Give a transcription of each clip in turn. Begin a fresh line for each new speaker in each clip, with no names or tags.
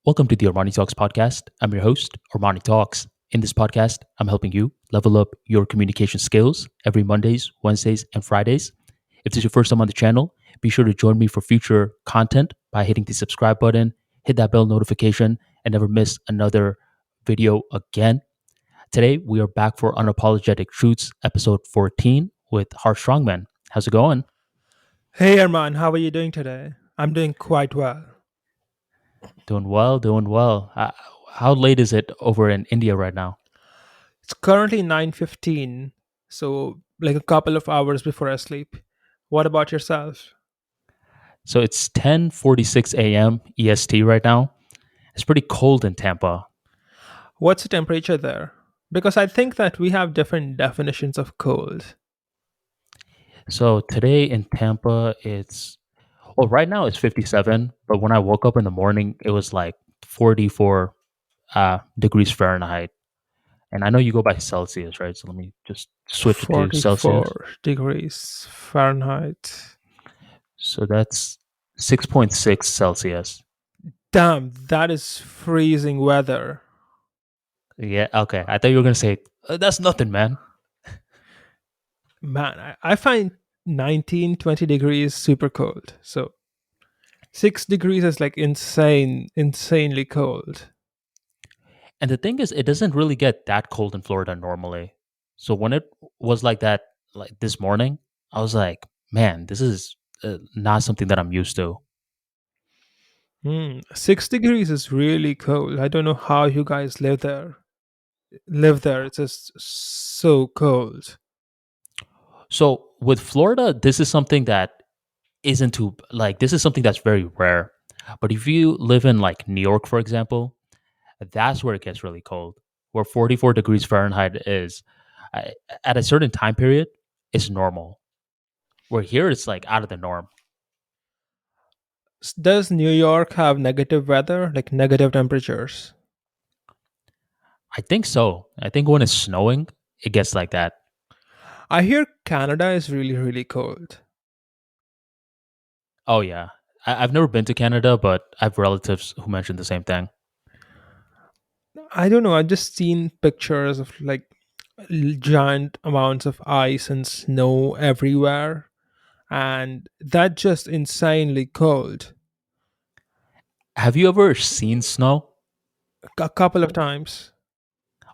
Welcome to the ArmaniTalks podcast. I'm your host, ArmaniTalks. In this podcast, I'm helping you level up your communication skills every Mondays, Wednesdays, and Fridays. If this is your first time on the channel, be sure to join me for future content by hitting the subscribe button, hit that bell notification, and never miss another video again. Today, we are back for Unapologetic Truths, episode 14 with Strongman. How's it going?
Hey Arman, how are you doing today? I'm doing quite well.
Doing well, doing well. How late is it over in India right now?
It's currently 9:15, so like a couple of hours before I sleep. What about yourself?
So it's 10:46 a.m. EST right now. It's pretty cold in Tampa.
What's the temperature there? Because I think that we have different definitions of cold.
So today in Tampa, right now it's 57, but when I woke up in the morning, it was like 44 degrees Fahrenheit. And I know you go by Celsius, right? So let me just switch it to Celsius.
44 degrees Fahrenheit.
So that's 6.6 Celsius.
Damn, that is freezing weather.
Yeah, okay. I thought you were going to say, that's nothing, man.
Man, I find 19, 20 degrees super cold. So 6 degrees is like insanely cold.
And the thing is, it doesn't really get that cold in Florida normally. So when it was like that, like this morning, I was like, man, this is not something that I'm used to.
6 degrees is really cold. I don't know how you guys live there. Live there. It's just so cold.
So with Florida, this is something that isn't too, like, this is something that's very rare. But if you live in like New York, for example, that's where it gets really cold, where 44 degrees Fahrenheit is uh, at a certain time period is normal. Where here it's like out of the norm.
Does New York have negative weather, like negative temperatures?
I think so. I think when it's snowing, it gets like that.
I hear Canada is really, really cold.
Oh yeah, I've never been to Canada, but I have relatives who mentioned the same thing.
I don't know. I've just seen pictures of like giant amounts of ice and snow everywhere. And that's just insanely cold.
Have you ever seen snow?
A couple of times.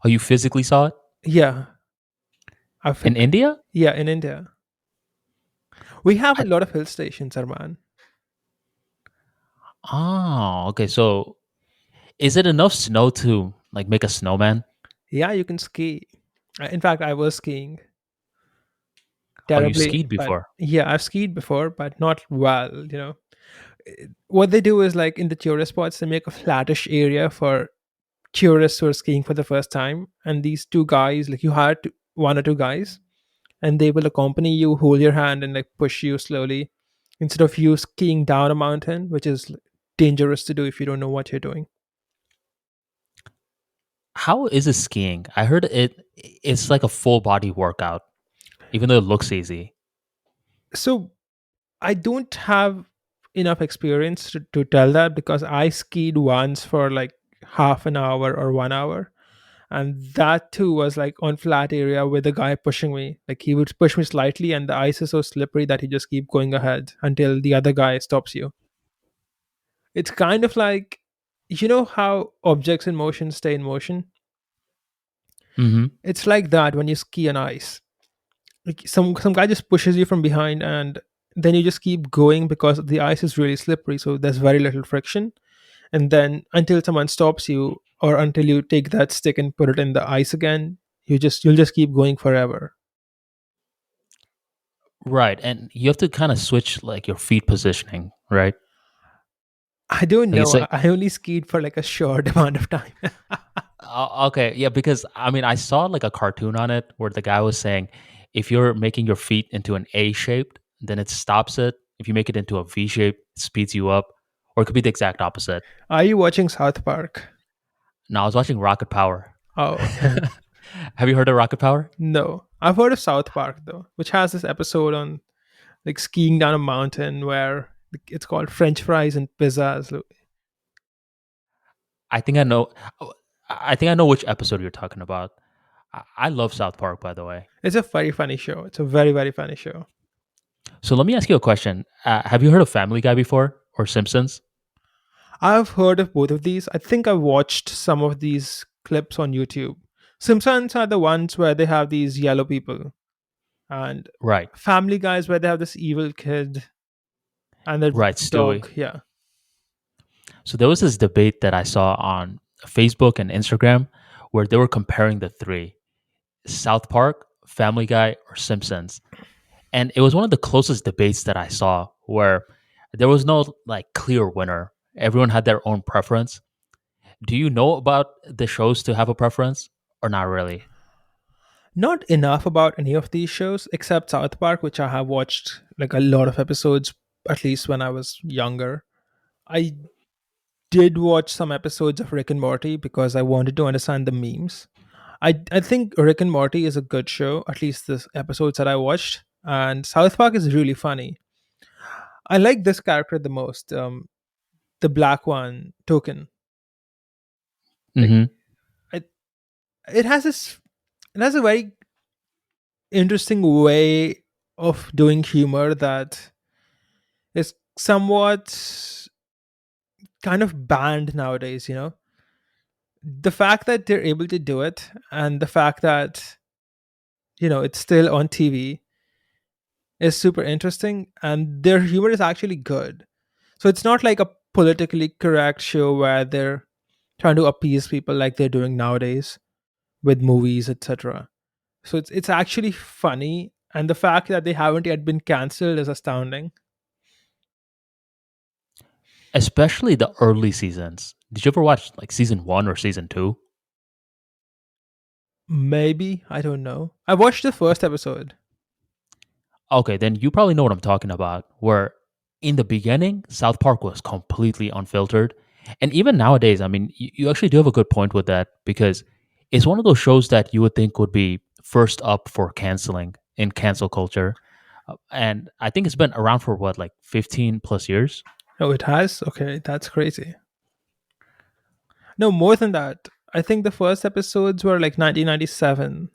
Oh, you physically saw it
Yeah. I've,
in India?
yeah, in India. We have a
I,
lot of hill stations, Arman.
oh, okay. So is it enough snow to like make a snowman?
Yeah, you can ski. In fact, I was skiing
Oh, you
terribly,
skied
but
before.
yeah, I've skied before, but not well. What they do is like in the tourist spots, they make a flattish area for tourists who are skiing for the first time. And these two guys, like you hire one or two guys, and they will accompany you, hold your hand, and like push you slowly instead of you skiing down a mountain, which is dangerous to do if you don't know what you're doing.
How is it skiing? I heard it's like a full body workout, even though it looks easy.
So I don't have enough experience to tell that because I skied once for like half an hour or 1 hour. And that too was like on flat area with the guy pushing me. Like he would push me slightly and the ice is so slippery that you just keep going ahead until the other guy stops you. It's kind of like, you know how objects in motion stay in motion?
Hmm.
It's like that when you ski on ice. Like some guy just pushes you from behind and then you just keep going because the ice is really slippery, so there's very little friction. And then until someone stops you or until you take that stick and put it in the ice again, you'll just keep going forever.
Right, and you have to kind of switch like your feet positioning, right?
I don't
Like it's
know.
like
I only skied for like a short amount of time.
okay, yeah, because I mean, I saw like a cartoon on it where the guy was saying if you're making your feet into an A shape, then it stops it. If you make it into a V shape, it speeds you up, or it could be the exact opposite.
Are you watching South Park?
Now, I was watching Rocket Power.
Oh, okay.
Have you heard of Rocket Power?
No. I've heard of South Park though, which has this episode on like skiing down a mountain where it's called French fries and pizzas.
I think I know. oh, I think I know which episode you're talking about. I love South Park, by the way.
It's a very funny show. It's a very, very funny show.
So let me ask you a question. Have you heard of Family Guy before or Simpsons?
I've heard of both of these. I think I've watched some of these clips on YouTube. Simpsons are the ones where they have these yellow people, and
Right,
Family Guys where they have this evil kid and the
right, Stewie.
dog. Yeah.
So there was this debate that I saw on Facebook and Instagram where they were comparing the three: South Park, Family Guy, or Simpsons. And it was one of the closest debates that I saw where there was no like clear winner. Everyone had their own preference. Do you know about the shows to have a preference or not really?
Not enough about any of these shows except South Park, which I have watched like a lot of episodes, at least when I was younger. I did watch some episodes of Rick and Morty because I wanted to understand the memes. I think Rick and Morty is a good show, at least the episodes that I watched. And South Park is really funny. I like this character the most, the black one, Token. Like,
Hmm.
I, it has this, it has a very interesting way of doing humor that is somewhat kind of banned nowadays. The fact that they're able to do it, and the fact that it's still on TV, is super interesting, and their humor is actually good. So it's not like a politically correct show where they're trying to appease people like they're doing nowadays with movies, etc. So it's actually funny, and the fact that they haven't yet been cancelled is astounding.
Especially the early seasons. Did you ever watch like season one or season two?
Maybe, I don't know. I watched the first episode.
Okay, then you probably know what I'm talking about. Where in the beginning, South Park was completely unfiltered. And even nowadays, I mean, you actually do have a good point with that because it's one of those shows that you would think would be first up for canceling in cancel culture. And I think it's been around for what, like 15 plus years?
Oh, it has? Okay, that's crazy. No, more than that. I think the first episodes were like 1997.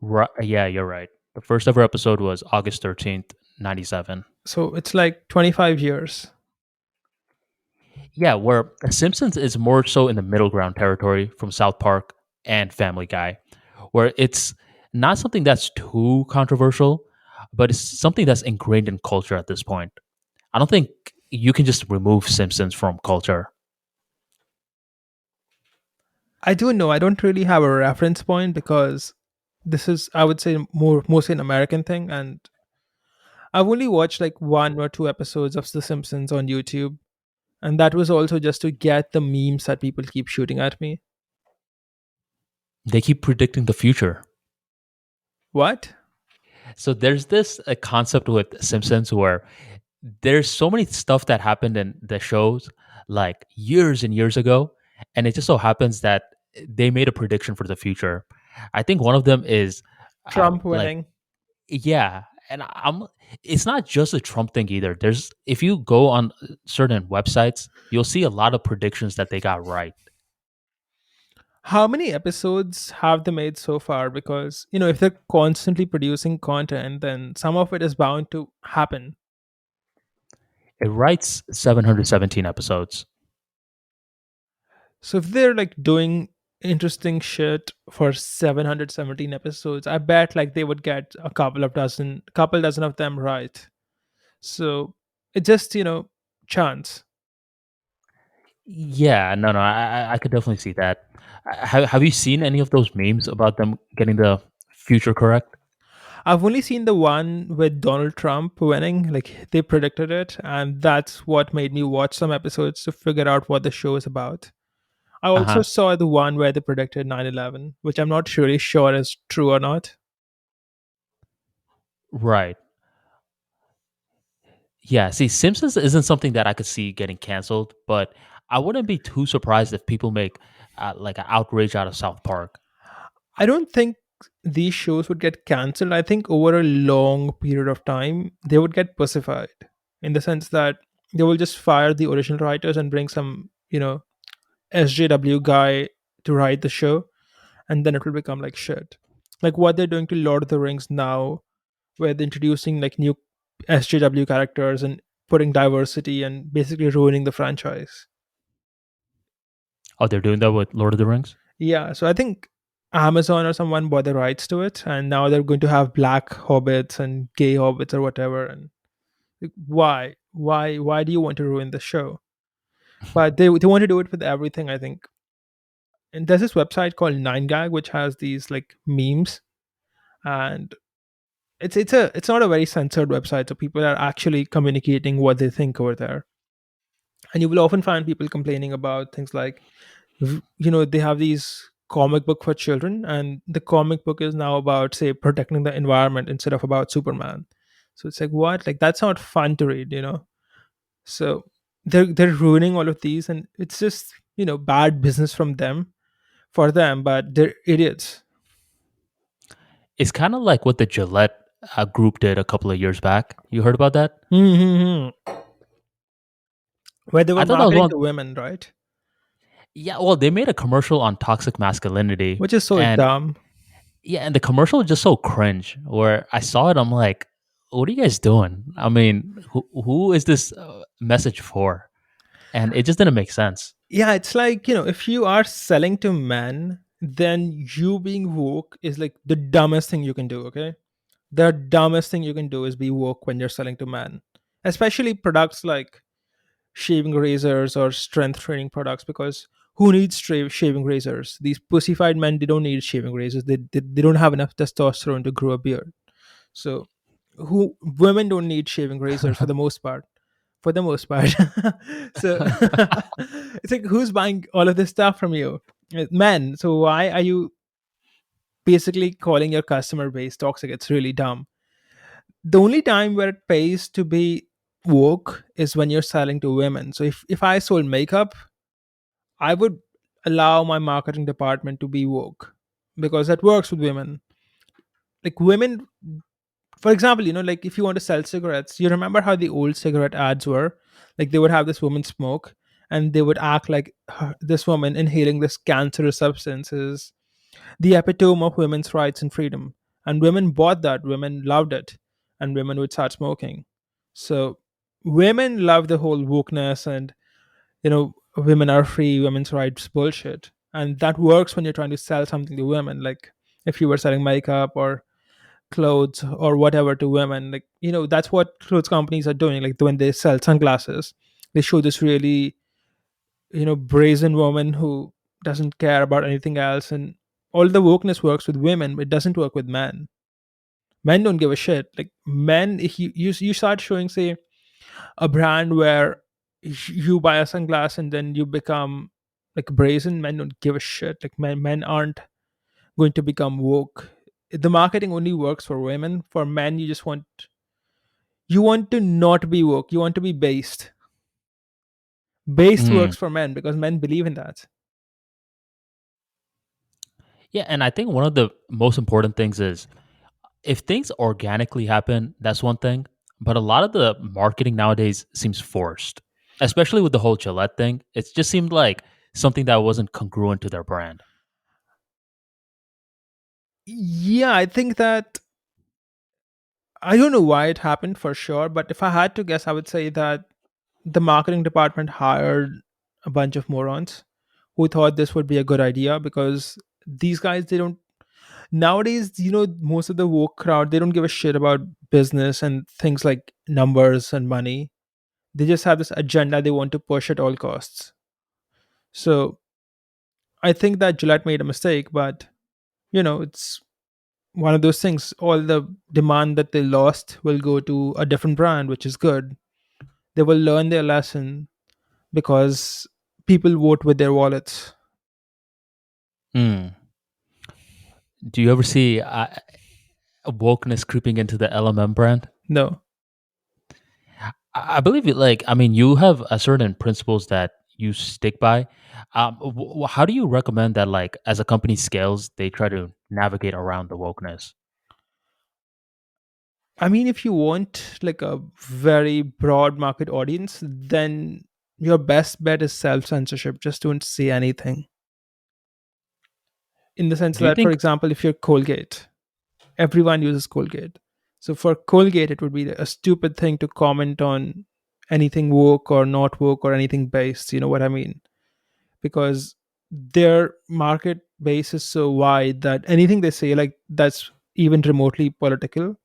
Right, yeah, you're right. The first ever episode was August 13th, 97.
So it's like 25 years.
Yeah, where Simpsons is more so in the middle ground territory from South Park and Family Guy, where it's not something that's too controversial, but it's something that's ingrained in culture at this point. I don't think you can just remove Simpsons from culture.
I do know I don't really have a reference point because this is, I would say, mostly an American thing, and I've only watched like one or two episodes of The Simpsons on YouTube, and that was also just to get the memes that people keep shooting at me.
They keep predicting the future.
What?
So there's this concept with Simpsons where there's so many stuff that happened in the shows like years and years ago, and it just so happens that they made a prediction for the future. I think one of them is
Trump
like
winning.
yeah, and I'm it's not just a Trump thing either. There's if you go on certain websites, you'll see a lot of predictions that they got right.
How many episodes have they made so far? Because, if they're constantly producing content, then some of it is bound to happen.
It writes 717 episodes.
So if they're like doing interesting shit for 717 episodes, I bet like they would get couple dozen of them right. So it's just, chance.
Yeah, no, I could definitely see that. Have you seen any of those memes about them getting the future correct?
I've only seen the one with Donald Trump winning, like they predicted it, and that's what made me watch some episodes to figure out what the show is about. I
Uh
also
huh.
saw the one where they predicted 9/11, which I'm not really sure is true or not.
Right. Yeah. See, Simpsons isn't something that I could see getting canceled, but I wouldn't be too surprised if people make like an outrage out of South Park.
I don't think these shows would get cancelled. I think over a long period of time, they would get pacified in the sense that they will just fire the original writers and bring some, SJW guy to write the show, and then it will become like shit. Like what they're doing to Lord of the Rings now, where they're introducing like new SJW characters and putting diversity and basically ruining the franchise.
Oh, they're doing that with Lord of the Rings?
Yeah, so I think Amazon or someone bought the rights to it, and now they're going to have black hobbits and gay hobbits or whatever. And like, why do you want to ruin the show? But they want to do it with everything, I think. And there's this website called 9gag which has these like memes, and it's not a very censored website, so people are actually communicating what they think over there. And you will often find people complaining about things like, they have these comic book for children, and the comic book is now about, say, protecting the environment instead of about Superman. So it's like, what? Like that's not fun to read. So they're ruining all of these, and it's just bad business from them for them, but they're idiots.
It's kind of like what the Gillette group did a couple of years back. You heard about that?
Mm-hmm. Where they
I
were
thought that was
marketing
one.
to women, right?
Yeah, well, they made a commercial on toxic masculinity,
Which is so
and
dumb.
yeah, and the commercial is just so cringe. Where I saw it, I'm like, "What are you guys doing?" I mean, who is this message for? And it just didn't make sense.
Yeah, it's like, if you are selling to men, then you being woke is like the dumbest thing you can do, okay? The dumbest thing you can do is be woke when you're selling to men, especially products like shaving razors or strength training products, because who needs shaving razors? These pussified men, they don't need shaving razors. They don't have enough testosterone to grow a beard. So who women don't need shaving razors for the most part. For the most part. So it's like, who's buying all of this stuff from you? Men. So why are you basically calling your customer base toxic? It's really dumb. The only time where it pays to be woke is when you're selling to women. So if I sold makeup, I would allow my marketing department to be woke, because that works with women. Like women, for example, like if you want to sell cigarettes, you remember how the old cigarette ads were? Like they would have this woman smoke, and they would act like this woman inhaling this cancerous substance is the epitome of women's rights and freedom. And women bought that, women loved it, and women would start smoking. So women love the whole wokeness and, women are free, women's rights bullshit. And that works when you're trying to sell something to women. Like if you were selling makeup or clothes or whatever to women, like, that's what clothes companies are doing. Like when they sell sunglasses, they show this really, brazen woman who doesn't care about anything else. And all the wokeness works with women, it doesn't work with men. Men don't give a shit. Like men, if you start showing, say, a brand where you buy a sunglass and then you become like brazen, men don't give a shit. Like men aren't going to become woke. The marketing only works for women. For men, you want to not be woke, you want to be based. Based
Mm.
works for men because men believe in that.
Yeah, and I think one of the most important things is if things organically happen, that's one thing. But a lot of the marketing nowadays seems forced, especially with the whole Gillette thing. It just seemed like something that wasn't congruent to their brand.
Yeah, I think that, I don't know why it happened for sure, but if I had to guess, I would say that the marketing department hired a bunch of morons who thought this would be a good idea, because these guys, they don't, nowadays, most of the woke crowd, they don't give a shit about business and things like numbers and money. They just have this agenda they want to push at all costs. So I think that Gillette made a mistake, but it's one of those things. All the demand that they lost will go to a different brand, which is good. They will learn their lesson, because people vote with their wallets.
Mm. Do you ever see wokeness creeping into the LMM brand?
No.
I believe it. Like, I mean, you have a certain principles that you stick by. How do you recommend that, like, as a company scales, they try to navigate around the wokeness?
I mean, if you want like a very broad market audience, then your best bet is self censorship. Just don't say anything. In the sense
Do you
that, for
think?
example, if you're Colgate, everyone uses Colgate. So for Colgate, it would be a stupid thing to comment on anything woke or not woke or anything based. You know what I mean? Because their market base is so wide that anything they say, like that's even remotely political,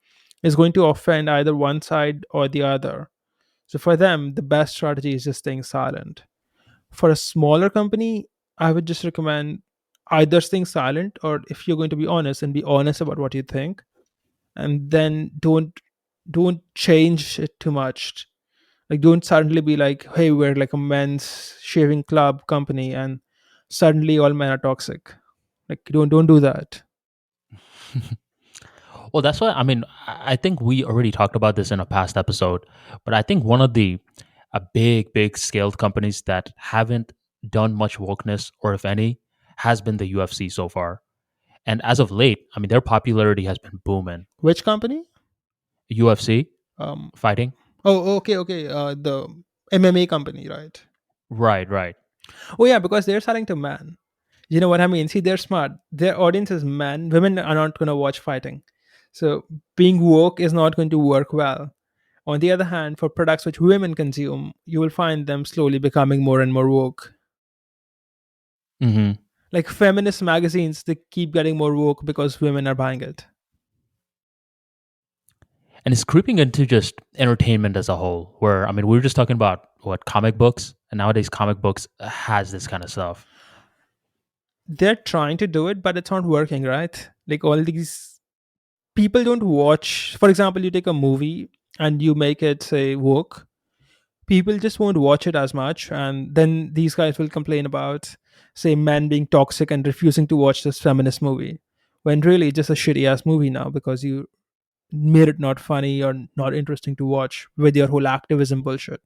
is going to offend either one side or the other. So for them, the best strategy is just staying silent. For a smaller company, I would just recommend either staying silent, or if you're going to be honest, and be honest about what you think, and then don't change it too much. Like don't suddenly be like, hey, we're like a men's shaving club company and suddenly all men are toxic. Like don't do that.
Well, that's why, I mean, I think we already talked about this in a past episode, but I think one of the big scaled companies that haven't done much wokeness, or if any, has been the UFC so far. And as of late, I mean, their popularity has been booming.
Which company?
UFC
um
fighting.
oh, okay, the MMA company, right?
Right, right.
Oh yeah, because they're selling to men. You know what I mean? See, they're smart. Their audience is men. Women are not going to watch fighting. So being woke is not going to work well. On the other hand, for products which women consume, you will find them slowly becoming more and more woke.
Hmm.
Like feminist magazines, they keep getting more woke because women are buying it.
And it's creeping into just entertainment as a whole, where, I mean, we were just talking about what comic books, and nowadays comic books has this kind of stuff.
They're trying to do it, but it's not working, right? Like all these people don't watch. For example, you take a movie and you make it say woke, people just won't watch it as much, and then these guys will complain about, say, men being toxic and refusing to watch this feminist movie, when really it's just a shitty ass movie now because you made it not funny or not interesting to watch with your whole activism bullshit.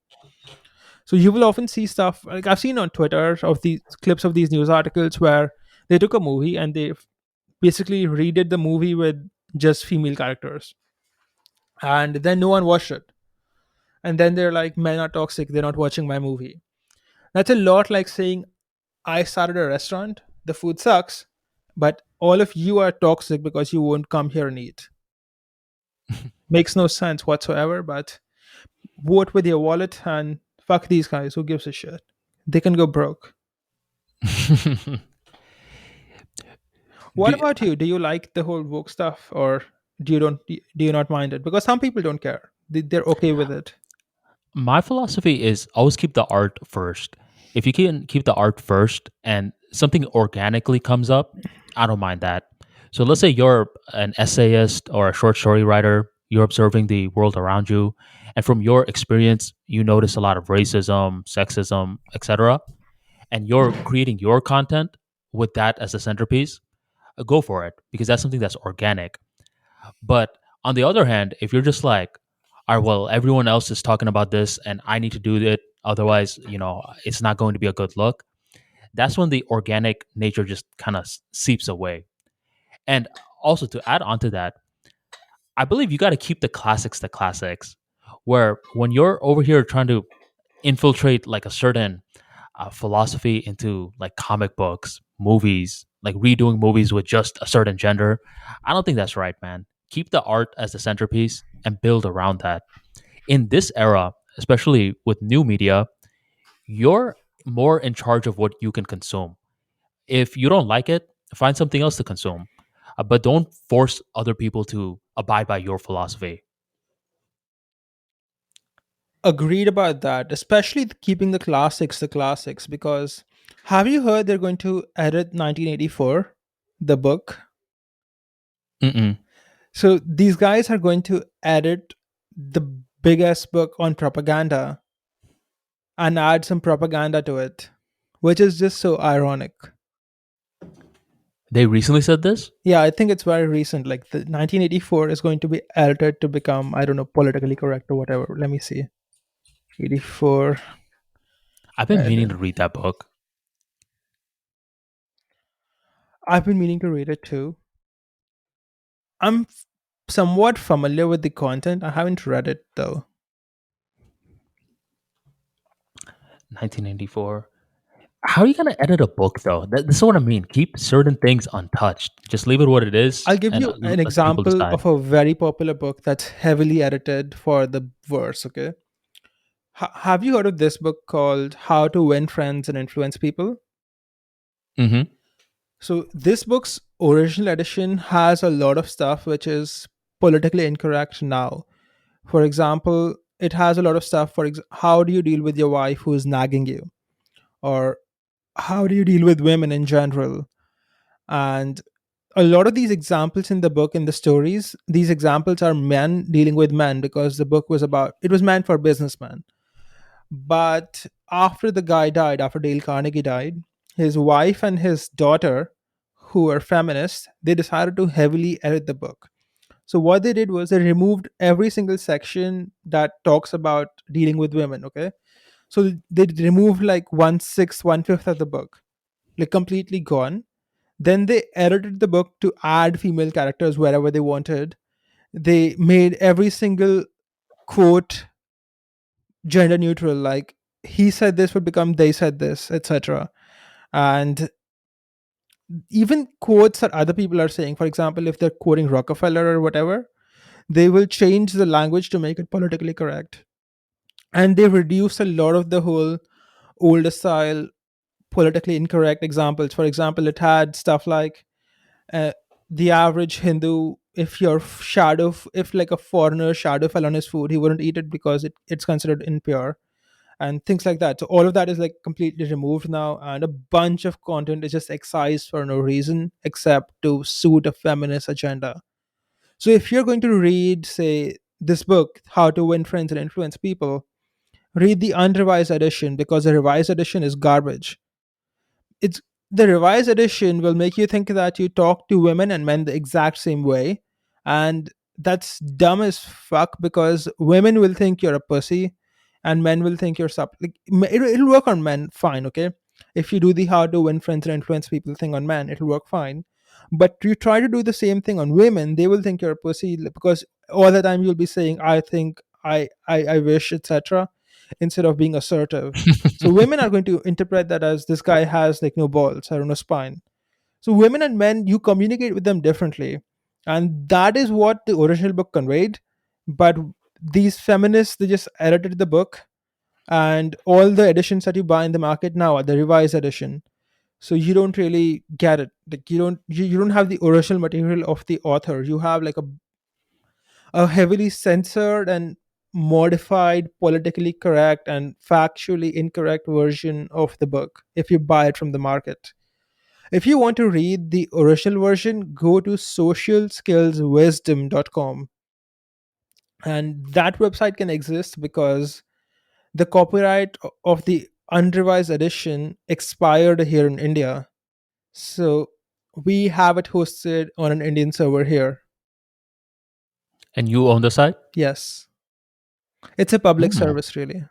So you will often see stuff like I've seen on Twitter of these clips of these news articles where they took a movie and they basically redid the movie with just female characters, and then no one watched it, and then they're like, men are toxic, they're not watching my movie. That's a lot like saying, I started a restaurant, the food sucks, but all of you are toxic because you won't come here and eat. Makes no sense whatsoever, but vote with your wallet and fuck these guys. Who gives a shit? They can go broke. What
Do,
about you? Do you like the whole woke stuff, or do you not mind it? Because some people don't care. They're okay with it.
my philosophy is always keep the art first. If you can keep the art first and something organically comes up, I don't mind that. So let's say you're an essayist or a short story writer, you're observing the world around you, and from your experience, you notice a lot of racism, sexism, etc., and you're creating your content with that as a centerpiece, go for it because that's something that's organic. But on the other hand, if you're just like, all right, well, everyone else is talking about this and I need to do it, otherwise, it's not going to be a good look. That's when the organic nature just kind of seeps away. And also to add on to that, I believe you got to keep the classics, where when you're over here trying to infiltrate like a certain philosophy into like comic books, movies, like redoing movies with just a certain gender. I don't think that's right, man. Keep the art as the centerpiece and build around that. In this era, especially with new media, you're more in charge of what you can consume. If you don't like it, find something else to consume. But don't force other people to abide by your philosophy.
Agreed about that, especially keeping the classics, because have you heard they're going to edit 1984, the book?
Mm-mm.
So these guys are going to edit the biggest book on propaganda and add some propaganda to it, which is just so ironic.
They recently said this.
Yeah, I think it's very recent. Like the 1984 is going to be altered to become, I don't know, politically correct or whatever. Let me see. 84
I've been meaning to
edit.
read that book.
I've been meaning to read it too. I'm somewhat familiar with the content. I haven't read it though.
1994. How are you gonna edit a book though? This is what I mean. Keep certain things untouched. Just leave it what it is,
I'll give
and
you an
let the people
example
decide.
of a very popular book that's heavily edited for the verse, okay? Have you heard of this book called How to Win Friends and Influence People?
Hmm.
So, this book's original edition has a lot of stuff which is politically incorrect now. For example, it has a lot of stuff for how do you deal with your wife who's nagging you? Or how do you deal with women in general? And a lot of these examples in the book, in the stories, these examples are men dealing with men because the book was about, it was meant for businessmen. But after the guy died, after Dale Carnegie died, his wife and his daughter, who were feminists, they decided to heavily edit the book. So what they did was they removed every single section that talks about dealing with women. Okay, so they removed like 1/6, 1/5 of the book, like completely gone. Then they edited the book to add female characters wherever they wanted. They made every single quote gender neutral, like he said this would become they said this, etc. And even quotes that other people are saying, for example, if they're quoting Rockefeller or whatever, they will change the language to make it politically correct. And they reduce a lot of the whole older style politically incorrect examples. For example, it had stuff like uh, the average Hindu, if your shadow, if like a foreigner shadow fell on his food, he wouldn't eat it because it's considered impure, and things like that. So all of that is like completely removed now, and a bunch of content is just excised for no reason except to suit a feminist agenda. So if you're going to read, say, this book, How to Win Friends and Influence People, read the unrevised edition because the revised edition is garbage. It's the revised edition will make you think that you talk to women and men the exact same way, and that's dumb as fuck because women will think you're a pussy and men will think you're like it'll work on men fine, okay? If you do the how to win friends and influence people thing on men, it'll work fine. But you try to do the same thing on women, they will think you're a pussy because all the time you'll be saying I think, I wish, etc., instead of being assertive. So women are going to interpret that as this guy has like no balls or no spine. So women and men, you communicate with them differently. And that is what the original book conveyed. But these feminists, they just edited the book, and all the editions that you buy in the market now are the revised edition. So you don't really get it. Like you don't have the original material of the author. You have like a heavily censored and modified, politically correct and factually incorrect version of the book if you buy it from the market. If you want to read the original version, go to socialskillswisdom.com. And that website can exist because the copyright of the unrevised edition expired here in India. So we have it hosted on an Indian server here.
And you own the site?
Yes. It's a public
Hmm.
service, really.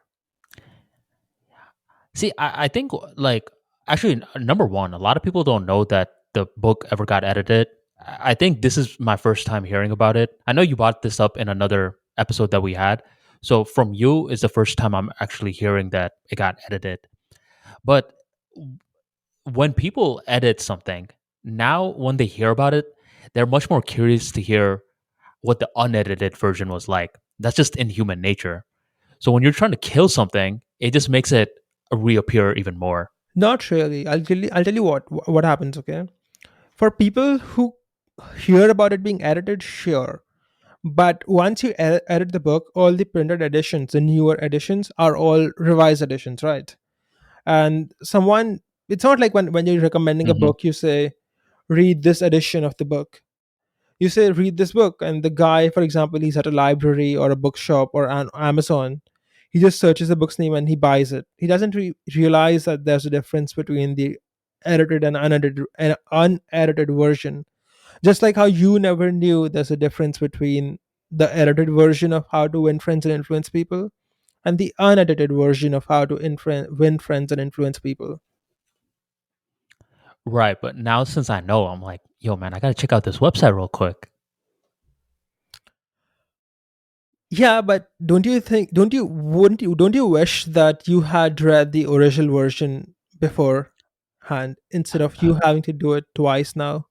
See, I think like actually number one, a lot of people don't know that the book ever got edited. I think this is my first time hearing about it. I know you brought this up in another episode that we had. So from you is the first time I'm actually hearing that it got edited. But when people edit something, now when they hear about it, they're much more curious to hear what the unedited version was like. That's just in human nature. So when you're trying to kill something, it just makes it reappear even more.
Not really. I'll tell you what happens, okay? For people who hear about it being edited, sure. But once you edit the book, all the printed editions, the newer editions, are all revised editions, right? And someone, it's not like when you're recommending a
Hmm.
book, you say, read this edition of the book. You say, read this book. And the guy, for example, he's at a library or a bookshop or an Amazon. He just searches the book's name and he buys it. He doesn't realize that there's a difference between the edited and unedited version. Just like how you never knew there's a difference between the edited version of How to Win Friends and Influence People and the unedited version of How to Win Friends and Influence People.
Right. But now since I know, I'm like, yo, man, I got to check out this website real quick.
Yeah, but don't you think? Don't you? Wouldn't you? Don't you wish that you had read the original version beforehand instead of you having to do it twice now?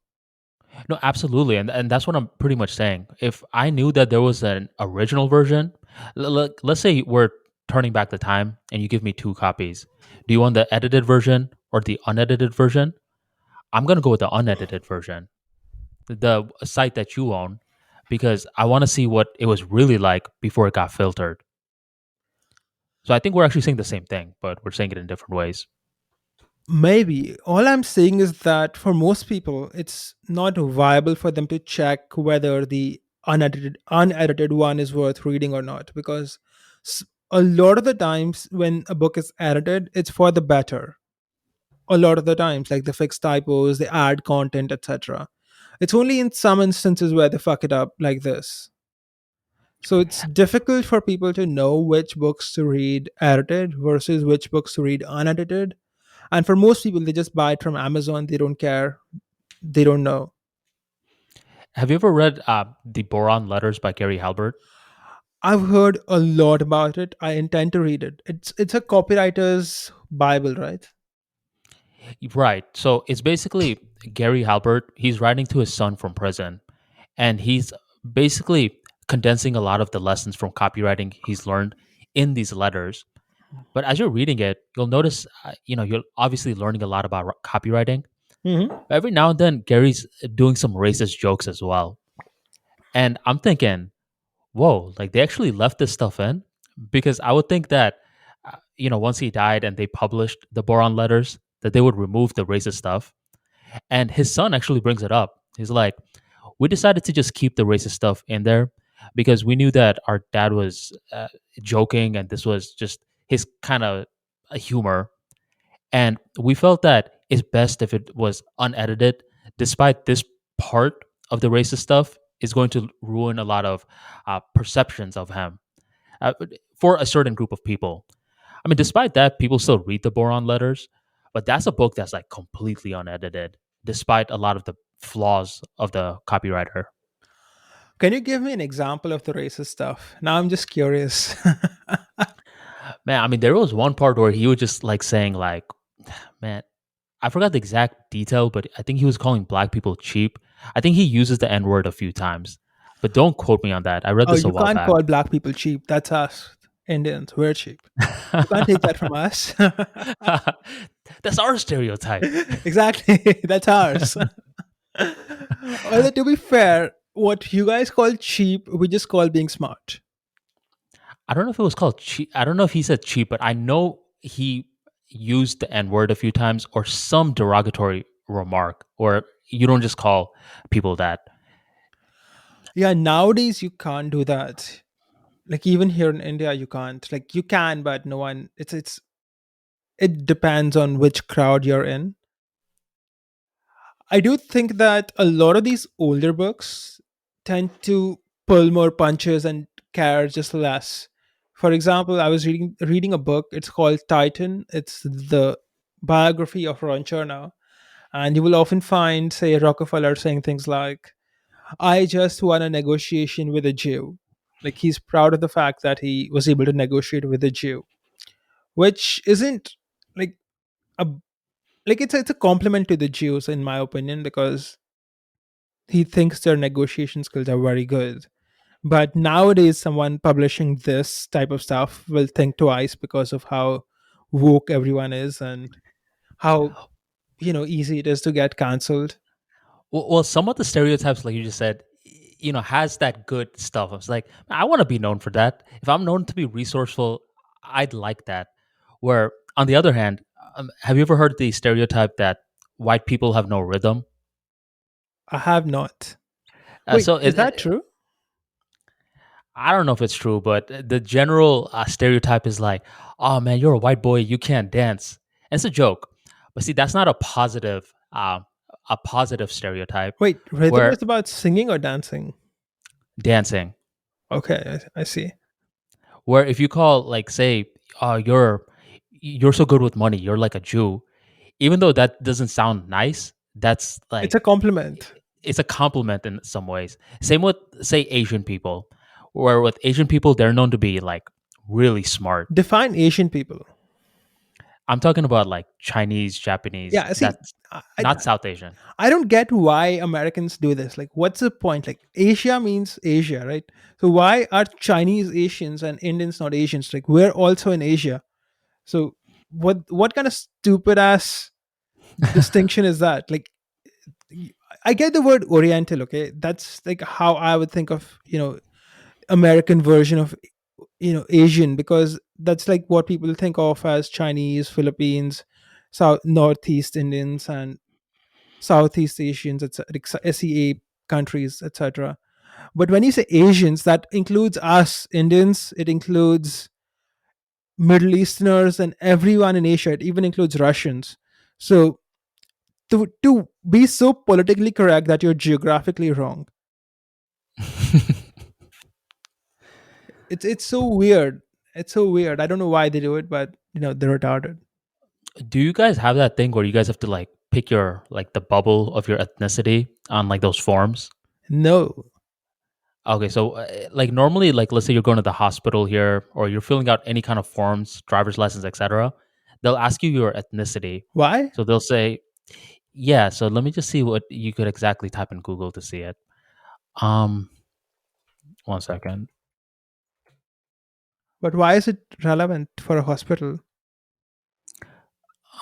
No, absolutely, and that's what I'm pretty much saying. If I knew that there was an original version, let's say we're turning back the time, and you give me two copies. Do you want the edited version or the unedited version? I'm gonna go with the unedited version, the site that you own, because I want to see what it was really like before it got filtered. So I think we're actually saying the same thing, but we're saying it in different ways.
Maybe. All I'm saying is that for most people, it's not viable for them to check whether the unedited one is worth reading or not, because s- a lot of the times when a book is edited, it's for the better. A lot of the times, like the fixed typos, they add content, etc. It's only in some instances where they fuck it up like this. So it's difficult for people to know which books to read edited versus which books to read unedited. And for most people, they just buy it from Amazon. They don't care. They don't know.
Have you ever read the Boron Letters by Gary Halbert?
I've heard a lot about it. I intend to read it. It's a copywriter's Bible, right?
Right. So it's basically Gary Halbert. He's writing to his son from prison, and he's basically condensing a lot of the lessons from copywriting he's learned in these letters. But as you're reading it, you'll notice, you're obviously learning a lot about copywriting.
Hmm.
But every now and then, Gary's doing some racist jokes as well. And I'm thinking, whoa, like they actually left this stuff in? Because I would think that, once he died and they published the Boron letters, that they would remove the racist stuff. And his son actually brings it up. He's like, we decided to just keep the racist stuff in there because we knew that our dad was joking and this was just his kind of humor. And we felt that it's best if it was unedited, despite this part of the racist stuff is going to ruin a lot of perceptions of him uh, for a certain group of people. I mean, despite that, people still read the Boron letters, but that's a book that's like completely unedited, despite a lot of the flaws of the copywriter.
Can you give me an example of the racist stuff? Now I'm just curious.
Man, I mean, there was one part where he was just like saying, like, man, I forgot the exact detail, but I think he was calling black people cheap. I think he uses the N word a few times, but don't quote me on that. I read
Oh,
this a
you
while
can't
back.
call black people cheap. That's us Indians. We're cheap. You can't take that from us.
That's our stereotype.
Exactly. That's ours. Although, to be fair, what you guys call cheap, we just call being smart.
I don't know if it was called cheap. I don't know if he said cheap, but I know he used the N word a few times or some derogatory remark, or you don't just call people that.
Yeah, nowadays you can't do that. Like even here in India, you can't. Like you can, but no one. It depends on which crowd you're in. I do think that a lot of these older books tend to pull more punches and care just less. For example, I was reading a book. It's called Titan. It's the biography of Ron Chernow, and you will often find, say, Rockefeller saying things like, "I just won a negotiation with a Jew." Like he's proud of the fact that he was able to negotiate with a Jew, which isn't like a it's a compliment to the Jews in my opinion because he thinks their negotiation skills are very good. But nowadays, someone publishing this type of stuff will think twice because of how woke everyone is and how easy it is to get cancelled.
Well, some of the stereotypes, like you just said, has that good stuff. I was like, I want to be known for that. If I'm known to be resourceful, I'd like that. Where, on the other hand, have you ever heard the stereotype that white people have no rhythm?
I have not.
Uh,
Wait,
so
is
it,
that
it-
true?
I don't know if it's true, but the general stereotype is like, "Oh man, you're a white boy, you can't dance." And it's a joke, but see, that's not a positive stereotype.
Wait, rhythm
Where
is about singing or dancing?
dancing,
Okay, I see.
where if you call like say, "Oh, you're so good with money, you're like a Jew," even though that doesn't sound nice, that's
It's
like
a compliment.
it's a compliment in some ways. Same with say Asian people, Where with Asian people, they're known to be like really smart.
Define Asian people.
I'm talking about like Chinese, Japanese.
Yeah, see,
That's
I,
not
I
South Asian.
I don't get why Americans do this. Like, what's the point? Like, Asia means Asia, right? So why are Chinese Asians and Indians not Asians? Like, we're also in Asia. So what kind of stupid ass distinction is that? Like, I get the word Oriental. Okay, that's like how I would think of American version of Asian, because that's like what people think of as Chinese, Philippines, South Northeast Indians, and Southeast Asians, like SEA countries, etc. But when you say Asians, that includes us Indians. It includes Middle Easterners and everyone in Asia. It even includes Russians. So to be so politically correct that you're geographically wrong, it's so weird. It's so weird. I don't know why they do it, but they're retarded.
Do you guys have that thing where you guys have to like pick your like the bubble of your ethnicity on like those forms?
No.
Okay, so like normally, like let's say you're going to the hospital here, or you're filling out any kind of forms, driver's license, etc. They'll ask you your ethnicity.
Why?
So they'll say, yeah. So let me just see what you could exactly type in Google to see it. Um, one second.
But why is it relevant for a hospital?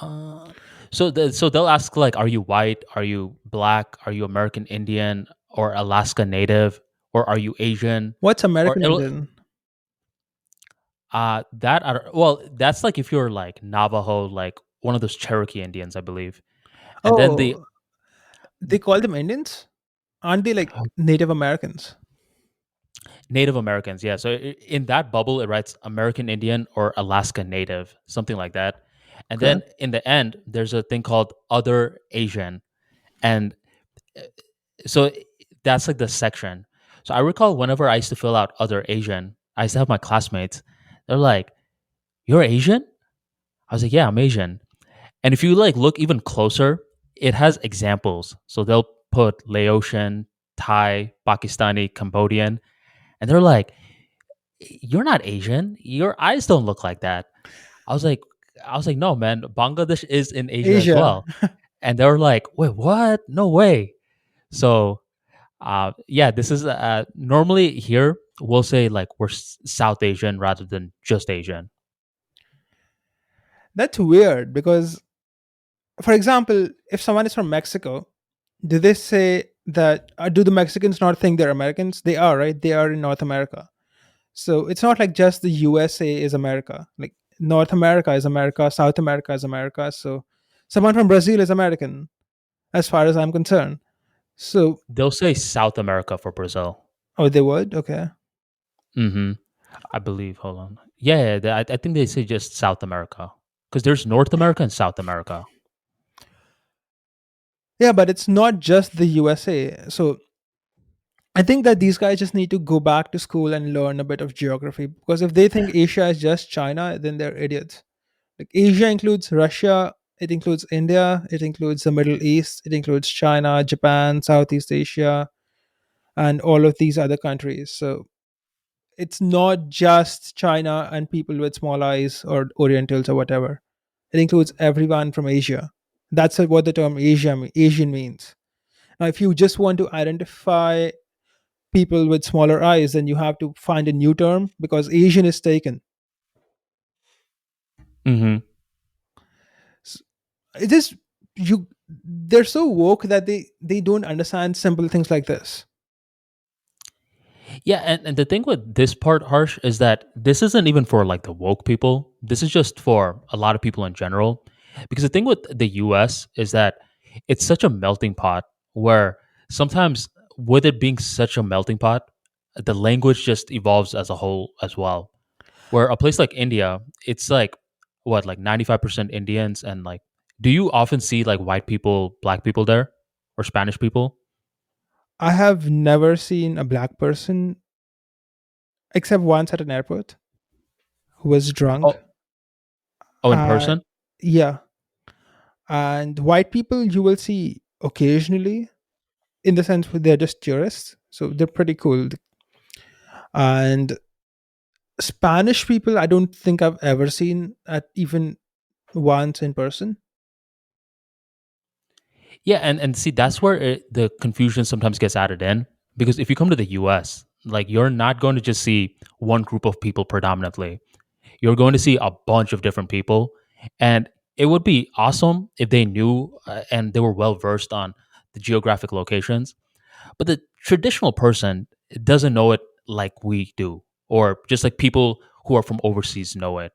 Uh, so they'll ask like, are you white? Are you black? Are you American Indian or Alaska Native? Or are you Asian?
What's
Or
American
it'll
Indian?
that I don't, well, that's like if you're like Navajo, like one of those Cherokee Indians, I believe. And then the
Oh, they call them Indians? Aren't they like Native Americans?
Native Americans, yeah. So in that bubble, it writes American Indian or Alaska Native, something like that. And
Okay.
then in the end, there's a thing called Other Asian, and uh, so that's like the section. So I recall whenever I used to fill out Other Asian, I used to have my classmates. They're like, "You're Asian?" I was like, "Yeah, I'm Asian." And if you like look even closer, it has examples. So they'll put Laotian, Thai, Pakistani, Cambodian, and they're like, "You're not Asian. Your eyes don't look like that." I was like, "No, man. Bangladesh is in Asia as
Asia.
well." And they were like, "Wait, what? No way." So, yeah, this is normally here we'll say like we're South Asian rather than just Asian.
That's weird because, for example, if someone is from Mexico, do they say that, do the Mexicans not think they're Americans? They are, right? They are in North America. So it's not like just the USA is America. Like, North America is America, South America is America. So someone from Brazil is American, as far as I'm concerned. So,
They'll say South America for Brazil.
oh, they would? Okay.
Hmm. I believe. Hold on. Yeah, yeah, I think they say just South America because there's North America and South America.
Yeah, but it's not just the USA. So I think that these guys just need to go back to school and learn a bit of geography, because if they think Asia is just China, then they're idiots. Like, Asia includes Russia, it includes India, it includes the Middle East, it includes China, Japan, Southeast Asia, and all of these other countries. So it's not just China and people with small eyes or Orientals or whatever. It includes everyone from Asia. That's what the term Asian means. Now, if you just want to identify people with smaller eyes, then you have to find a new term, because Asian is taken.
Hmm.
S- It is you. They're so woke that they don't understand simple things like this.
Yeah, and the thing with this part, Harsh, is that this isn't even for like the woke people. This is just for a lot of people in general. Because the thing with the US is that it's such a melting pot where sometimes with it being such a melting pot, the language just evolves as a whole as well. Where a place like India, it's like what, like 95% Indians, and like do you often see like white people, black people there or Spanish people?
I have never seen a black person except once at an airport who was drunk.
Oh, oh, in
Uh,
person?
yeah, and white people you will see occasionally, in the sense where they're just tourists, so they're pretty cool. And Spanish people, I don't think I've ever seen at even once in person.
Yeah, and see that's where the confusion sometimes gets added in, because if you come to the US, like you're not going to just see one group of people predominantly. You're going to see a bunch of different people, and it would be awesome if they knew and they were well versed on the geographic locations. But the traditional person doesn't know it like we do, or just like people who are from overseas know it.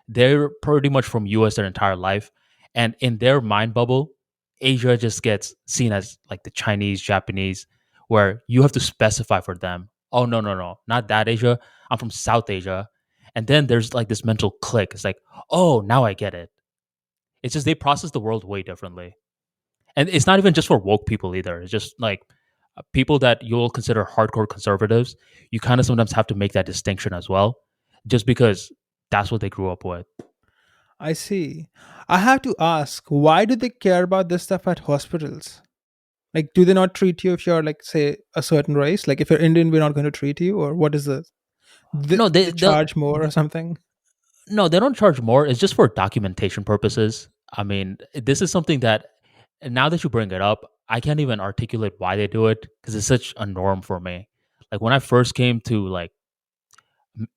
They're pretty much from US their entire life. And in their mind bubble, Asia just gets seen as like the Chinese, Japanese, where you have to specify for them, oh, no, no, no, not that Asia. I'm from South Asia. And then there's like this mental click. It's like, oh, now I get it. It's just they process the world way differently. And it's not even just for woke people either. It's just like people that you'll consider hardcore conservatives. You kind of sometimes have to make that distinction as well, just because that's what they grew up with.
I see. I have to ask, why do they care about this stuff at hospitals? Like, do they not treat you if you're, like, say, a certain race? Like, if you're Indian, we're not going to treat you, or what is this?
No,
They charge more or something?
no, they don't charge more. It's just for documentation purposes. I mean, this is something that now that you bring it up, I can't even articulate why they do it because it's such a norm for me. Like when I first came to like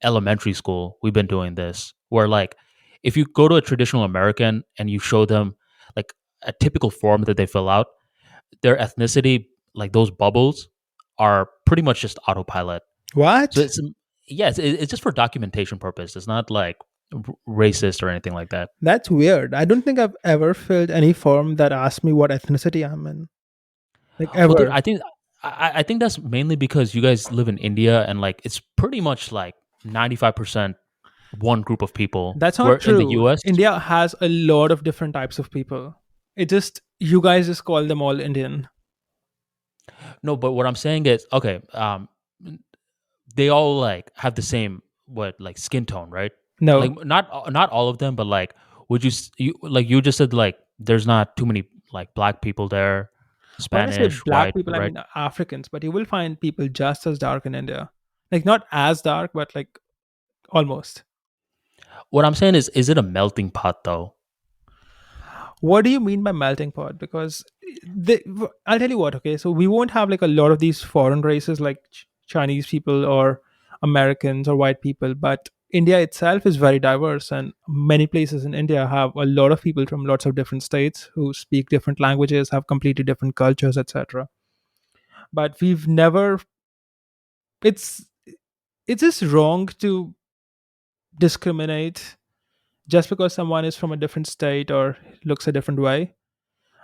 elementary school, we've been doing this where like if you go to a traditional American and you show them like a typical form that they fill out, their ethnicity, like those bubbles, are pretty much just autopilot. So
What?
it's yes, it's just for documentation purpose. It's not like racist or anything like that.
That's weird. I don't think I've ever filled any form that asked me what ethnicity I'm in. Like,
Well, dude,
ever.
I think that's mainly because you guys live in India and like it's pretty much like 95% one group of people.
That's
Where
not
in the
true.
US,
India has a lot of different types of people. It just, you guys just call them all Indian.
no, but what I'm saying is okay, they all like have the same what like skin tone, right? Like
No.
not all of them, but like would you like you just said like there's not too many like black people there,
When I say
Spanish,
black
white,
people, I
right?
mean Africans, but you will find people just as dark in India. Like, not as dark, but like almost.
What I'm saying is it a melting pot though?
What do you mean by melting pot? Because I'll tell you what, okay? So we won't have like a lot of these foreign races like Chinese people or Americans or white people, but India itself is very diverse, and many places in India have a lot of people from lots of different states who speak different languages, have completely different cultures, etc. But we've never, it's it's just wrong to discriminate just because someone is from a different state or looks a different way.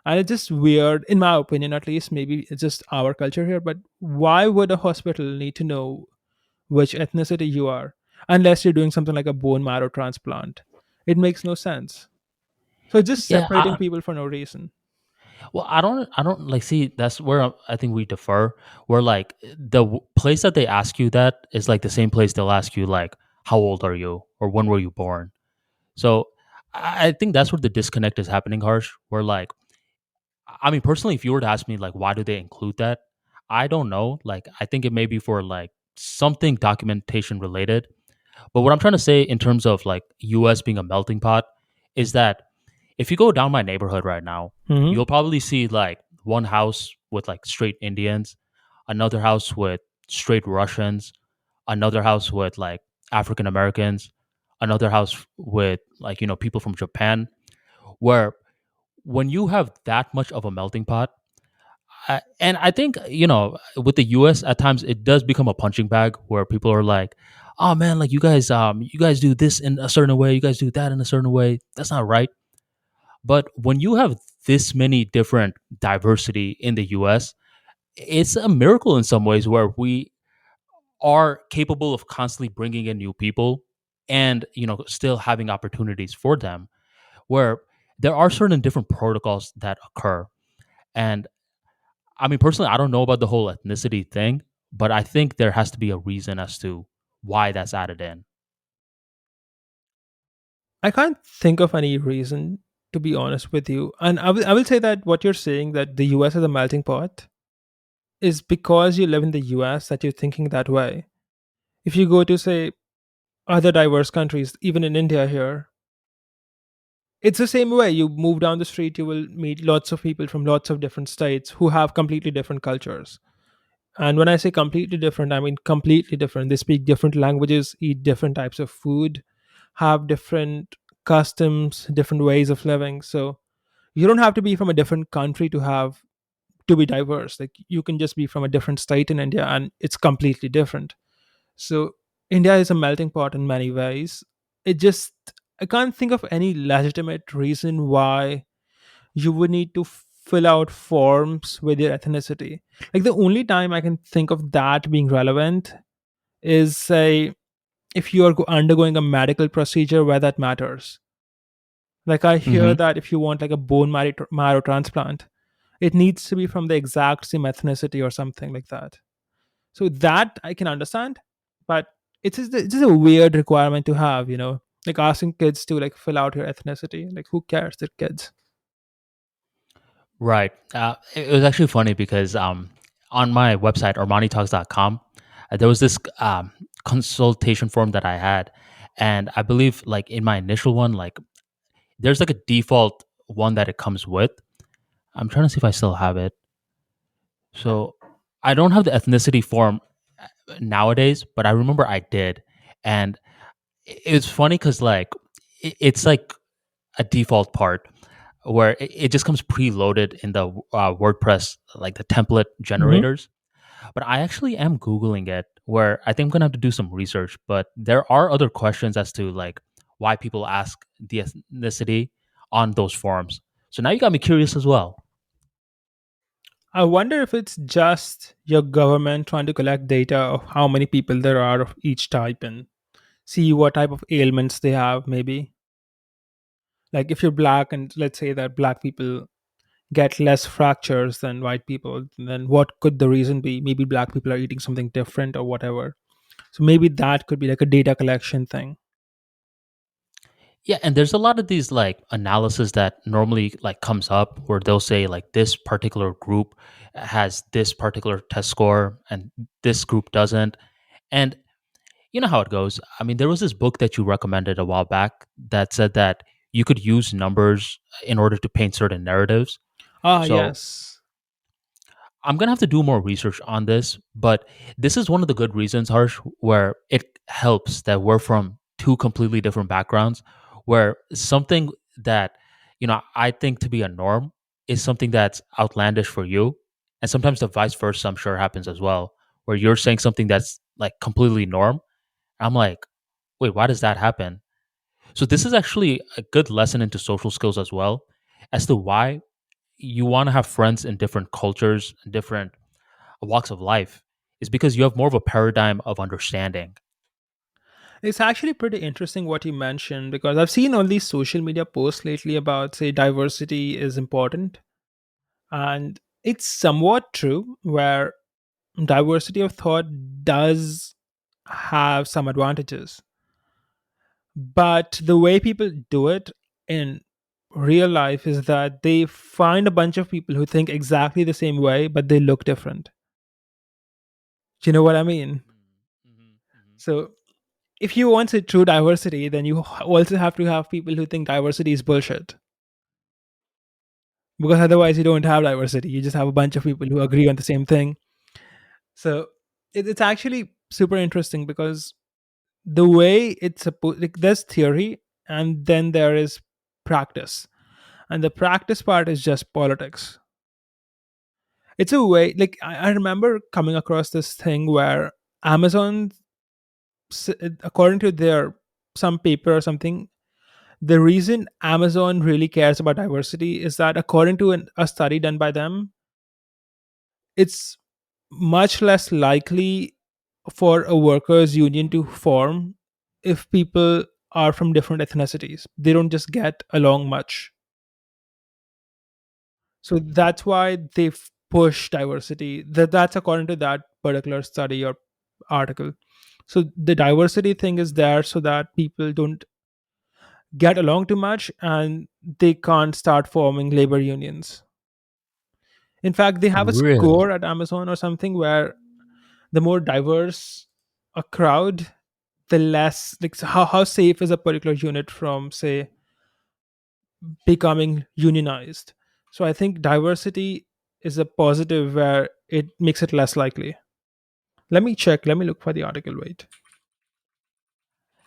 And it's just weird, in my opinion at least. Maybe it's just our culture here, but why would a hospital need to know which ethnicity you are unless you're doing something like a bone marrow transplant? It makes no sense. So it's just
Yeah,
separating people for no reason.
well, I don't like see that's where I think we differ. Where like place that they ask you that is like the same place they'll ask you like how old are you or when were you born. So I think that's where the disconnect is happening, Harsh. Where like I mean personally, if you were to ask me like why do they include that, I don't know. Like I think it may be for like something documentation related. But what I'm trying to say in terms of like US being a melting pot is that if you go down my neighborhood right now,
Hmm.
you'll probably see like one house with like straight Indians, another house with straight Russians, another house with like African Americans, another house with like, people from Japan, where when you have that much of a melting pot, and I think, with the US at times it does become a punching bag where people are like, oh man, like you guys do this in a certain way, you guys do that in a certain way. That's not right. But when you have this many different diversity in the US, it's a miracle in some ways where we are capable of constantly bringing in new people and, still having opportunities for them where there are certain different protocols that occur. And I mean, personally, I don't know about the whole ethnicity thing, but I think there has to be a reason as to why that's added in.
I can't think of any reason, to be honest with you. And I will say that what you're saying, that the US is a melting pot, is because you live in the US that you're thinking that way. If you go to, say, other diverse countries, even in India here, it's the same way. You move down the street, you will meet lots of people from lots of different states who have completely different cultures. And when I say completely different, I mean completely different. They speak different languages, eat different types of food, have different customs, different ways of living. So you don't have to be from a different country to be diverse. Like, you can just be from a different state in India and it's completely different. So India is a melting pot in many ways. It just, I can't think of any legitimate reason why you would need to fill out forms with your ethnicity. Like, the only time I can think of that being relevant is, say, if you are undergoing a medical procedure where that matters. Like, I hear
Hmm.
that if you want like a marrow transplant, it needs to be from the exact same ethnicity or something like that. So that I can understand, but it's just a weird requirement to have, like asking kids to like fill out your ethnicity. Like, who cares? They're kids.
Right. It was actually funny because on my website, ArmaniTalks.com, there was this consultation form that I had. And I believe, like, in my initial one, like, there's like a default one that it comes with. I'm trying to see if I still have it. So I don't have the ethnicity form nowadays, but I remember I did. And it's funny because, like, it's like a default part where it just comes preloaded in the WordPress, like the template
Hmm.
generators. But I actually am Googling it, where I think I'm gonna have to do some research. But there are other questions as to, like, why people ask the ethnicity on those forms. So now you got me curious as well.
I wonder if it's just your government trying to collect data of how many people there are of each type and see what type of ailments they have, maybe. Like, if you're black and let's say that black people get less fractures than white people, then what could the reason be? Maybe black people are eating something different or whatever. So maybe that could be like a data collection thing.
Yeah, and there's a lot of these, like, analysis that normally, like, comes up where they'll say, like, this particular group has this particular test score and this group doesn't. And you know how it goes. I mean, there was this book that you recommended a while back that said that you could use numbers in order to paint certain narratives.
Ah,
So
yes.
I'm gonna have to do more research on this, but this is one of the good reasons, Harsh, where it helps that we're from two completely different backgrounds, where something that, I think to be a norm is something that's outlandish for you. And sometimes the vice versa, I'm sure, happens as well, where you're saying something that's like completely norm. I'm like, wait, why does that happen? So this is actually a good lesson into social skills as well, as to why you want to have friends in different cultures and different walks of life, is because you have more of a paradigm of understanding.
It's actually pretty interesting what you mentioned because I've seen all these social media posts lately about, say, diversity is important. And it's somewhat true, where diversity of thought does have some advantages. But the way people do it in real life is that they find a bunch of people who think exactly the same way, but they look different. Do you know what I mean?
Mm-hmm, hmm.
So if you want a true diversity, then you also have to have people who think diversity is bullshit. Because otherwise, you don't have diversity. You just have a bunch of people who agree on the same thing. So it's actually super interesting because the way it's supposed, like, there's theory and then there is practice. And the practice part is just politics. It's a way, like, I remember coming across this thing where Amazon, according to their some paper or something, the reason Amazon really cares about diversity is that according to a study done by them, it's much less likely for a workers union to form if people are from different ethnicities. They don't just get along much. So that's why they've pushed diversity. That's according to that particular study or article. So the diversity thing is there so that people don't get along too much and they can't start forming labor unions. In fact, they have a
Really?
score at Amazon or something where the more diverse, a crowd, the less like how safe is a particular unit from, say, becoming unionized. So I think diversity is a positive where it makes it less likely. Let me check. Let me look for the article. Wait.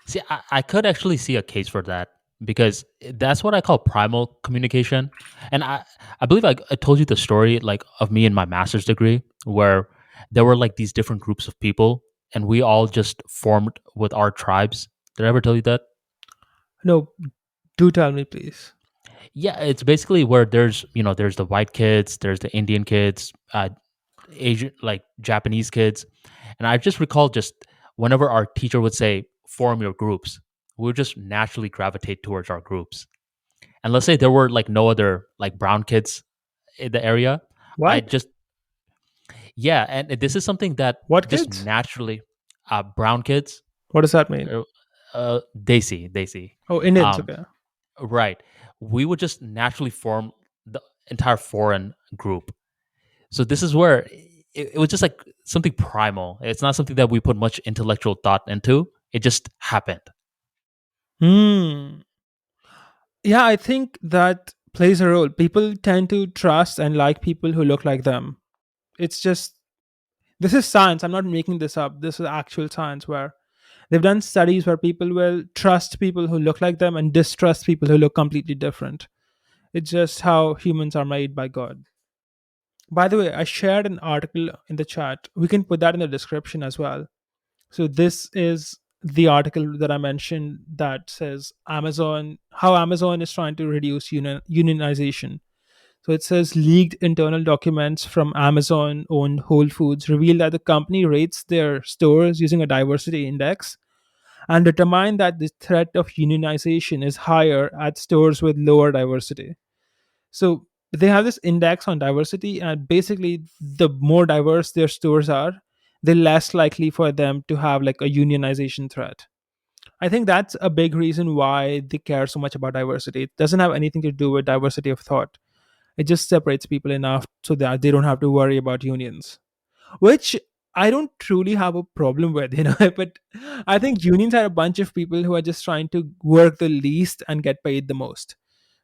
See, I could actually see a case for that because that's what I call primal communication. And I believe I told you the story like of me and my master's degree where there were like these different groups of people and we all just formed with our tribes. Did I ever tell you that?
No, do tell me, please.
Yeah, it's basically where there's the white kids, there's the Indian kids, Asian like Japanese kids. And I just recall just whenever our teacher would say form your groups, we would just naturally gravitate towards our groups. And let's say there were like no other like brown kids in the area, I
What?
just yeah, and this is something that
What
just
kids?
naturally brown kids
What does that mean?
uh, they see
Oh, Indians.
um
Okay.
right, we would just naturally form the entire foreign group. So this is where it was just like something primal. It's not something that we put much intellectual thought into. It just happened.
Hmm. Yeah, I think that plays a role. People tend to trust and like people who look like them. It's just, this is science. I'm not making this up. This is actual science where they've done studies where people will trust people who look like them and distrust people who look completely different. It's just how humans are made by God. By the way, I shared an article in the chat. We can put that in the description as well. So this is the article that I mentioned that says how Amazon is trying to reduce unionization. So it says leaked internal documents from Amazon owned Whole Foods reveal that the company rates their stores using a diversity index and determine that the threat of unionization is higher at stores with lower diversity. So they have this index on diversity, and basically, the more diverse their stores are, the less likely for them to have like a unionization threat. I think that's a big reason why they care so much about diversity. It doesn't have anything to do with diversity of thought. It just separates people enough so that they don't have to worry about unions, which I don't truly have a problem with, But I think unions are a bunch of people who are just trying to work the least and get paid the most.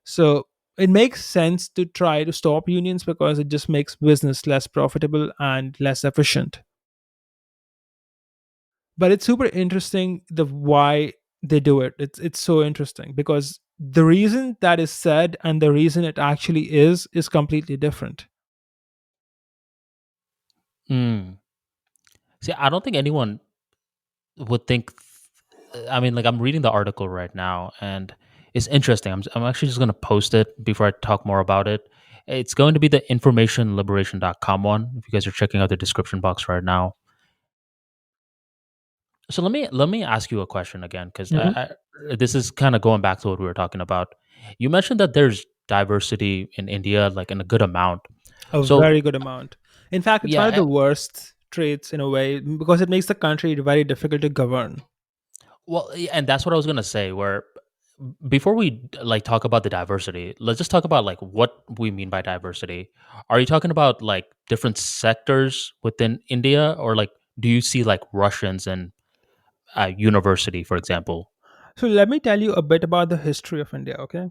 So it makes sense to try to stop unions because it just makes business less profitable and less efficient. But it's super interesting the why they do it. It's so interesting because the reason that is said and the reason it actually is completely different.
Mm. See, I don't think anyone would think. I mean, like I'm reading the article right now, and it's interesting. I'm actually just going to post it before I talk more about it. It's going to be the informationliberation.com one. If you guys are checking out the description box right now. So let me ask you a question again, because
Mhm.
this is kind of going back to what we were talking about. You mentioned that there's diversity in India, like in a good amount.
A
So
very good amount. In fact, it's one
yeah,
of the worst traits in a way because it makes the country very difficult to govern.
well, yeah, and that's what I was gonna say. Where before we like talk about the diversity, let's just talk about like what we mean by diversity. Are you talking about like different sectors within India, or like do you see like Russians and university, for example?
So let me tell you a bit about the history of India, okay?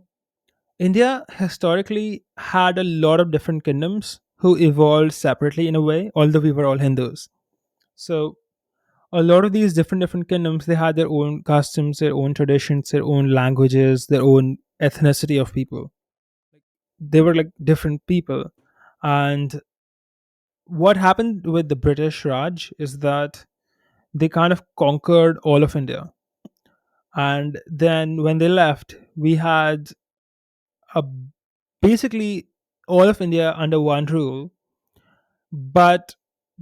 India historically had a lot of different kingdoms who evolved separately in a way, although we were all Hindus. So a lot of these different kingdoms, they had their own customs, their own traditions, their own languages, their own ethnicity of people. They were like different people. And what happened with the British Raj is that they kind of conquered all of India. And then when they left, we had a, basically all of India under one rule, but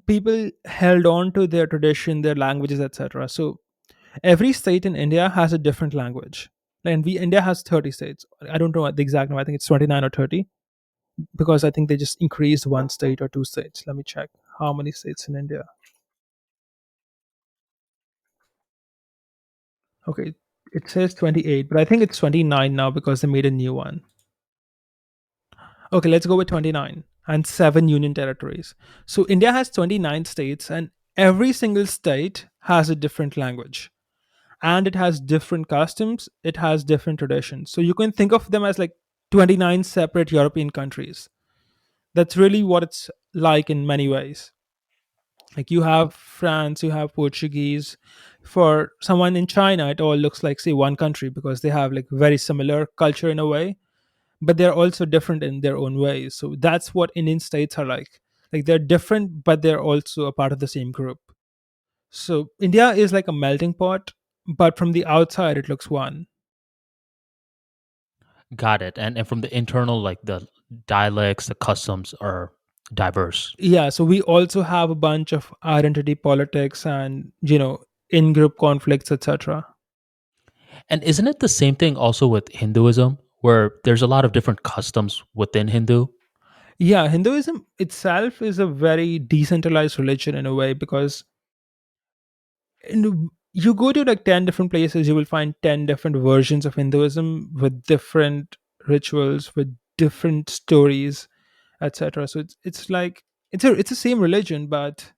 people held on to their tradition, their languages, etc. So every state in India has a different language. And India has 30 states. I don't know the exact number. I think it's 29 or 30 because I think they just increased one state or two states. Let me check how many states in India. Okay, it says 28, but I think it's 29 now because they made a new one. Okay, let's go with 29 and 7 union territories. So India has 29 states, and every single state has a different language, and it has different customs, it has different traditions. So you can think of them as like 29 separate European countries. That's really what it's like in many ways. Like you have France, you have Portuguese. For someone in China, it all looks like, say, one country because they have like very similar culture in a way, but they're also different in their own ways. So that's what Indian states are like. Like they're different, but they're also a part of the same group. So India is like a melting pot, but from the outside, it looks one.
Got it. And from the internal, like the dialects, the customs are diverse.
Yeah, so we also have a bunch of identity politics and, in group conflicts, etc.
And isn't it the same thing also with Hinduism, where there's a lot of different customs within Hindu?
Yeah, Hinduism itself is a very decentralized religion in a way because you go to like 10 different places, you will find 10 different versions of Hinduism with different rituals, with different stories, etc. So it's like it's the same religion, but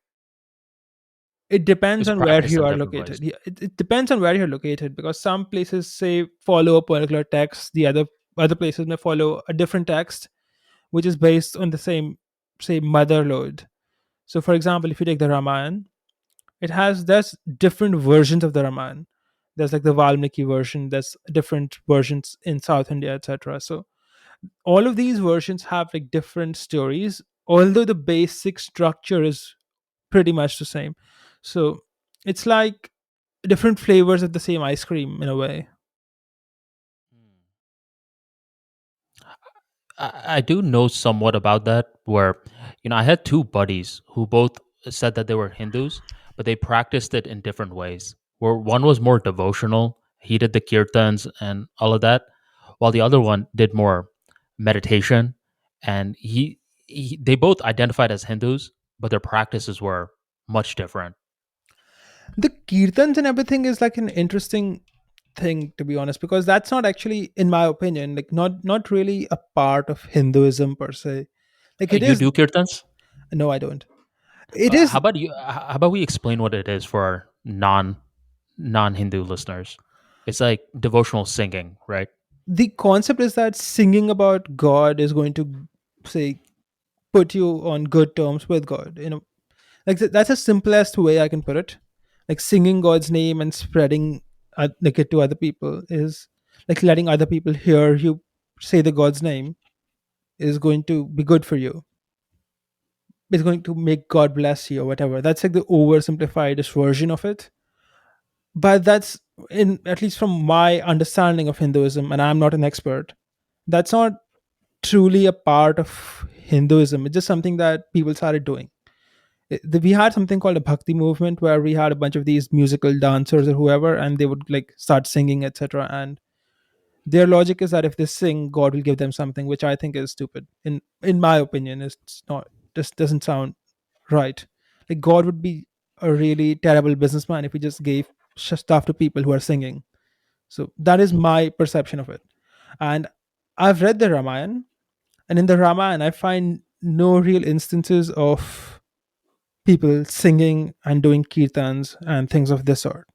it depends
It's
on where
practiced
you
in
are
different ways.
located. Yeah, it depends on where you're located because some places say follow a particular text, the other places may follow a different text which is based on the same, say, mother lode. So for example, if you take the Ramayana, there's different versions of the Ramayana. There's like the Valmiki version, there's different versions in South India, etc. So all of these versions have like different stories, although the basic structure is pretty much the same. So it's like different flavors of the same ice cream in a way.
I do know somewhat about that, where, I had two buddies who both said that they were Hindus, but they practiced it in different ways. Where one was more devotional, he did the kirtans and all of that, while the other one did more meditation. And they both identified as Hindus, but their practices were much different.
The kirtans and everything is like an interesting thing, to be honest, because that's not actually, in my opinion, like not really a part of Hinduism per se. Like it
You
is.
do kirtans?
No, I don't. It
How
is.
about you? How about we explain what it is for our non-Hindu listeners? It's like devotional singing, right?
The concept is that singing about God is going to, say, put you on good terms with God. Like that's the simplest way I can put it. Like singing God's name and spreading like it to other people is like letting other people hear you say the God's name is going to be good for you. It's going to make God bless you or whatever. That's like the oversimplified version of it. But that's, in at least from my understanding of Hinduism, and I'm not an expert, that's not truly a part of Hinduism. It's just something that people started doing. We had something called a bhakti movement where we had a bunch of these musical dancers or whoever, and they would like start singing, etc. And their logic is that if they sing, God will give them something, which I think is stupid. In my opinion, it's not. Just doesn't sound right. Like God would be a really terrible businessman if he just gave stuff to people who are singing. So that is my perception of it. And I've read the Ramayana, and in the Ramayana, I find no real instances of people singing and doing kirtans and things of this sort.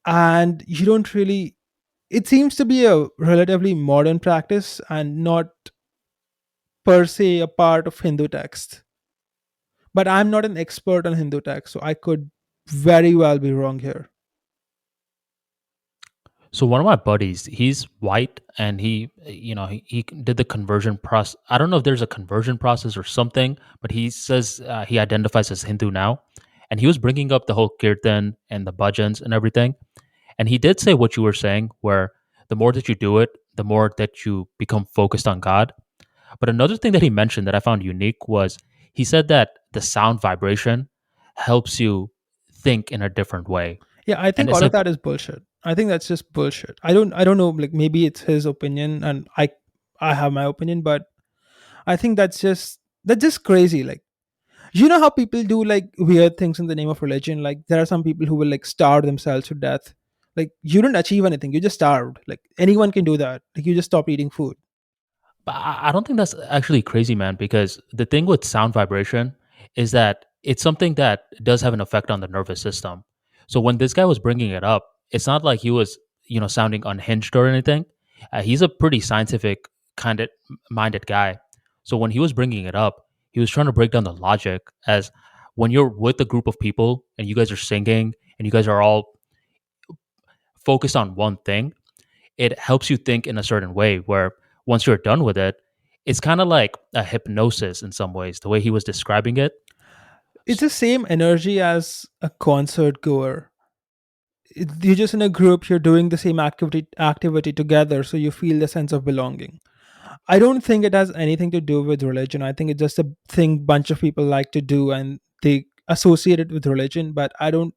And you don't really, it seems to be a relatively modern practice and not per se a part of Hindu text. But I'm not an expert on Hindu text, so I could very well be wrong here.
So one of my buddies, he's white, and he did the conversion process. I don't know if there's a conversion process or something, but he says he identifies as Hindu now, and he was bringing up the whole kirtan and the bhajans and everything, and he did say what you were saying, where the more that you do it, the more that you become focused on God. But another thing that he mentioned that I found unique was he said that the sound vibration helps you think in a different way,
Yeah, I
and
think
it's
all of
like,
that is bullshit. I think that's just bullshit. I don't know, like maybe it's his opinion and I have my opinion, but I think that's just crazy. Like, you know how people do like weird things in the name of religion? Like there are some people who will like starve themselves to death. Like you didn't achieve anything, you just starved. Like anyone can do that. Like you just stop eating food.
but I don't think that's actually crazy, man, because the thing with sound vibration is that it's something that does have an effect on the nervous system. So when this guy was bringing it up, it's not like he was, sounding unhinged or anything. He's a pretty scientific kind of minded guy. So when he was bringing it up, he was trying to break down the logic as when you're with a group of people and you guys are singing and you guys are all focused on one thing, it helps you think in a certain way where once you're done with it, it's kind of like a hypnosis in some ways, the way he was describing it.
It's the same energy as a concert goer. You're just in a group, you're doing the same activity together, so you feel the sense of belonging. I don't think it has anything to do with religion. I think it's just a thing bunch of people like to do and they associate it with religion, but I don't,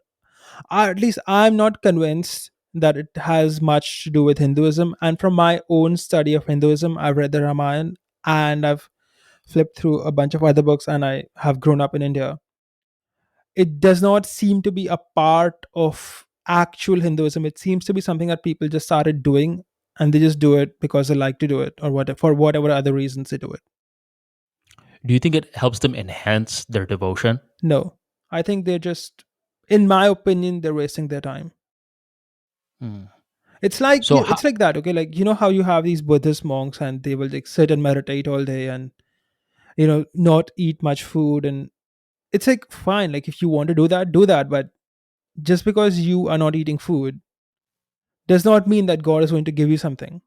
at least I'm not convinced that it has much to do with Hinduism. And from my own study of Hinduism, I've read the Ramayana and I've flipped through a bunch of other books, and I have grown up in India. It does not seem to be a part of actual Hinduism. It seems to be something that people just started doing, and they just do it because they like to do it, or whatever, for whatever other reasons they do it.
Do you think it helps them enhance their devotion?
No, I think they're just, in my opinion, they're wasting their time.
Hmm.
It's like
So,
it's like that, okay? Like, you know how you have these Buddhist monks and they will like sit and meditate all day and not eat much food, and it's like fine. Like if you want to do that. But just because you are not eating food does not mean that God is going to give you something.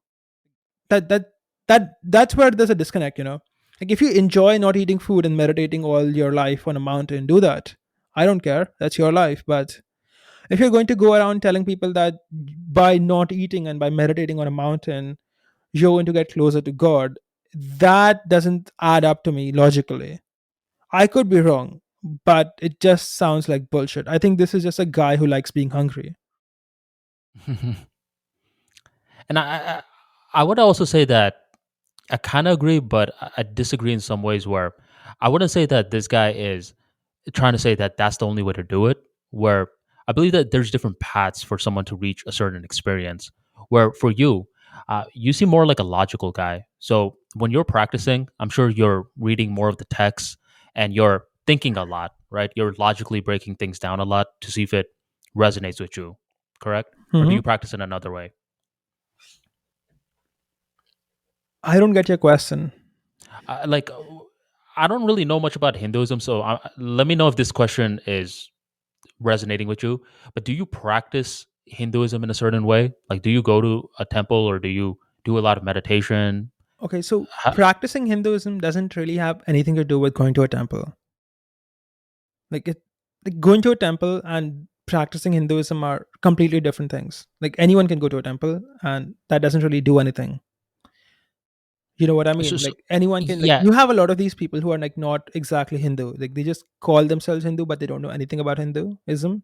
That that that's where there's a disconnect. Like if you enjoy not eating food and meditating all your life on a mountain, do that. I don't care. That's your life. But if you're going to go around telling people that by not eating and by meditating on a mountain, you're going to get closer to God, that doesn't add up to me logically. I could be wrong, but it just sounds like bullshit. I think this is just a guy who likes being hungry.
and I would also say that I kind of agree, but I disagree in some ways where I wouldn't say that this guy is trying to say that that's the only way to do it. Where I believe that there's different paths for someone to reach a certain experience. Where for you, you seem more like a logical guy. So when you're practicing, I'm sure you're reading more of the text and you're thinking a lot, right? You're logically breaking things down a lot to see if it resonates with you, correct? Or do
Hmm.
you practice in another way?
I don't get your question.
Like, I don't really know much about Hinduism, so let me know if this question is resonating with you. But do you practice Hinduism in a certain way? Like, do you go to a temple or do you do a lot of meditation?
Okay, so
Ha-
practicing Hinduism doesn't really have anything to do with going to a temple. Like like going to a temple and practicing Hinduism are completely different things. Like anyone can go to a temple, and that doesn't really do anything. You know what I
so,
mean?
so
Like anyone can, like
yeah,
you have a lot of these people who are like not exactly Hindu. Like they just call themselves Hindu, but they don't know anything about Hinduism.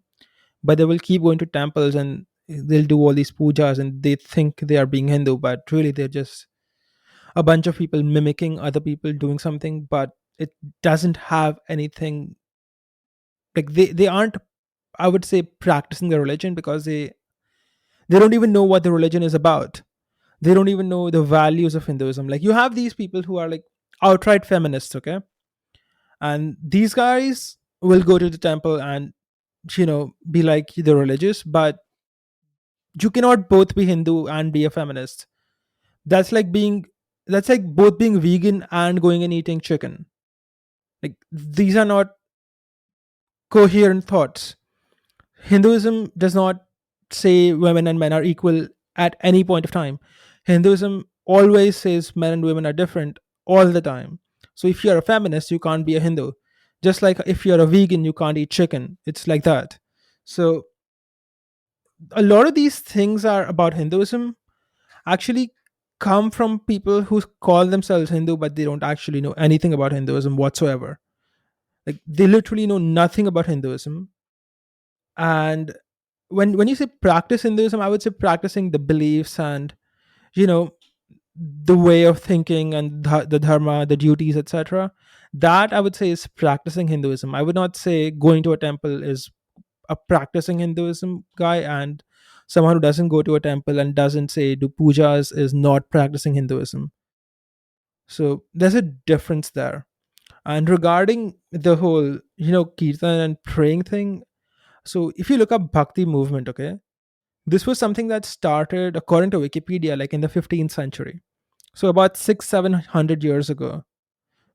But they will keep going to temples and they'll do all these pujas and they think they are being Hindu, but really they're just a bunch of people mimicking other people doing something, but it doesn't have anything, like they aren't, I would say, practicing the religion because they don't even know what the religion is about. They don't even know the values of Hinduism. Like you have these people who are like outright feminists, okay? And these guys will go to the temple and be like the religious, but you cannot both be Hindu and be a feminist. That's like being that's like both being vegan and going and eating chicken. Like these are not coherent thoughts. Hinduism does not say women and men are equal at any point of time. Hinduism always says men and women are different all the time. So if you're a feminist, you can't be a Hindu. Just like if you're a vegan, you can't eat chicken. It's like that. So a lot of these things are about Hinduism actually come from people who call themselves Hindu, but they don't actually know anything about Hinduism whatsoever. Like they literally know nothing about Hinduism. And when you say practice Hinduism, I would say practicing the beliefs and you know the way of thinking and the dharma, the duties, etc. That I would say is practicing Hinduism. I would not say going to a temple is a practicing Hinduism guy, and someone who doesn't go to a temple and doesn't say do pujas is not practicing Hinduism. So there's a difference there. And regarding the whole, kirtan and praying thing, so if you look up bhakti movement, okay, this was something that started, according to Wikipedia, like in the 15th century. So about 700 years ago,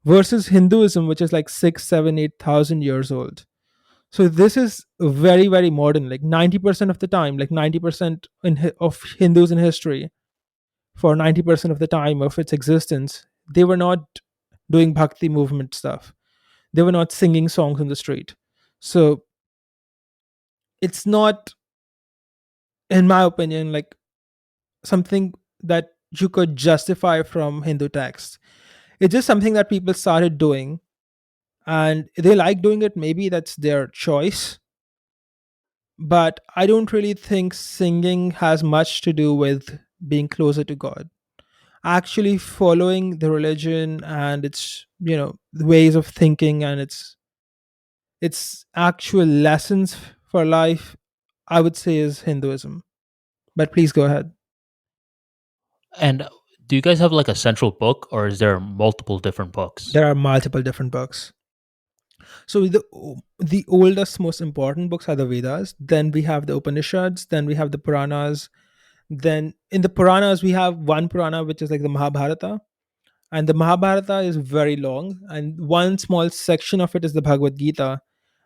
versus Hinduism, which is like 6, 7, 8,000 years old. So this is very, very modern. Like 90% of the time, like 90% of Hindus in history, for 90% of the time of its existence, they were not doing bhakti movement stuff. They were not singing songs on the street. So it's not, in my opinion, like something that you could justify from Hindu texts. It's just something that people started doing and they like doing it. Maybe that's their choice. But I don't really think singing has much to do with being closer to God. Actually, following the religion and its, ways of thinking and its actual lessons for life, I would say is Hinduism. But please go ahead.
And do you guys have like a central book, or is there multiple different books?
There are multiple different books. So the oldest, most important books are the Vedas. Then we have the Upanishads. Then we have the Puranas. Then in the Puranas, we have one Purana which is like the Mahabharata, and the Mahabharata is very long. And one small section of it is the Bhagavad Gita,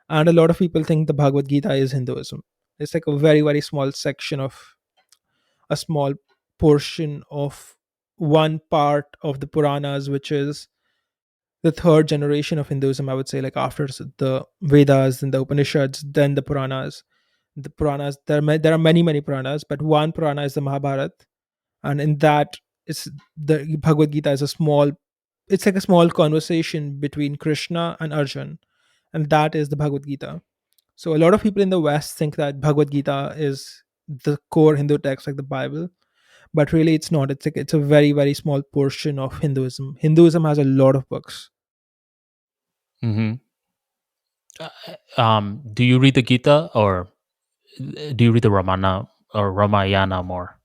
and a lot of people think the Bhagavad Gita is Hinduism. It's like a very, very small section of a small portion of one part of the Puranas, which is the third generation of Hinduism, I would say, like after the Vedas and the Upanishads, then the Puranas. The Puranas, there are many, many Puranas, but one Purana is the Mahabharata, and in that, it's the Bhagavad Gita is a small. It's like a small conversation between Krishna and Arjun, and that is the Bhagavad Gita. So a lot of people in the West think that Bhagavad Gita is the core Hindu text, like the Bible, but really it's not. It's a very, very small portion of Hinduism. Hinduism has a lot of books.
Hmm. Do you read the Gita, or do you read the Ramana or Ramayana more?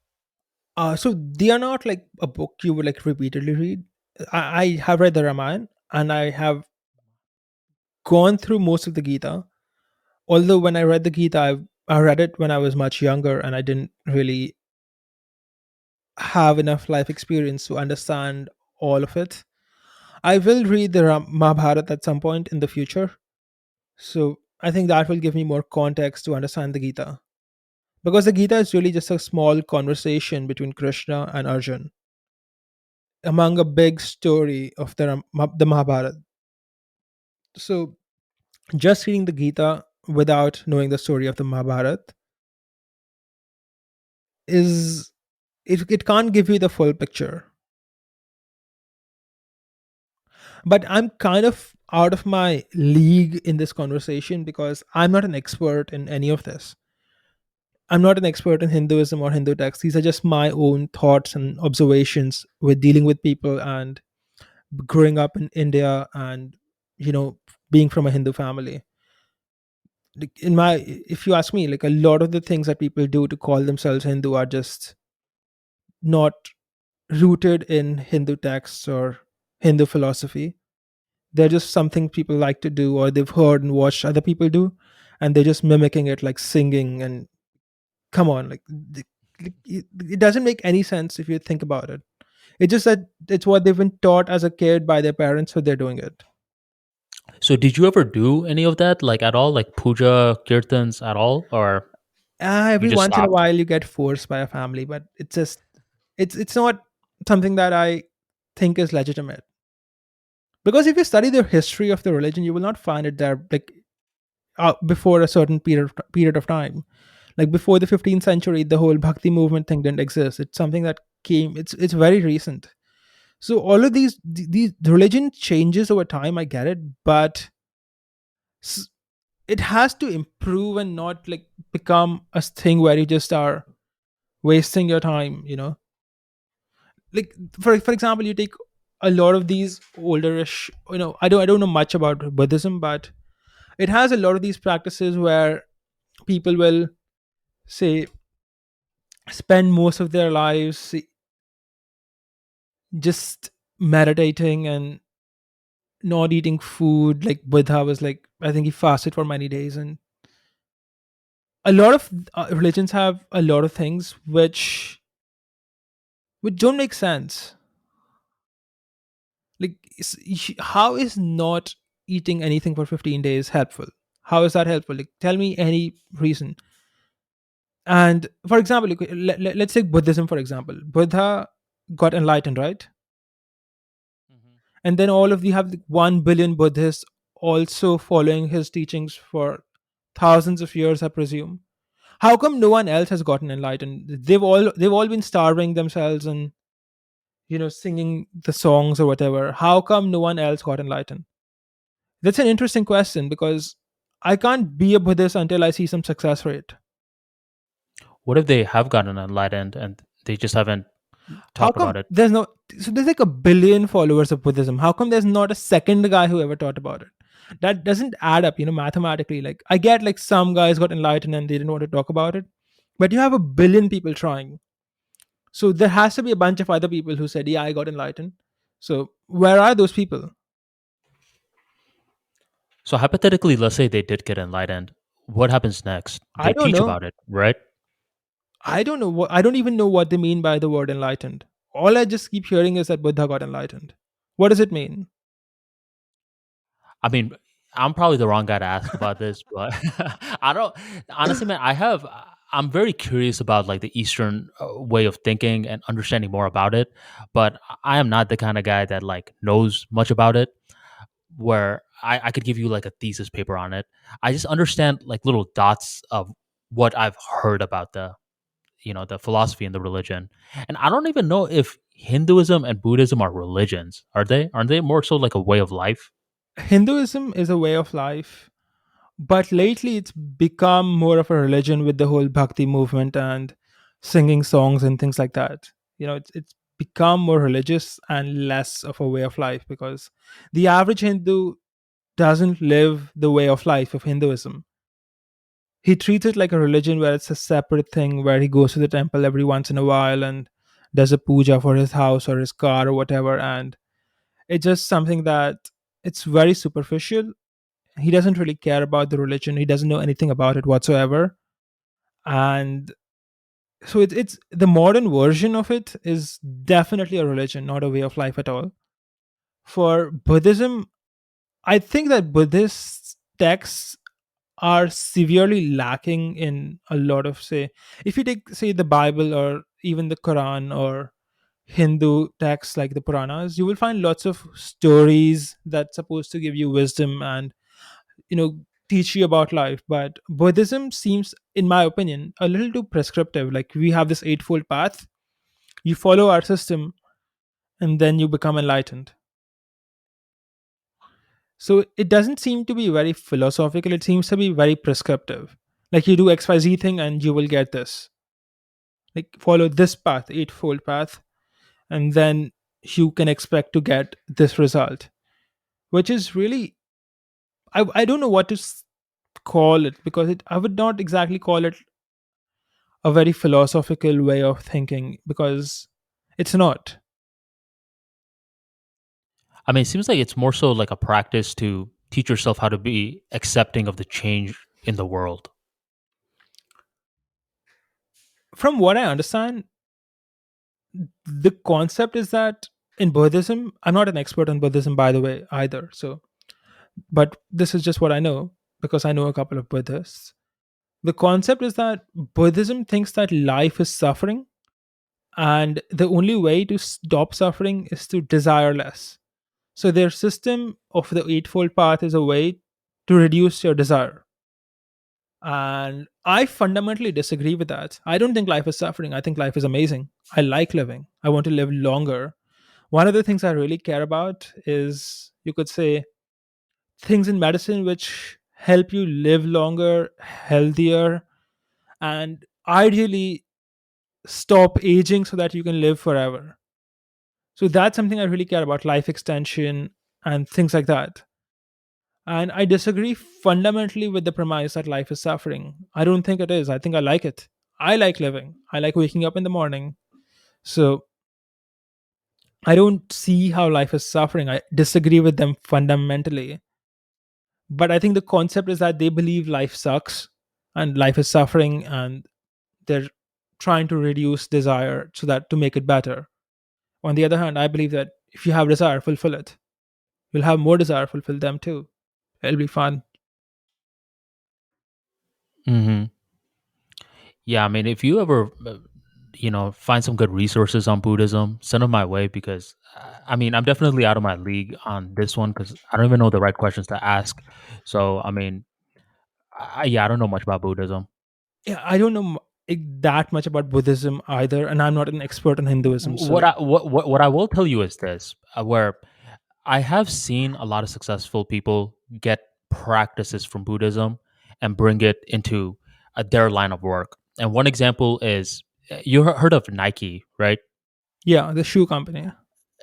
So they are not like a book you would like repeatedly read. I have read the Ramayana and I have gone through most of the Gita. Although when I read the Gita, I read it when I was much younger and I didn't really have enough life experience to understand all of it. I will read the Mahabharata at some point in the future. So I think that will give me more context to understand the Gita. Because the Gita is really just a small conversation between Krishna and Arjun among a big story of the Mahabharata. So just reading the Gita without knowing the story of the Mahabharata is it can't give you the full picture. But I'm kind of out of my league in this conversation because I'm not an expert in any of this. I'm not an expert in Hinduism or Hindu texts. These are just my own thoughts and observations with dealing with people and growing up in India and, you know, being from a Hindu family. Like if you ask me, like a lot of the things that people do to call themselves Hindu are just not rooted in Hindu texts or Hindu philosophy. They're just something people like to do or they've heard and watched other people do, and they're just mimicking it, like singing. And come on, like it doesn't make any sense if you think about it. It's just that it's what they've been taught as a kid by their parents, so they're doing it.
So did you ever do any of that, like at all, like puja, kirtans at all, or you
Every
just
once in a
stopped?
while you get forced by a family, but it's not something that I think is legitimate. Because if you study the history of the religion, you will not find it there like before a certain period of time. Like before the 15th century, the whole bhakti movement thing didn't exist. It's something that came. It's very recent. So all of these the religion changes over time. I get it, but s- it has to improve and not like become a thing where you just are wasting your time. Like for example, you take a lot of these olderish. I don't know much about Buddhism, but it has a lot of these practices where people will say spend most of their lives just meditating and not eating food. Like Buddha was like, I think he fasted for many days. And a lot of religions have a lot of things which don't make sense. Like, how is not eating anything for 15 days helpful? How is that helpful? Like, tell me any reason. And for example, like, let's take Buddhism for example. Buddha got enlightened, right?
Mhm.
And then all of you have like 1 billion Buddhists also following his teachings for thousands of years, I presume. How come no one else has gotten enlightened? They've all been starving themselves and singing the songs or whatever. How come no one else got enlightened? That's an interesting question because I can't be a Buddhist until I see some success rate.
What if they have gotten enlightened and they just haven't
How
talked
come
about it?
there's no so there's like a billion followers of Buddhism? How come there's not a second guy who ever taught about it? That doesn't add up, mathematically. Like, I get like some guys got enlightened and they didn't want to talk about it, but you have a billion people trying. So there has to be a bunch of other people who said, "Yeah, I got enlightened." So where are those people?
So hypothetically, let's say they did get enlightened. What happens next?
I
They
don't
teach
know.
about it, right?
I don't know what I don't even know what they mean by the word enlightened. All I just keep hearing is that Buddha got enlightened. What does it mean?
I mean, I'm probably the wrong guy to ask about this, but I don't honestly, man. I'm very curious about like the Eastern way of thinking and understanding more about it, but I am not the kind of guy that like knows much about it. Where I could give you like a thesis paper on it. I just understand like little dots of what I've heard about the philosophy and the religion, and I don't even know if Hinduism and Buddhism are religions. Are they? Aren't they more so like a way of life?
Hinduism is a way of life, but lately it's become more of a religion with the whole bhakti movement and singing songs and things like that. It's become more religious and less of a way of life because the average Hindu doesn't live the way of life of Hinduism. He treats it like a religion where it's a separate thing where he goes to the temple every once in a while and does a puja for his house or his car or whatever. And it's just something that it's very superficial. He doesn't really care about the religion. He doesn't know anything about it whatsoever. And so it's the modern version of it is definitely a religion, not a way of life at all. For Buddhism, I think that Buddhist texts are severely lacking in a lot of, say, if you take, say, the Bible or even the Quran or Hindu texts like the Puranas, you will find lots of stories that's supposed to give you wisdom and you know teach you about life. But Buddhism seems, in my opinion, a little too prescriptive. Like, we have this eightfold path, you follow our system, and then you become enlightened. So it doesn't seem to be very philosophical, it seems to be very prescriptive. Like, you do XYZ thing and you will get this. Like, follow this path, eightfold path, and then you can expect to get this result, which is really, I don't know what to call it, because I would not exactly call it a very philosophical way of thinking, because it's not.
I mean, it seems like it's more so like a practice to teach yourself how to be accepting of the change in the world.
From what I understand, the concept is that in Buddhism, I'm not an expert on Buddhism, by the way, either. So, but this is just what I know because I know a couple of Buddhists. The concept is that Buddhism thinks that life is suffering, and the only way to stop suffering is to desire less. So, their system of the Eightfold Path is a way to reduce your desire. And I fundamentally disagree with that. I don't think life is suffering. I think life is amazing. I like living. I want to live longer. One of the things I really care about is, you could say, things in medicine which help you live longer, healthier, and ideally stop aging so that you can live forever. So that's something I really care about, life extension and things like that. And I disagree fundamentally with the premise that life is suffering. I don't think it is. I think I like it. I like living. I like waking up in the morning. So I don't see how life is suffering. I disagree with them fundamentally. But I think the concept is that they believe life sucks and life is suffering, and they're trying to reduce desire so that to make it better. On the other hand, I believe that if you have desire, fulfill it. You'll have more desire, fulfill them too. It'll be fun.
Hmm. Yeah, I mean, if you ever, find some good resources on Buddhism, send them my way because, I mean, I'm definitely out of my league on this one because I don't even know the right questions to ask. So, I mean, yeah, I don't know much about Buddhism.
Yeah, I don't know that much about Buddhism either, and I'm not an expert on Hinduism.
What
So
I what I will tell you is this: where I have seen a lot of successful people get practices from Buddhism and bring it into their line of work. And one example is heard of Nike, right?
yeah, the shoe company.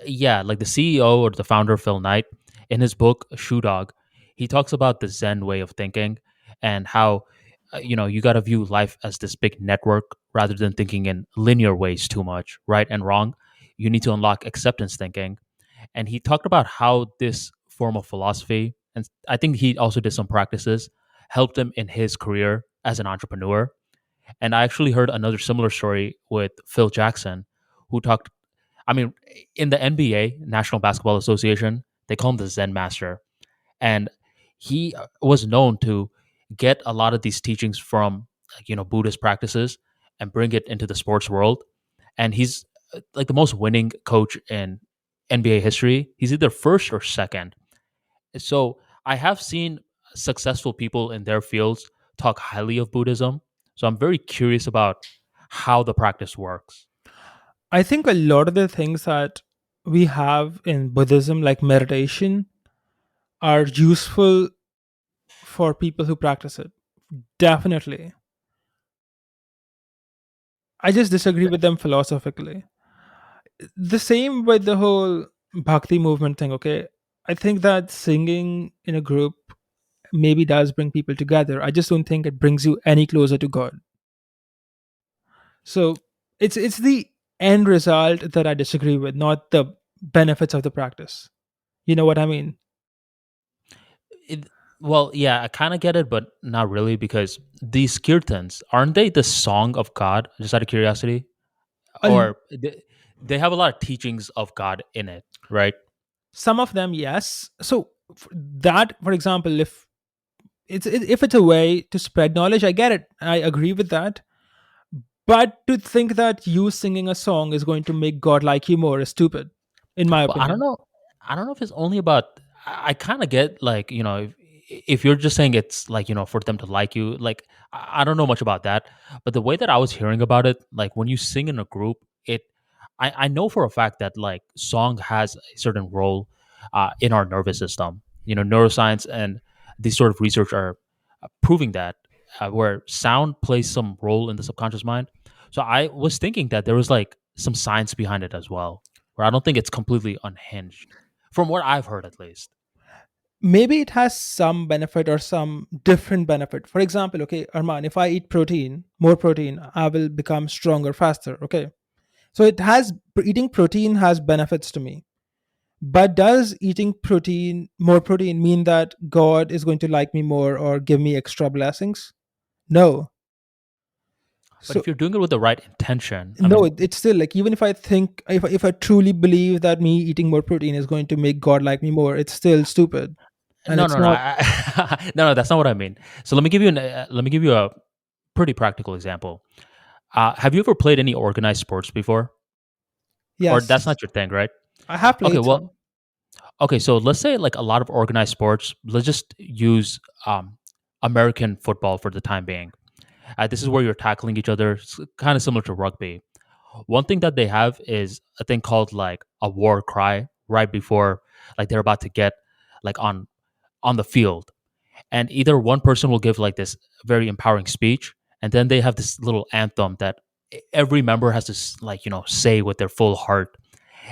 Yeah, like the CEO or the founder, Phil Knight, in his book Shoe Dog, he talks about the Zen way of thinking and how you got to view life as this big network rather than thinking in linear ways too much, right and wrong. You need to unlock acceptance thinking, and he talked about how this form of philosophy, and I think he also did some practices, helped him in his career as an entrepreneur. And I actually heard another similar story with Phil Jackson, who talked, I mean, in the NBA, National Basketball Association, they call him the Zen Master. And he was known to get a lot of these teachings from, like, Buddhist practices and bring it into the sports world. And he's like the most winning coach in NBA history. He's either first or second. So I have seen successful people in their fields talk highly of Buddhism. So I'm very curious about how the practice works.
I think a lot of the things that we have in Buddhism, like meditation, are useful for people who practice it. Definitely. I just disagree with them philosophically. The same with the whole bhakti movement thing, okay? I think that singing in a group maybe does bring people together. I just don't think it brings you any closer to God. So it's the end result that I disagree with, not the benefits of the practice. You know what I mean?
It, well, yeah, I kind of get it, but not really because these kirtans aren't they the song of God? Just out of curiosity,
A,
or they have a lot of teachings of God in it, right?
some of them, yes. So that, for example, if it's a way to spread knowledge, I get it. I agree with that. But to think that you singing a song is going to make God like you more is stupid, in my
But I don't
opinion.
know. I don't know if it's only about. I kind of get like if you're just saying it's like for them to like you, like I don't know much about that. But the way that I was hearing about it, like when you sing in a group, I know for a fact that like song has a certain role in our nervous system. Neuroscience and these sort of research are proving that where sound plays some role in the subconscious mind. So I was thinking that there was like some science behind it as well, where I don't think it's completely unhinged, from what I've heard at least.
Maybe it has some benefit or some different benefit. For example, okay, Arman, if I eat protein, more protein, I will become stronger faster. Okay. So eating protein has benefits to me. But does eating more protein, mean that God is going to like me more or give me extra blessings? No.
But
So
if you're doing it with the right intention, I
no,
mean,
it's still like, even if I think, if I truly believe that me eating more protein is going to make God like me more, it's still stupid, and
no,
it's
no, no,
not.
no, that's not what I mean. So let me give you a pretty practical example. Have you ever played any organized sports before, or
Yes,
that's not your thing, right?
I have
Okay,
played some.
well, okay, so let's say like a lot of organized sports. Let's just use American football for the time being. This is where you're tackling each other, kind of similar to rugby. One thing that they have is a thing called like a war cry right before like they're about to get like on the field, and either one person will give like this very empowering speech, and then they have this little anthem that every member has to like say with their full heart.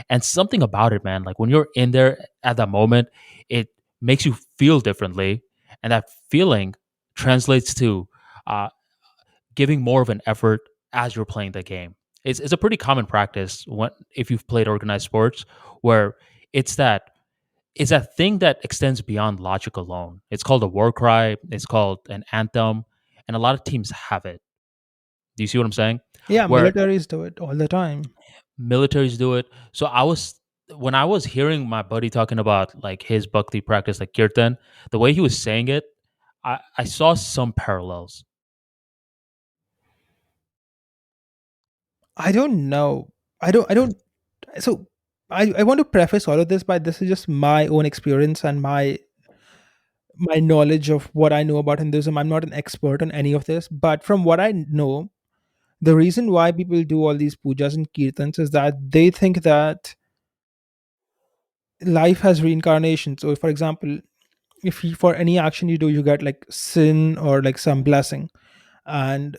And something about it, man, like when you're in there at that moment, it makes you feel differently, and that feeling translates to uh, giving more of an effort as you're playing the game. It's a pretty common practice when if you've played organized sports, where it's that it's a thing that extends beyond logic alone. It's called a war cry. It's called an anthem, and a lot of teams have it. Do you see what I'm saying?
Yeah,
Where
militaries do it all the time.
militaries do it. So I was when I was hearing my buddy talking about like his bhakti practice, like kirtan, the way he was saying it, I saw some parallels.
I don't know. I don't so I want to preface all of this by this is just my own experience and my knowledge of what I know about Hinduism. I'm not an expert on any of this, but from what I know, the reason why people do all these pujas and kirtans is that they think that life has reincarnation. So, for example, if you, for any action you do, you get like sin or like some blessing, and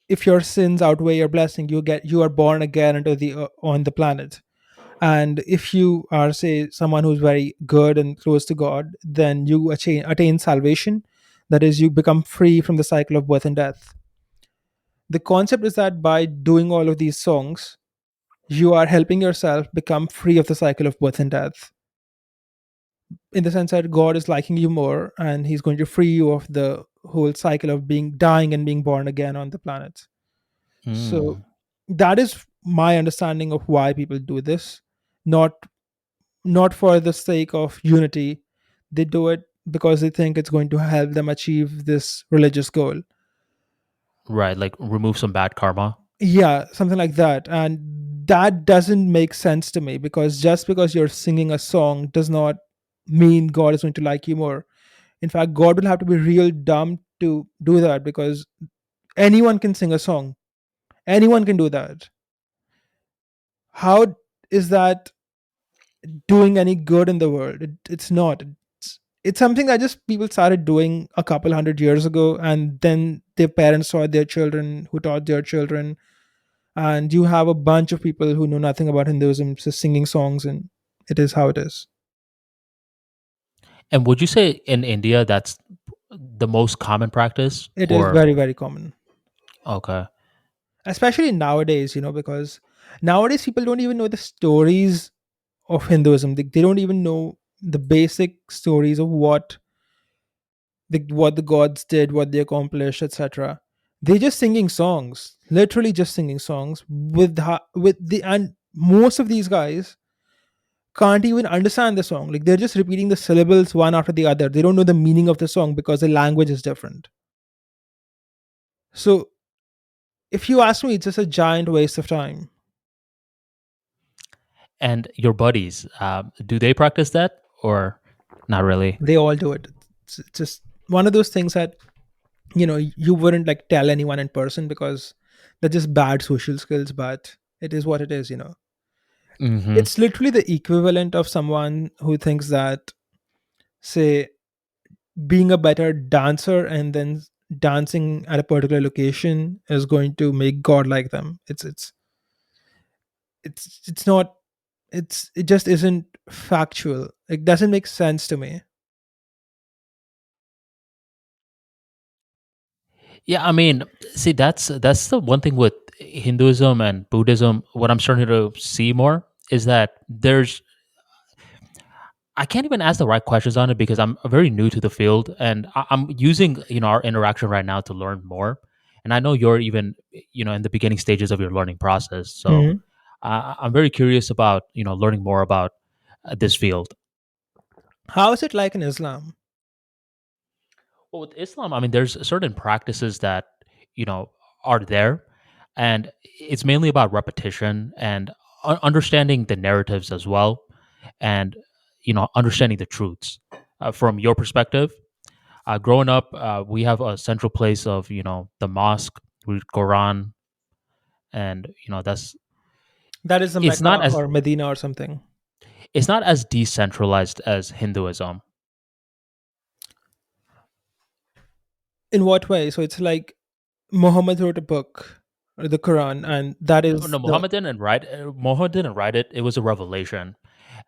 if your sins outweigh your blessing, you are born again into the on the planet. And if you are, say, someone who's very good and close to God, then you attain salvation. That is, you become free from the cycle of birth and death. The concept is that by doing all of these songs, you are helping yourself become free of the cycle of birth and death, in the sense that God is liking you more and he's going to free you of the whole cycle of being dying and being born again on the planet. So
Mm.
that is my understanding of why people do this. Not not for the sake of unity. They do it because they think it's going to help them achieve this religious goal.
Right, like remove some bad karma.
Yeah, something like that. And that doesn't make sense to me, because just because you're singing a song does not mean God is going to like you more. In fact, God will have to be real dumb to do that, because anyone can sing a song. Anyone can do that. How is that doing any good in the world? It's not. It's something that just people started doing a couple hundred years ago, and then their parents taught their children, who taught their children, and you have a bunch of people who know nothing about Hinduism just singing songs, and it is how it is.
And would you say in India that's the most common practice,
It is
or
very, very common,
okay?
especially nowadays. Because nowadays people don't even know the stories of Hinduism. They don't even know the basic stories of what the gods did, what they accomplished, etc. They're just singing songs, literally just singing songs with the and most of these guys can't even understand the song. Like, they're just repeating the syllables one after the other. They don't know the meaning of the song because the language is different. So, if you ask me, it's just a giant waste of time.
And your buddies, do they practice that or not really?
They all do it. It's just one of those things that you wouldn't like tell anyone in person, because they're just bad social skills. But it is what it is.
Hmm.
It's literally the equivalent of someone who thinks that, say, being a better dancer and then dancing at a particular location is going to make God like them. It's not. It just isn't factual. It doesn't make sense to me.
Yeah, I mean, see, that's the one thing with Hinduism and Buddhism. What I'm starting to see more is that there's I can't even ask the right questions on it because I'm very new to the field, and I'm using our interaction right now to learn more. And I know you're even in the beginning stages of your learning process, so
Mhm.
I'm very curious about learning more about this field.
How is it like in Islam?
Well, with Islam, I mean, there's certain practices that you know are there, and it's mainly about repetition and understanding the narratives as well, and understanding the truths from your perspective. Growing up, we have a central place of the mosque, read Quran, and
That is the
it's
Mecca
not as
or Medina or something.
it's not as decentralized as Hinduism.
In what way? So it's like Muhammad wrote a book, or the Quran, and that
No,
is
no,
the.
Muhammad didn't write it. It was a revelation,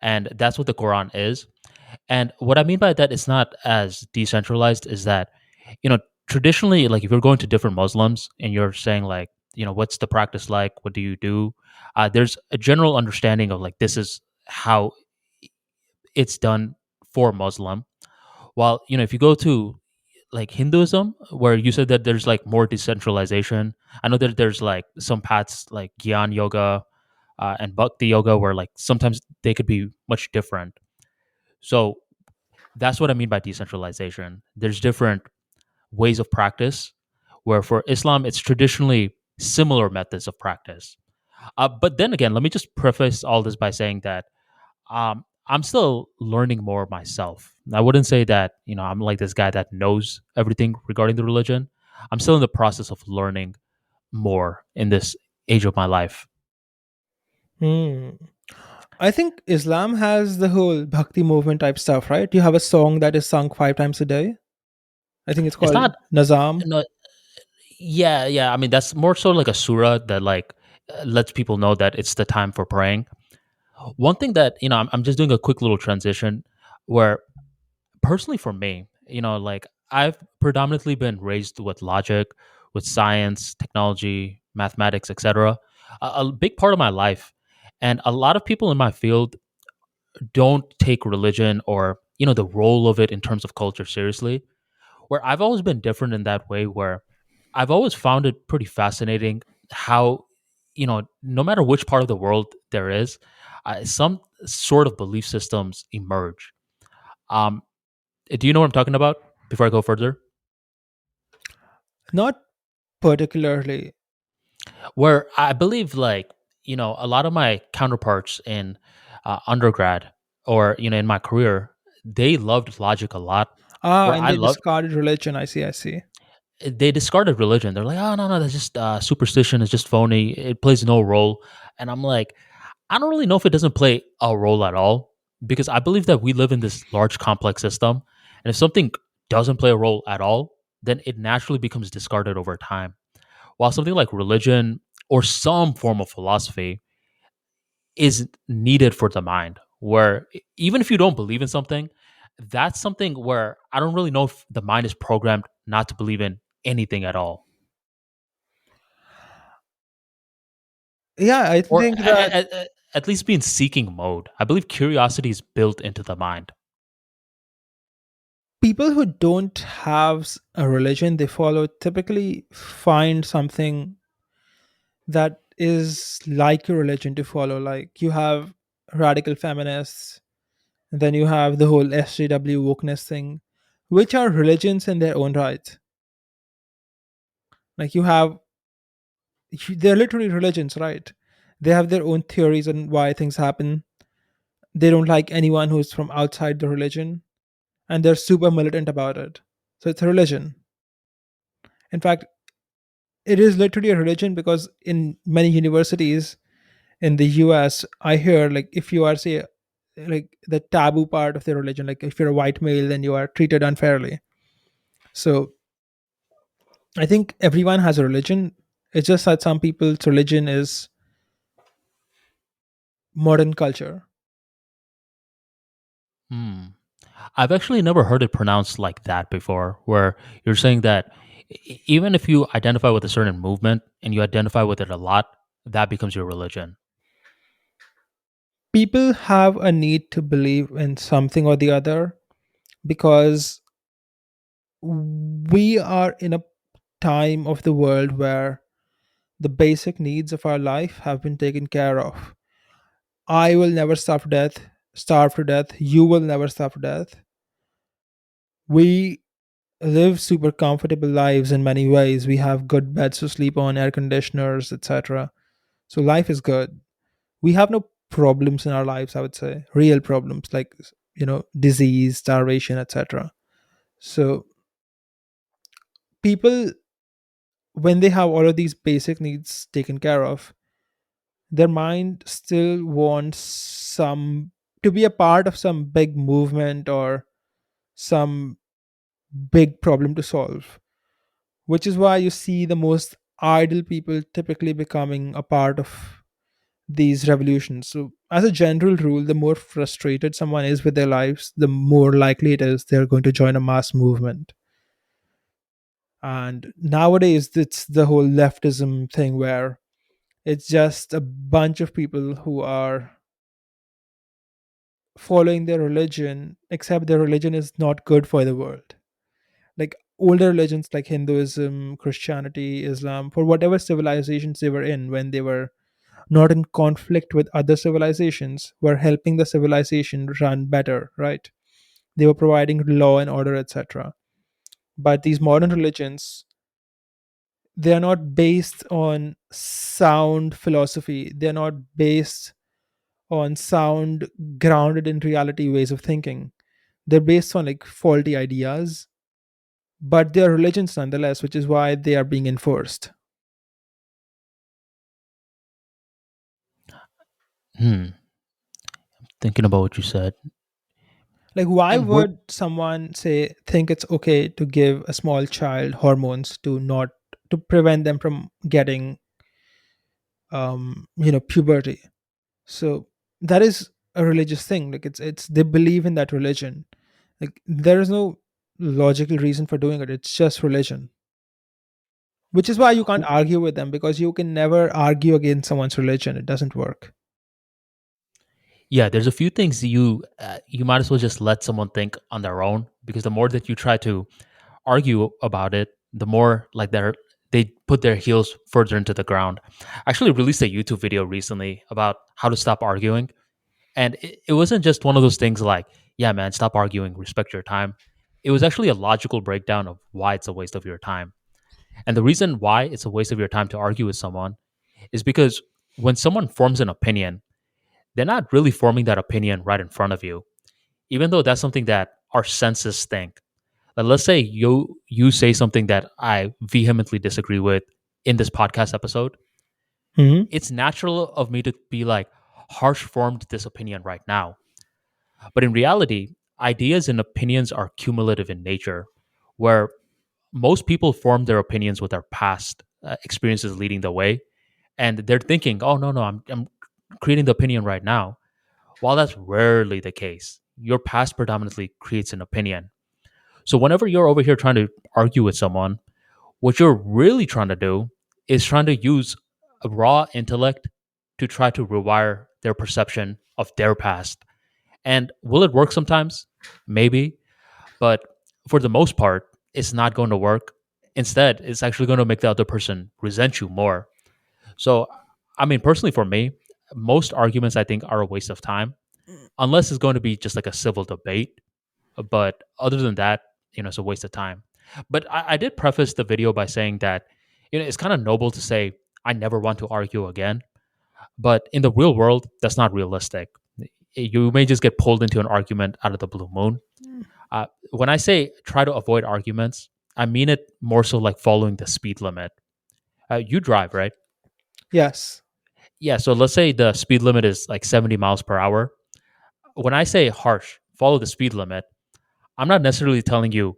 and that's what the Quran is. And what I mean by that, it's not as decentralized. Is that you know traditionally, like if you're going to different Muslims and you're saying like what's the practice like? What do you do? There's a general understanding of like this is how it's done for Muslim. While if you go to like Hinduism, where you said that there's like more decentralization, I know that there's like some paths like Gyan Yoga and Bhakti Yoga where like sometimes they could be much different. So that's what I mean by decentralization. There's different ways of practice, where for Islam, it's traditionally similar methods of practice. But then again, let me just preface all this by saying that I'm still learning more myself. I wouldn't say that, I'm like this guy that knows everything regarding the religion. I'm still in the process of learning more in this age of my life.
Hmm. I think Islam has the whole bhakti movement type stuff, right? You have a song that is sung 5 times a day. I think it's
It's
called
not,
Nazam.
no, yeah, yeah. I mean, that's more so like a surah that like lets people know that it's the time for praying. One thing that, I'm just doing a quick little transition where personally for me, like I've predominantly been raised with logic, with science, technology, mathematics, etc. A big part of my life, and a lot of people in my field don't take religion or the role of it in terms of culture seriously. Where I've always been different in that way, where I've always found it pretty fascinating how no matter which part of the world there is, some sort of belief systems emerge. Um, do you know what I'm talking about? Before I go further,
Not particularly.
where I believe like a lot of my counterparts in undergrad or in my career, they loved logic a lot.
Ah,
Where
and
I
they
love
discarded religion. I see, I see.
they discarded religion. They're like, oh no, no, that's just superstition. It's just phony. It plays no role. And I'm like, I don't really know if it doesn't play a role at all, because I believe that we live in this large complex system, and if something doesn't play a role at all, then it naturally becomes discarded over time. While something like religion or some form of philosophy is needed for the mind, where even if you don't believe in something, that's something where I don't really know if the mind is programmed not to believe in anything at all,
Yeah, I
or
think that
at least be in seeking mode. I believe curiosity is built into the mind.
people who don't have a religion they follow typically find something that is like your religion to follow. Like you have radical feminists, and then you have the whole SJW wokeness thing, which are religions in their own right. Like they're literally religions, right? They have their own theories on why things happen. They don't like anyone who's from outside the religion, and they're super militant about it. So it's a religion. In fact, it is literally a religion because in many universities in the US, I hear like if you are say like the taboo part of the religion, like if you're a white male, then you are treated unfairly. So I think everyone has a religion. It's just that some people's religion is modern culture.
Hmm. I've actually never heard it pronounced like that before, where you're saying that even if you identify with a certain movement and you identify with it a lot, that becomes your religion.
People have a need to believe in something or the other because we are in a time of the world where the basic needs of our life have been taken care of. I will never starve to death. You will never starve to death. We live super comfortable lives in many ways. We have good beds to sleep on, air conditioners, etc. So life is good. We have no problems in our lives, I would say. Real problems like disease, starvation, etc. So people when they have all of these basic needs taken care of, their mind still wants some to be a part of some big movement or some big problem to solve, which is why you see the most idle people typically becoming a part of these revolutions. So as a general rule, the more frustrated someone is with their lives, the more likely it is they're going to join a mass movement. And nowadays, it's the whole leftism thing where it's just a bunch of people who are following their religion, except their religion is not good for the world. Like older religions like Hinduism, Christianity, Islam, for whatever civilizations they were in when they were not in conflict with other civilizations, were helping the civilization run better, right? They were providing law and order, etc. But these modern religions, they are not based on sound philosophy. They're not based on sound, grounded in reality ways of thinking. They're based on like faulty ideas, but they're religions nonetheless, which is why they are being enforced.
Hmm. Thinking about what you said.
Like, why
And what?
would someone say think it's okay to give a small child hormones to not to prevent them from getting puberty? So that is a religious thing. Like it's they believe in that religion. Like there is no logical reason for doing it. It's just religion. Which is why you can't argue with them, because you can never argue against someone's religion. It doesn't work.
Yeah, there's a few things you might as well just let someone think on their own, because the more that you try to argue about it, the more like they put their heels further into the ground. I actually released a YouTube video recently about how to stop arguing, and it wasn't just one of those things like, yeah, man, stop arguing, respect your time. It was actually a logical breakdown of why it's a waste of your time. And the reason why it's a waste of your time to argue with someone is because when someone forms an opinion, they're not really forming that opinion right in front of you, even though that's something that our senses think. Like, let's say you say something that I vehemently disagree with in this podcast episode.
Hmm.
It's natural of me to be like, harsh formed this opinion right now. But in reality, ideas and opinions are cumulative in nature, where most people form their opinions with their past experiences leading the way. And they're thinking, oh, no, no, I'm creating the opinion right now. While that's rarely the case, your past predominantly creates an opinion. So whenever you're over here trying to argue with someone, what you're really trying to do is trying to use a raw intellect to try to rewire their perception of their past. And will it work sometimes? Maybe. But for the most part, it's not going to work. Instead, it's actually going to make the other person resent you more. So, I mean, personally, for me, most arguments I think are a waste of time, unless it's going to be just like a civil debate. But other than that, it's a waste of time. But I did preface the video by saying that, it's kind of noble to say, I never want to argue again. But in the real world, that's not realistic. You may just get pulled into an argument out of the blue moon. When I say try to avoid arguments, I mean it more so like following the speed limit. You drive, right?
Yes.
Yeah. So let's say the speed limit is like 70 miles per hour. When I say harsh, follow the speed limit, I'm not necessarily telling you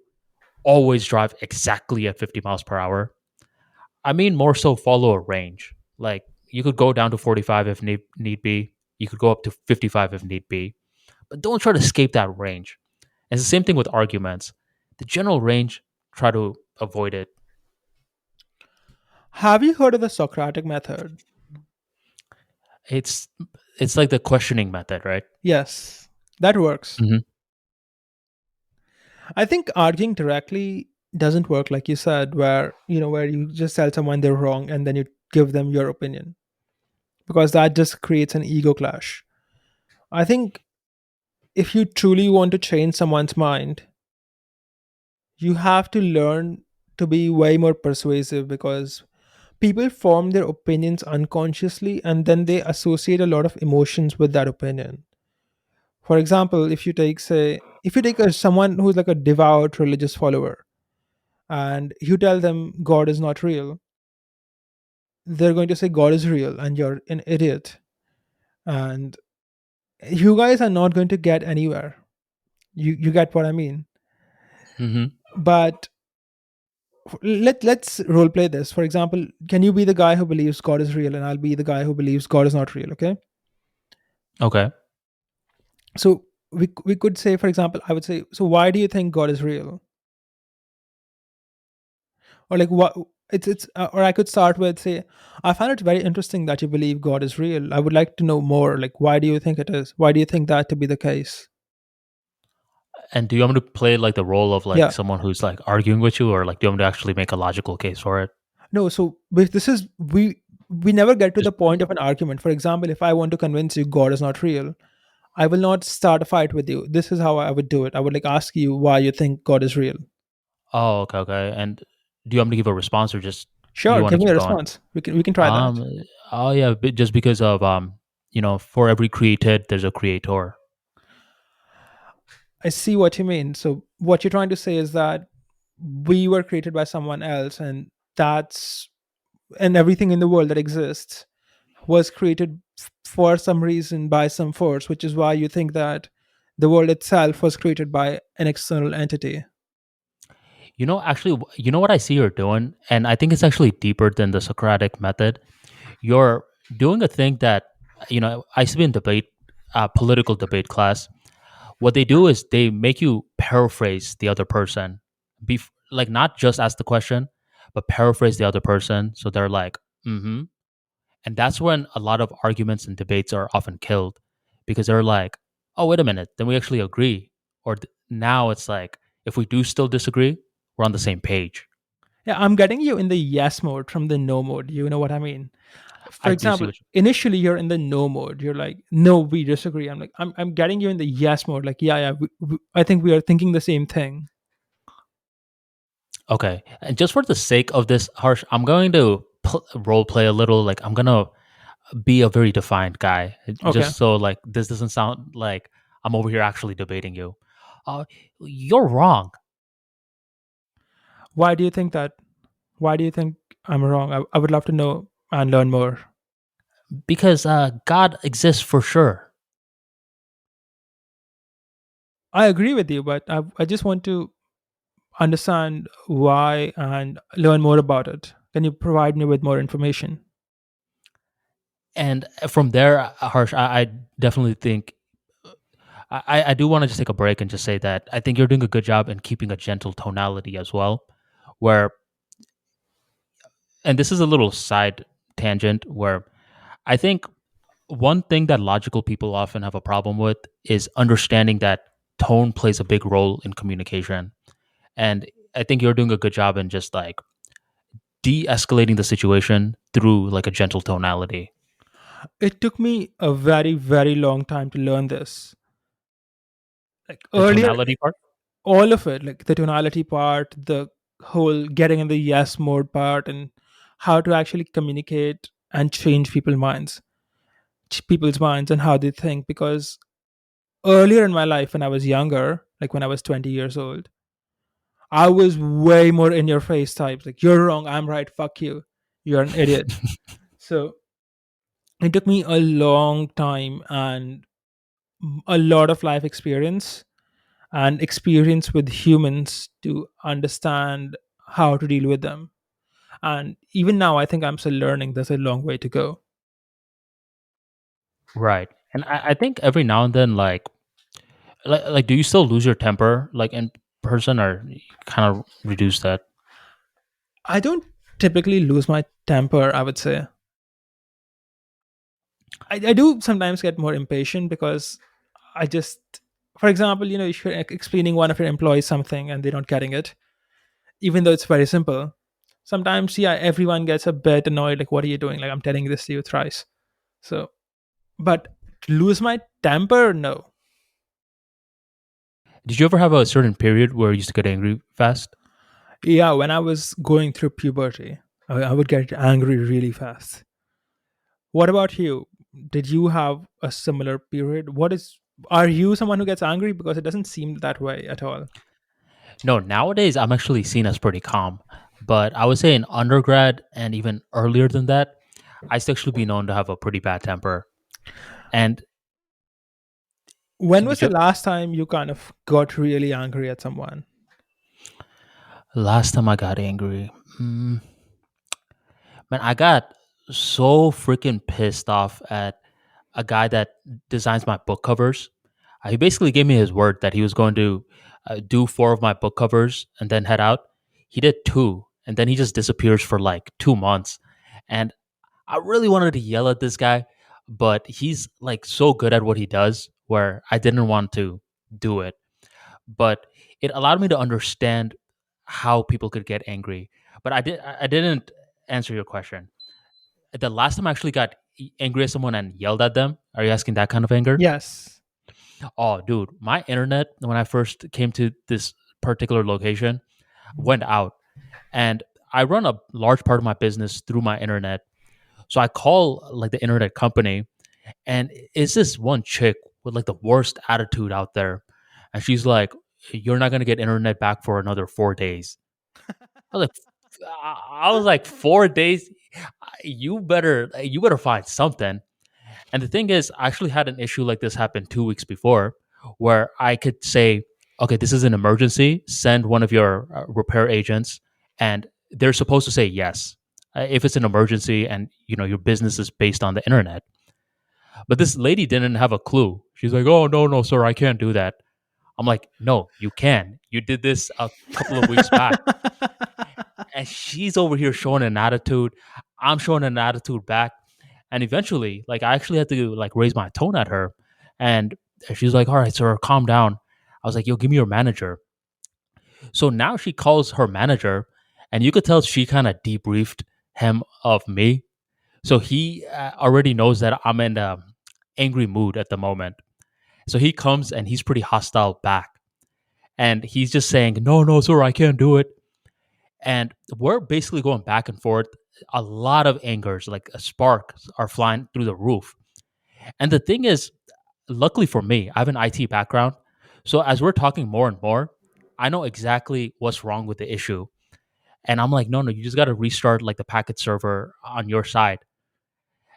always drive exactly at 50 miles per hour. I mean more so follow a range. Like you could go down to 45 if need be. You could go up to 55 if need be. But don't try to escape that range. And it's the same thing with arguments. The general range, try to avoid it.
Have you heard of the Socratic method?
It's it's like the questioning method, right?
Yes, that works.
Hmm.
I think arguing directly doesn't work, like you said, where you just tell someone they're wrong and then you give them your opinion, because that just creates an ego clash. I think if you truly want to change someone's mind, you have to learn to be way more persuasive, because people form their opinions unconsciously and then they associate a lot of emotions with that opinion. For example, if you take someone who's like a devout religious follower and you tell them God is not real, they're going to say God is real and you're an idiot. And you guys are not going to get anywhere. You get what I mean?
Hmm.
But let's role play this. For example, can you be the guy who believes God is real and I'll be the guy who believes God is not real, okay?
Okay.
So we could say, for example, I would say, so why do you think God is real? Or like what it's or I could start with, say, I find it very interesting that you believe God is real. I would like to know more. Like, why do you think it is? Why do you think that to be the case?
And do you want me to play like the role of like
Yeah.
someone who's like arguing with you, or like do you want me to actually make a logical case for it?
No, so this is we never get to
Just
the point of an argument. For example, if I want to convince you God is not real, I will not start a fight with you. This is how I would do it. I would like ask you why you think God is real.
oh, okay, okay. And do you want me to give a response or just you
Sure,
want to
give me
keep
a
going?
response. We can try that.
Um, oh yeah, just because of for every created, there's a creator.
I see what you mean. So what you're trying to say is that we were created by someone else, and that's and everything in the world that exists was created for some reason by some force, which is why you think that the world itself was created by an external entity.
Actually, you know what I see you're doing, and I think it's actually deeper than the Socratic method. You're doing a thing that I used to be in debate, political debate class. What they do is they make you paraphrase the other person, like not just ask the question, but paraphrase the other person. So they're like, "Mm-hmm," and that's when a lot of arguments and debates are often killed because they're like, "Oh, wait a minute, then we actually agree," or now it's like, if we do still disagree, we're on the same page.
Yeah, I'm getting you in the yes mode from the no mode. You know what I mean? For
I do see
example,
what you.
initially you're in the no mode. You're like, no, we disagree. I'm like, I'm getting you in the yes mode. Like, yeah, yeah, I think we are thinking the same thing.
Okay, and just for the sake of this harsh, I'm going to role play a little. Like I'm gonna be a very defined guy,
Okay.
just so like this doesn't sound like I'm over here actually debating you. Uh, you're wrong
Why do you think that? Why do you think I'm wrong? I would love to know and learn more.
because God exists for sure.
I agree with you, but I just want to understand why and learn more about it. Can you provide me with more information?
And from there, Harsh, I definitely think I do want to just take a break and just say that I think you're doing a good job in keeping a gentle tonality as well. Where, and this is a little side tangent, where I think one thing that logical people often have a problem with is understanding that tone plays a big role in communication. And I think you're doing a good job in just like de escalating the situation through like a gentle tonality.
It took me a very, very long time to learn this. Like
The
earlier,
tonality part?
all of it, like the tonality part, the whole getting in the yes mode part, and how to actually communicate and change people's minds and how they think. Because earlier in my life, when I was younger, like when I was 20 years old, I was way more in your face type. Like, you're wrong, I'm right, fuck you, you're an idiot. So it took me a long time and a lot of life experience and experience with humans to understand how to deal with them. And even now, I think I'm still learning. There's a long way to go.
Right. And I think every now and then, like, do you still lose your temper, like in person, or you kind of reduce that?
I don't typically lose my temper, I would say. I do sometimes get more impatient because I just, for example, if you're explaining one of your employees something and they're not getting it, even though it's very simple, sometimes, yeah, everyone gets a bit annoyed. Like, what are you doing? Like, I'm telling this to you thrice. So, but lose my temper? No.
Did you ever have a certain period where you used to get angry fast?
Yeah, when I was going through puberty, I would get angry really fast. What about you? Did you have a similar period? Are you someone who gets angry? Because it doesn't seem that way at all.
No, nowadays I'm actually seen as pretty calm. But I would say in undergrad and even earlier than that, I used to actually be known to have a pretty bad temper. And
When was
did
the
you,
last time you kind of got really angry at someone?
last time I got angry, mm, man, I got so freaking pissed off at a guy that designs my book covers. He basically gave me his word that he was going to do four of my book covers and then head out. He did two, and then he just disappears for like 2 months. And I really wanted to yell at this guy, but he's like so good at what he does where I didn't want to do it. But it allowed me to understand how people could get angry. But I didn't answer your question. The last time I actually got angry at someone and yelled at them, are you asking that kind of anger?
Yes.
Oh, dude, my internet when I first came to this particular location went out, and I run a large part of my business through my internet. So I call like the internet company, and it's this one chick with like the worst attitude out there, and she's like, "You're not gonna get internet back for another 4 days." I was like, I was like, 4 days. You better find something. And the thing is, I actually had an issue like this happen 2 weeks before, where I could say, "Okay, this is an emergency. Send one of your repair agents," and they're supposed to say yes if it's an emergency, and your business is based on the internet. But this lady didn't have a clue. She's like, "Oh no, no, sir, I can't do that." I'm like, "No, you can. You did this a couple of weeks back." And she's over here showing an attitude. I'm showing an attitude back. And eventually, like I actually had to like raise my tone at her. And she's like, "All right, sir, calm down." I was like, "Yo, give me your manager." So now she calls her manager, and you could tell she kind of debriefed him of me. So he already knows that I'm in an angry mood at the moment. So he comes and he's pretty hostile back. And he's just saying, "No, no, sir, I can't do it." And we're basically going back and forth. A lot of angers, like sparks, are flying through the roof. And the thing is, luckily for me, I have an IT background. So as we're talking more and more, I know exactly what's wrong with the issue. And I'm like, "No, no, you just got to restart like the packet server on your side."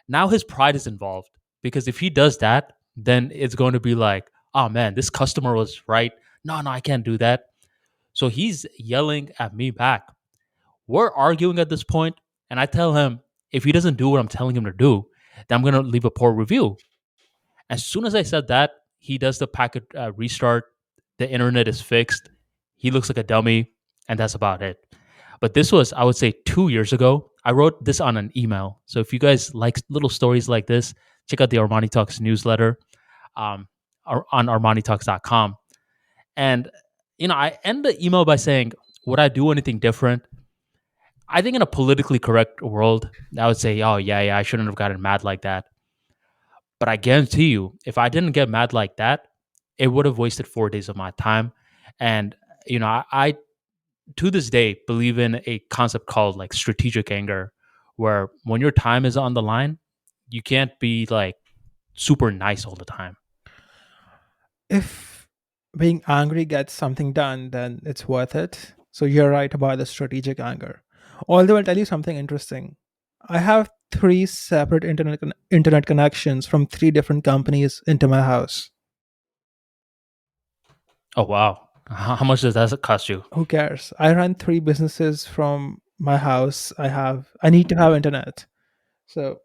Now his pride is involved because if he does that, then it's going to be like, "Oh man, this customer was right. No, no, I can't do that." So he's yelling at me back. We're arguing at this point, and I tell him if he doesn't do what I'm telling him to do, then I'm going to leave a poor review. As soon as I said that, he does the packet restart. The internet is fixed. He looks like a dummy, and that's about it. But this was, I would say, 2 years ago. I wrote this on an email. So if you guys like little stories like this, check out the Armani Talks newsletter um, on ArmaniTalks.com. And, I end the email by saying, would I do anything different? I think in a politically correct world, I would say, "Oh, yeah, yeah, I shouldn't have gotten mad like that." But I guarantee you, if I didn't get mad like that, it would have wasted 4 days of my time. And, I to this day believe in a concept called like strategic anger, where when your time is on the line, you can't be like super nice all the time.
If being angry gets something done, then it's worth it. So you're right about the strategic anger. Although I'll tell you something interesting. I have three separate internet connections from three different companies into my house.
Oh, wow. How much does that cost you?
Who cares? I run three businesses from my house. I need to have internet. So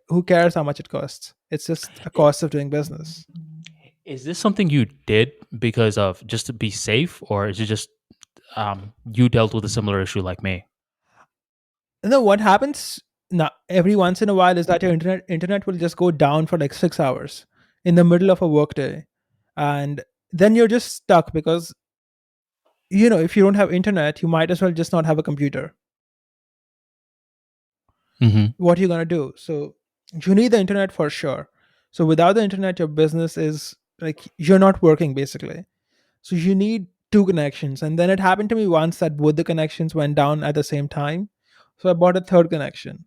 who cares how much it costs? It's just a cost of doing business.
Is this something you did because of just to be safe, or is it just you dealt with a similar issue like me?
And then what happens now every once in a while is that your internet will just go down for like 6 hours in the middle of a workday. And then you're just stuck because if you don't have internet, you might as well just not have a computer.
Hmm.
What are you gonna do? So you need the internet for sure. So without the internet, your business is like you're not working basically. So you need two connections. And then it happened to me once that both the connections went down at the same time. So I bought a third connection.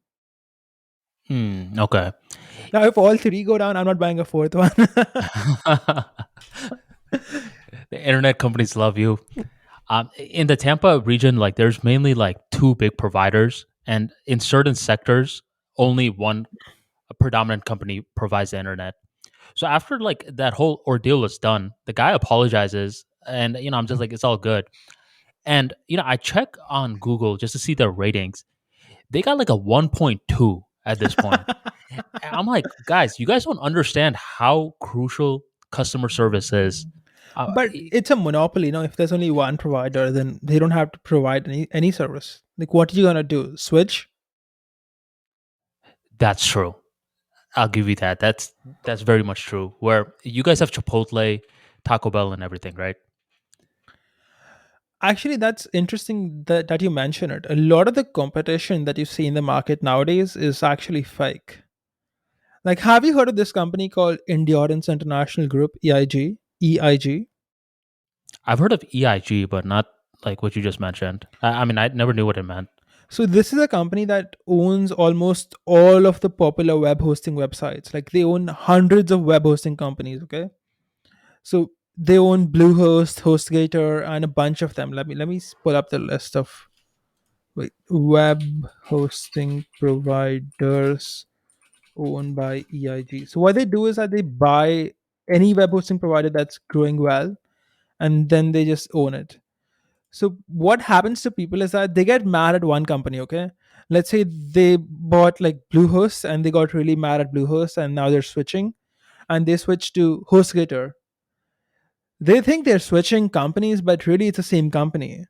Okay.
Now, if all three go down, I'm not buying a fourth one.
The internet companies love you. In the Tampa region, like there's mainly like two big providers, and in certain sectors, only one a predominant company provides the internet. So after like that whole ordeal is done, the guy apologizes, and I'm just like, it's all good. And I check on Google just to see their ratings. They got like a 1.2 at this point. And I'm like, guys, you guys don't understand how crucial customer service is.
But
E-
it's a monopoly, no? If there's only one provider, then they don't have to provide any service. Like, what are you gonna do? Switch?
that's true. I'll give you that. That's very much true. Where you guys have Chipotle, Taco Bell, and everything, right?
Actually, that's interesting that you mention it. A lot of the competition that you see in the market nowadays is actually fake. Like, have you heard of this company called Endurance International Group, EIG? EIG.
I've heard of EIG, but not like what you just mentioned. I mean, I never knew what it meant.
So this is a company that owns almost all of the popular web hosting websites. Like, they own hundreds of web hosting companies. Okay, so they own Bluehost, HostGator, and a bunch of them. Let me pull up the list of web hosting providers owned by EIG. So what they do is that they buy any web hosting provider that's growing well, and then they just own it. So what happens to people is that they get mad at one company, okay? Let's say they bought like Bluehost and they got really mad at Bluehost and now they're switching and they switch to HostGator. They think they're switching companies, but really it's the same company,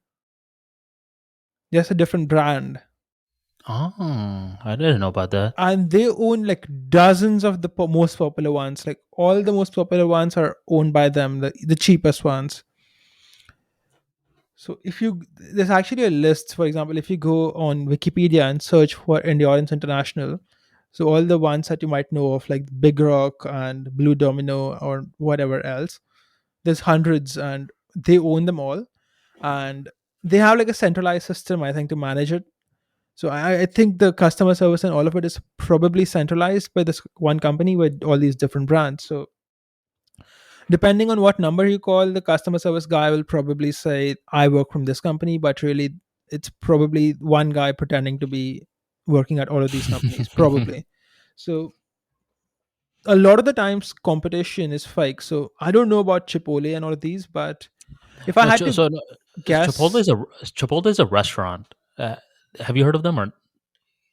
just a different brand.
Oh, I didn't know about that.
And they own like dozens of the most popular ones. Like, all the most popular ones are owned by them, the cheapest ones. So if you there's actually a list. For example, if you go on Wikipedia and search for Endurance International, so all the ones that you might know of, like Big Rock and Blue Domino or whatever else, there's hundreds, and they own them all. And they have like a centralized system, I think, to manage it. So I think the customer service and all of it is probably centralized by this one company with all these different brands. So depending on what number you call, the customer service guy will probably say, I work from this company, but really it's probably one guy pretending to be working at all of these companies, probably. So a lot of the times competition is fake. So I don't know about Chipotle and all of these, but if I
no,
had to
so no,
guess,
Chipotle is a restaurant. Have you heard of them or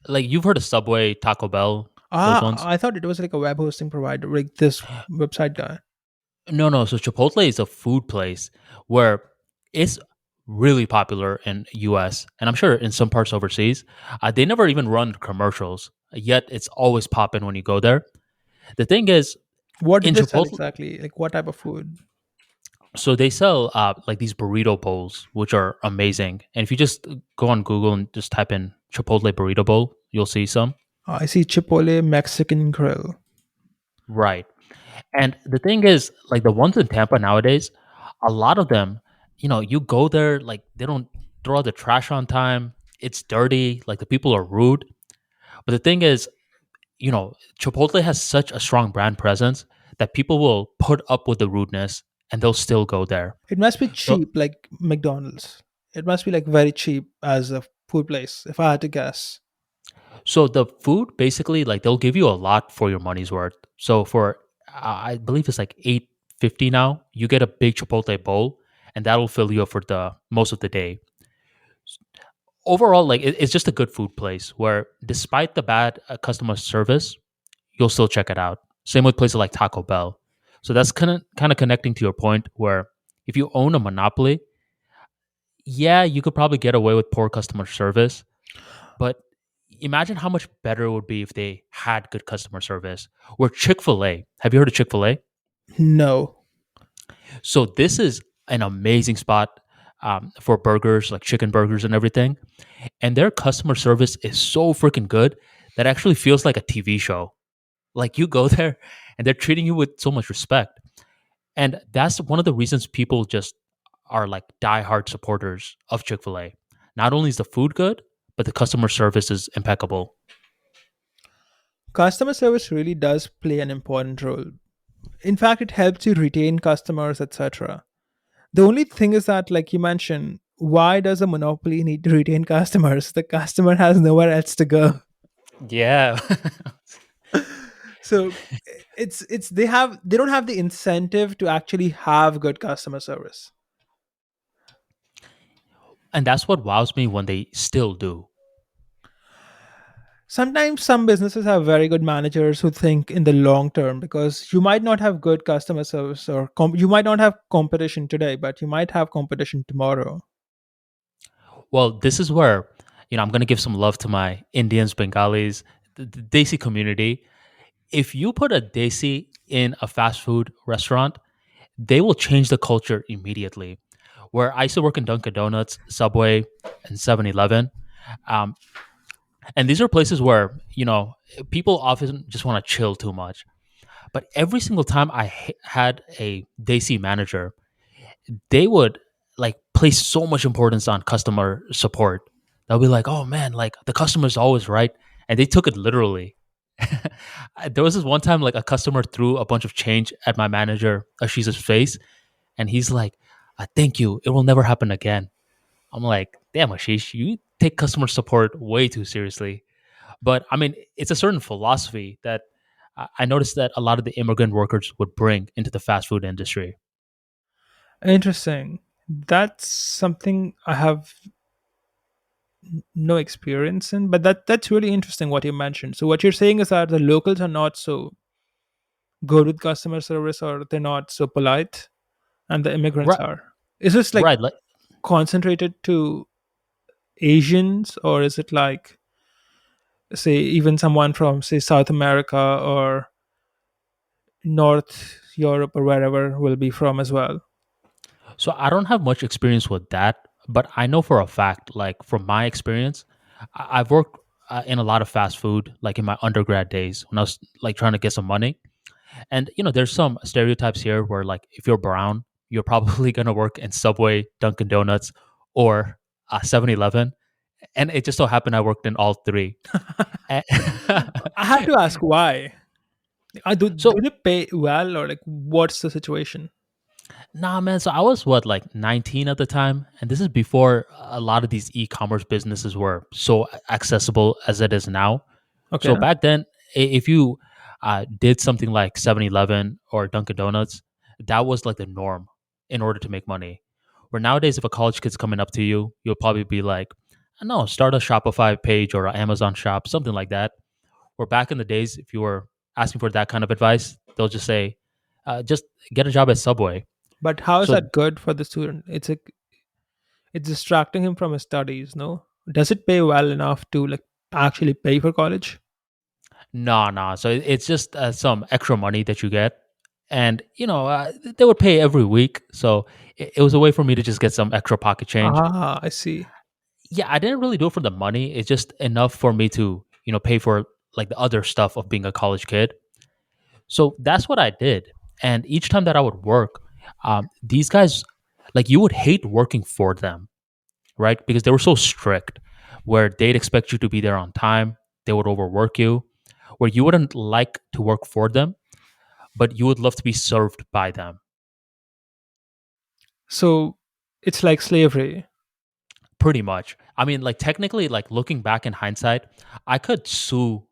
like you've heard of Subway, Taco Bell, those ones?
I thought it was like a web hosting provider, like this website guy.
No, no. So Chipotle is a food place where it's really popular in US and I'm sure in some parts overseas. They never even run commercials, yet it's always popping when you go there. The thing is,
What do
in
they sell
Chipotle,
exactly? Like, what type of food?
so they sell like these burrito bowls, which are amazing. And if you just go on Google and just type in Chipotle burrito bowl, you'll see some.
I see Chipotle Mexican Grill.
Right. And the thing is, like the ones in Tampa nowadays, a lot of them, you go there, like they don't throw out the trash on time. It's dirty. Like the people are rude. But the thing is, Chipotle has such a strong brand presence that people will put up with the rudeness and they'll still go there.
It must be
So,
cheap, like McDonald's. It must be like very cheap as a food place, if I had to guess.
so the food basically, like they'll give you a lot for your money's worth. So for, I believe it's like 8.50 now, you get a big Chipotle bowl, and that'll fill you up for the most of the day. Overall, like it's just a good food place where, despite the bad customer service, you'll still check it out. Same with places like Taco Bell. So that's kind of connecting to your point where if you own a monopoly, yeah, you could probably get away with poor customer service, but imagine how much better it would be if they had good customer service. Where Chick-fil-A, have you heard of Chick-fil-A?
No.
So this is an amazing spot for burgers, like chicken burgers and everything. And their customer service is so freaking good that it actually feels like a TV show. Like you go there and they're treating you with so much respect. And that's one of the reasons people just are like diehard supporters of Chick-fil-A. Not only is the food good, but the customer service is impeccable.
Customer service really does play an important role. In fact, it helps you retain customers, etc. The only thing is that, like you mentioned, why does a monopoly need to retain customers? The customer has nowhere else to go.
Yeah.
So it's they don't have the incentive to actually have good customer service.
And that's what wows me when they still do.
Sometimes some businesses have very good managers who think in the long term, because you might not have good customer service, or you might not have competition today, but you might have competition tomorrow.
Well, this is where, I'm going to give some love to my Indians, Bengalis, the Desi community. If you put a Desi in a fast food restaurant, they will change the culture immediately. Where I used to work in Dunkin' Donuts, Subway, and 7-Eleven. Um, and these are places where, people often just want to chill too much. But every single time I had a Desi manager, they would like place so much importance on customer support. They'll be like, "Oh man, like the customer's always right," and they took it literally. There was this one time, like a customer threw a bunch of change at my manager Ashiz's face, and he's like, "Thank you. It will never happen again." I'm like, "Damn, Ashish, you take customer support way too seriously." But I mean, it's a certain philosophy that I noticed that a lot of the immigrant workers would bring into the fast food industry.
Interesting. That's something I have no experience in, but that's really interesting what you mentioned. So what you're saying is that the locals are not so good with customer service, or they're not so polite, and the immigrants
Right,
are. Is this like
right. Like,
concentrated to Asians, or is it like, say, even someone from, say, South America or North Europe or wherever will be from as well?
so I don't have much experience with that, but I know for a fact, like from my experience, I've worked in a lot of fast food, like in my undergrad days when I was like trying to get some money. And there's some stereotypes here where like if you're brown, you're probably gonna work in Subway, Dunkin' Donuts, or 7-Eleven. And it just so happened I worked in all three. And
I have to ask why. Do
so
they pay well, or like what's the situation?
nah, man. So I was what, like 19 at the time, and this is before a lot of these e-commerce businesses were so accessible as it is now.
Okay.
So back then, if you did something like 7-Eleven or Dunkin' Donuts, that was like the norm in order to make money. Where nowadays, if a college kid's coming up to you, you'll probably be like, I don't know, start a Shopify page or an Amazon shop, something like that. Or back in the days, if you were asking for that kind of advice, they'll just say, just get a job at Subway.
But how is
So
that good for the student? It's distracting him from his studies, no? Does it pay well enough to like actually pay for college?
no, no. So it's just some extra money that you get, and they would pay every week. So it was a way for me to just get some extra pocket change.
Ah, I see.
Yeah, I didn't really do it for the money. It's just enough for me to pay for like the other stuff of being a college kid. So that's what I did. And each time that I would work, these guys, like, you would hate working for them, right? Because they were so strict, where they'd expect you to be there on time. They would overwork you, where you wouldn't like to work for them, but you would love to be served by them.
So it's like slavery.
Pretty much. I mean, like technically, like looking back in hindsight, I could sue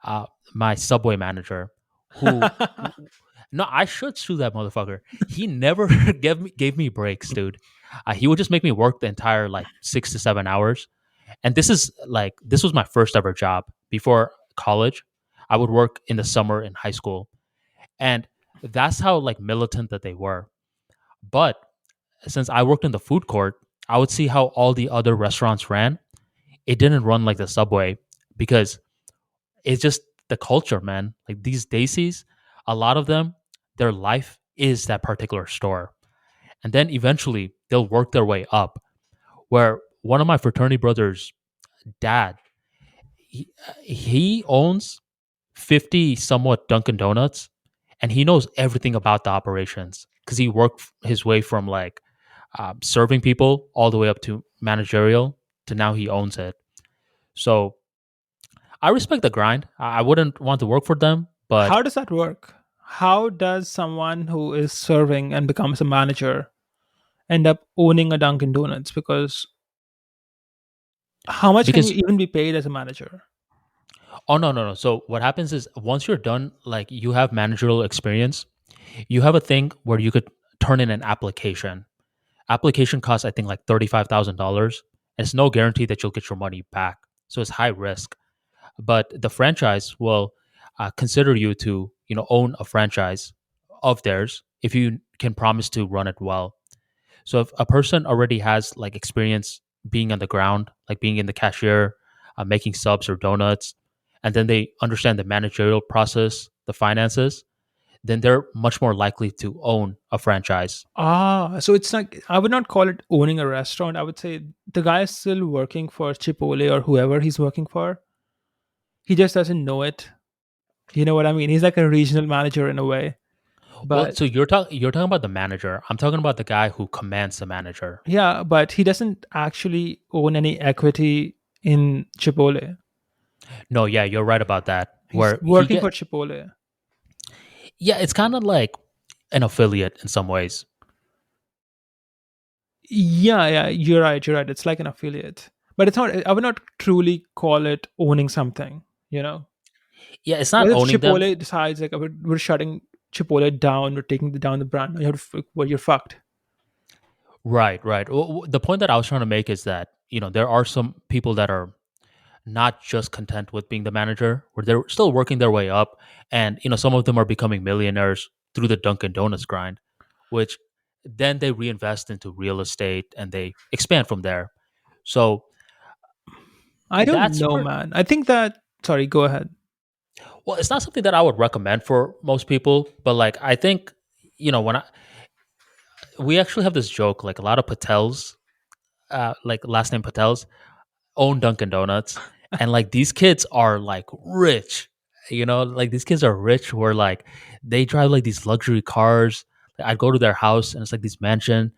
uh my Subway manager who no, I should sue that motherfucker. He never gave me breaks, dude. He would just make me work the entire like 6 to 7 hours. And this was my first ever job before college. I would work in the summer in high school. And that's how like militant that they were. But since I worked in the food court, I would see how all the other restaurants ran. It didn't run like the Subway because it's just the culture, man. Like these Daisies, a lot of them, their life is that particular store. And then eventually they'll work their way up. Where one of my fraternity brothers' dad, he owns 50 somewhat Dunkin' Donuts, and he knows everything about the operations because he worked his way from like serving people all the way up to managerial to now he owns it. So I respect the grind. I wouldn't want to work for them, but
How does that work? How does someone who is serving and becomes a manager end up owning a Dunkin' Donuts? Because how much can you
because
even be paid as a manager?
oh no, no, no. So what happens is once you're done, like you have managerial experience, you have a thing where you could turn in an application. Application costs I think like $35,000. It's no guarantee that you'll get your money back. So it's high risk. but the franchise will consider you to own a franchise of theirs if you can promise to run it well. So if a person already has like experience being on the ground, like being in the cashier, making subs or donuts, and then they understand the managerial process, the finances, then they're much more likely to own a franchise.
So it's like, I would not call it owning a restaurant. I would say the guy is still working for Chipotle or whoever he's working for. He just doesn't know it. You know what I mean? He's like a regional manager in a way.
Well,
But
so you're talking about the manager. I'm talking about the guy who commands the manager.
yeah, but he doesn't actually own any equity in Chipotle.
No, yeah, you're right about that.
He's
Where he
working
get
for Chipotle.
Yeah, it's kind of like an affiliate in some ways.
Yeah, yeah, you're right. You're right. It's like an affiliate, but it's not. I would not truly call it owning something. You know,
Yeah, it's not
what if
owning them.
Chipotle decides like, we're shutting Chipotle down, we're taking down the brand? You have to, well, you're fucked.
Right, right. The point that I was trying to make is that, there are some people that are not just content with being the manager, where they're still working their way up. And, some of them are becoming millionaires through the Dunkin' Donuts grind, which then they reinvest into real estate and they expand from there. So
I don't
that's
know,
where,
man. I think that. Sorry, go ahead.
well, it's not something that I would recommend for most people, but like, I think, when we actually have this joke, like a lot of Patels, like last name Patels, own Dunkin' Donuts, and like these kids are like rich. Like these kids are rich. Where like they drive like these luxury cars. I'd go to their house and it's like this mansion.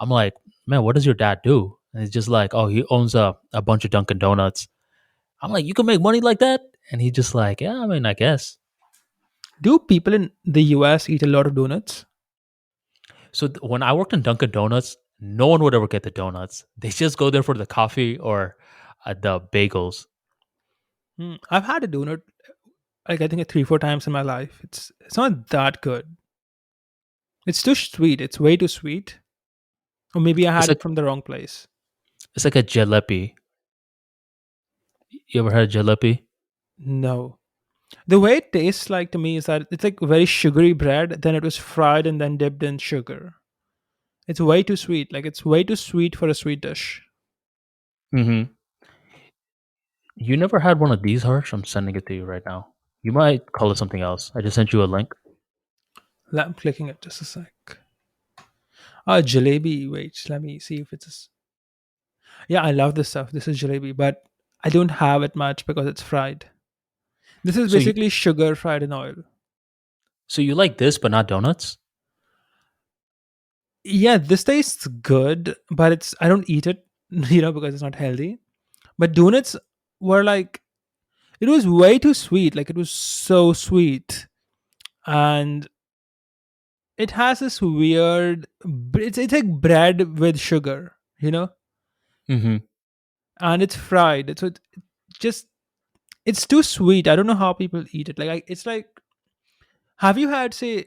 I'm like, man, what does your dad do? And it's just like, oh, he owns a bunch of Dunkin' Donuts. I'm like, you can make money like that? And he's just like, yeah, I mean, I guess.
Do people in the US eat a lot of donuts?
So when I worked in Dunkin' Donuts, no one would ever get the donuts. They just go there for the coffee or the bagels.
I've had a donut like I think 3 4 times in my life. It's not that good. It's too sweet. It's way too sweet. Or maybe I
It's
had it
like
from the wrong place.
it's like a jalebi. You ever had jalebi?
No. The way it tastes like to me is that it's like very sugary bread, then it was fried and then dipped in sugar. It's way too sweet. Like it's way too sweet for a sweet dish.
Mm-hmm. You never had one of these, Harsh? I'm sending it to you right now. You might call it something else. I just sent you a link.
I'm clicking it just a sec. Jalebi. Wait, let me see if yeah, I love this stuff. This is jalebi, but I don't have it much because it's fried. This is
So you
basically sugar fried in oil.
so you like this, but not donuts?
Yeah, this tastes good, but I don't eat it, because it's not healthy. But donuts were like, it was way too sweet. Like it was so sweet, and it has this weird. It's like bread with sugar,
Mm-hmm.
and it's fried. It's just it's too sweet. I don't know how people eat it. Like it's like, have you had say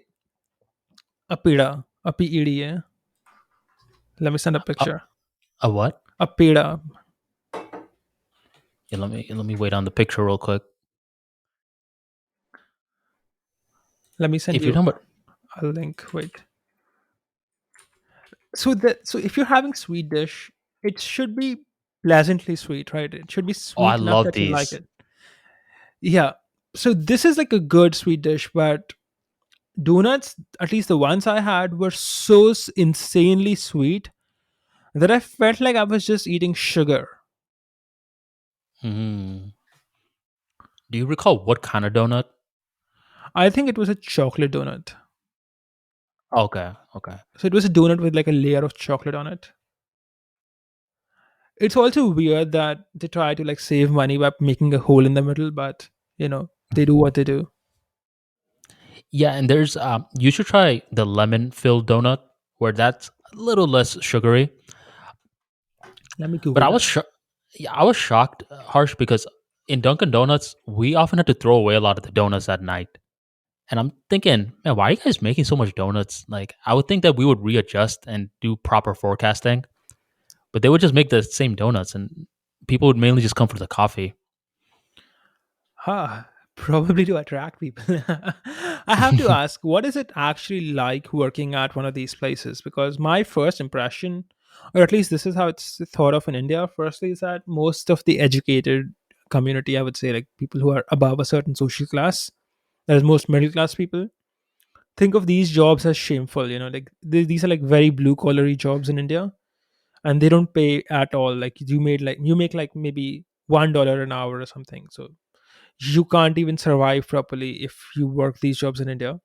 a pida, a peda? Let me send a
A,
picture.
a what?
A peda.
Yeah, let me wait on the picture real quick.
Let me send
If you're
you
talking about,
a link. Wait. So if you're having sweet dish, it should be pleasantly sweet, right? It should be
oh, I
sweet enough
love
that you like
these.
it. Yeah. So this is like a good sweet dish, but donuts, at least the ones I had, were so insanely sweet that I felt like I was just eating sugar.
Hmm. Do you recall what kind of donut?
I think it was a chocolate donut.
Okay, okay.
So it was a donut with like a layer of chocolate on it. It's also weird that they try to like save money by making a hole in the middle, but they do what they do.
Yeah, and there's you should try the lemon filled donut where that's a little less sugary.
Let me
But
Google
I
that.
was yeah, I was shocked, Harsh, because in Dunkin' Donuts we often had to throw away a lot of the donuts at night. And I'm thinking, man, why are you guys making so much donuts? Like, I would think that we would readjust and do proper forecasting, but they would just make the same donuts, and people would mainly just come for the coffee.
Probably to attract people. I have to ask, what is it actually like working at one of these places? Because my first impression, or at least this is how it's thought of in India, firstly, is that most of the educated community, I would say, like people who are above a certain social class, that is most middle class people, think of these jobs as shameful. Like these are like very blue collar jobs in India, and they don't pay at all. Like you make like maybe $1 an hour or something. So you can't even survive properly if you work these jobs in India.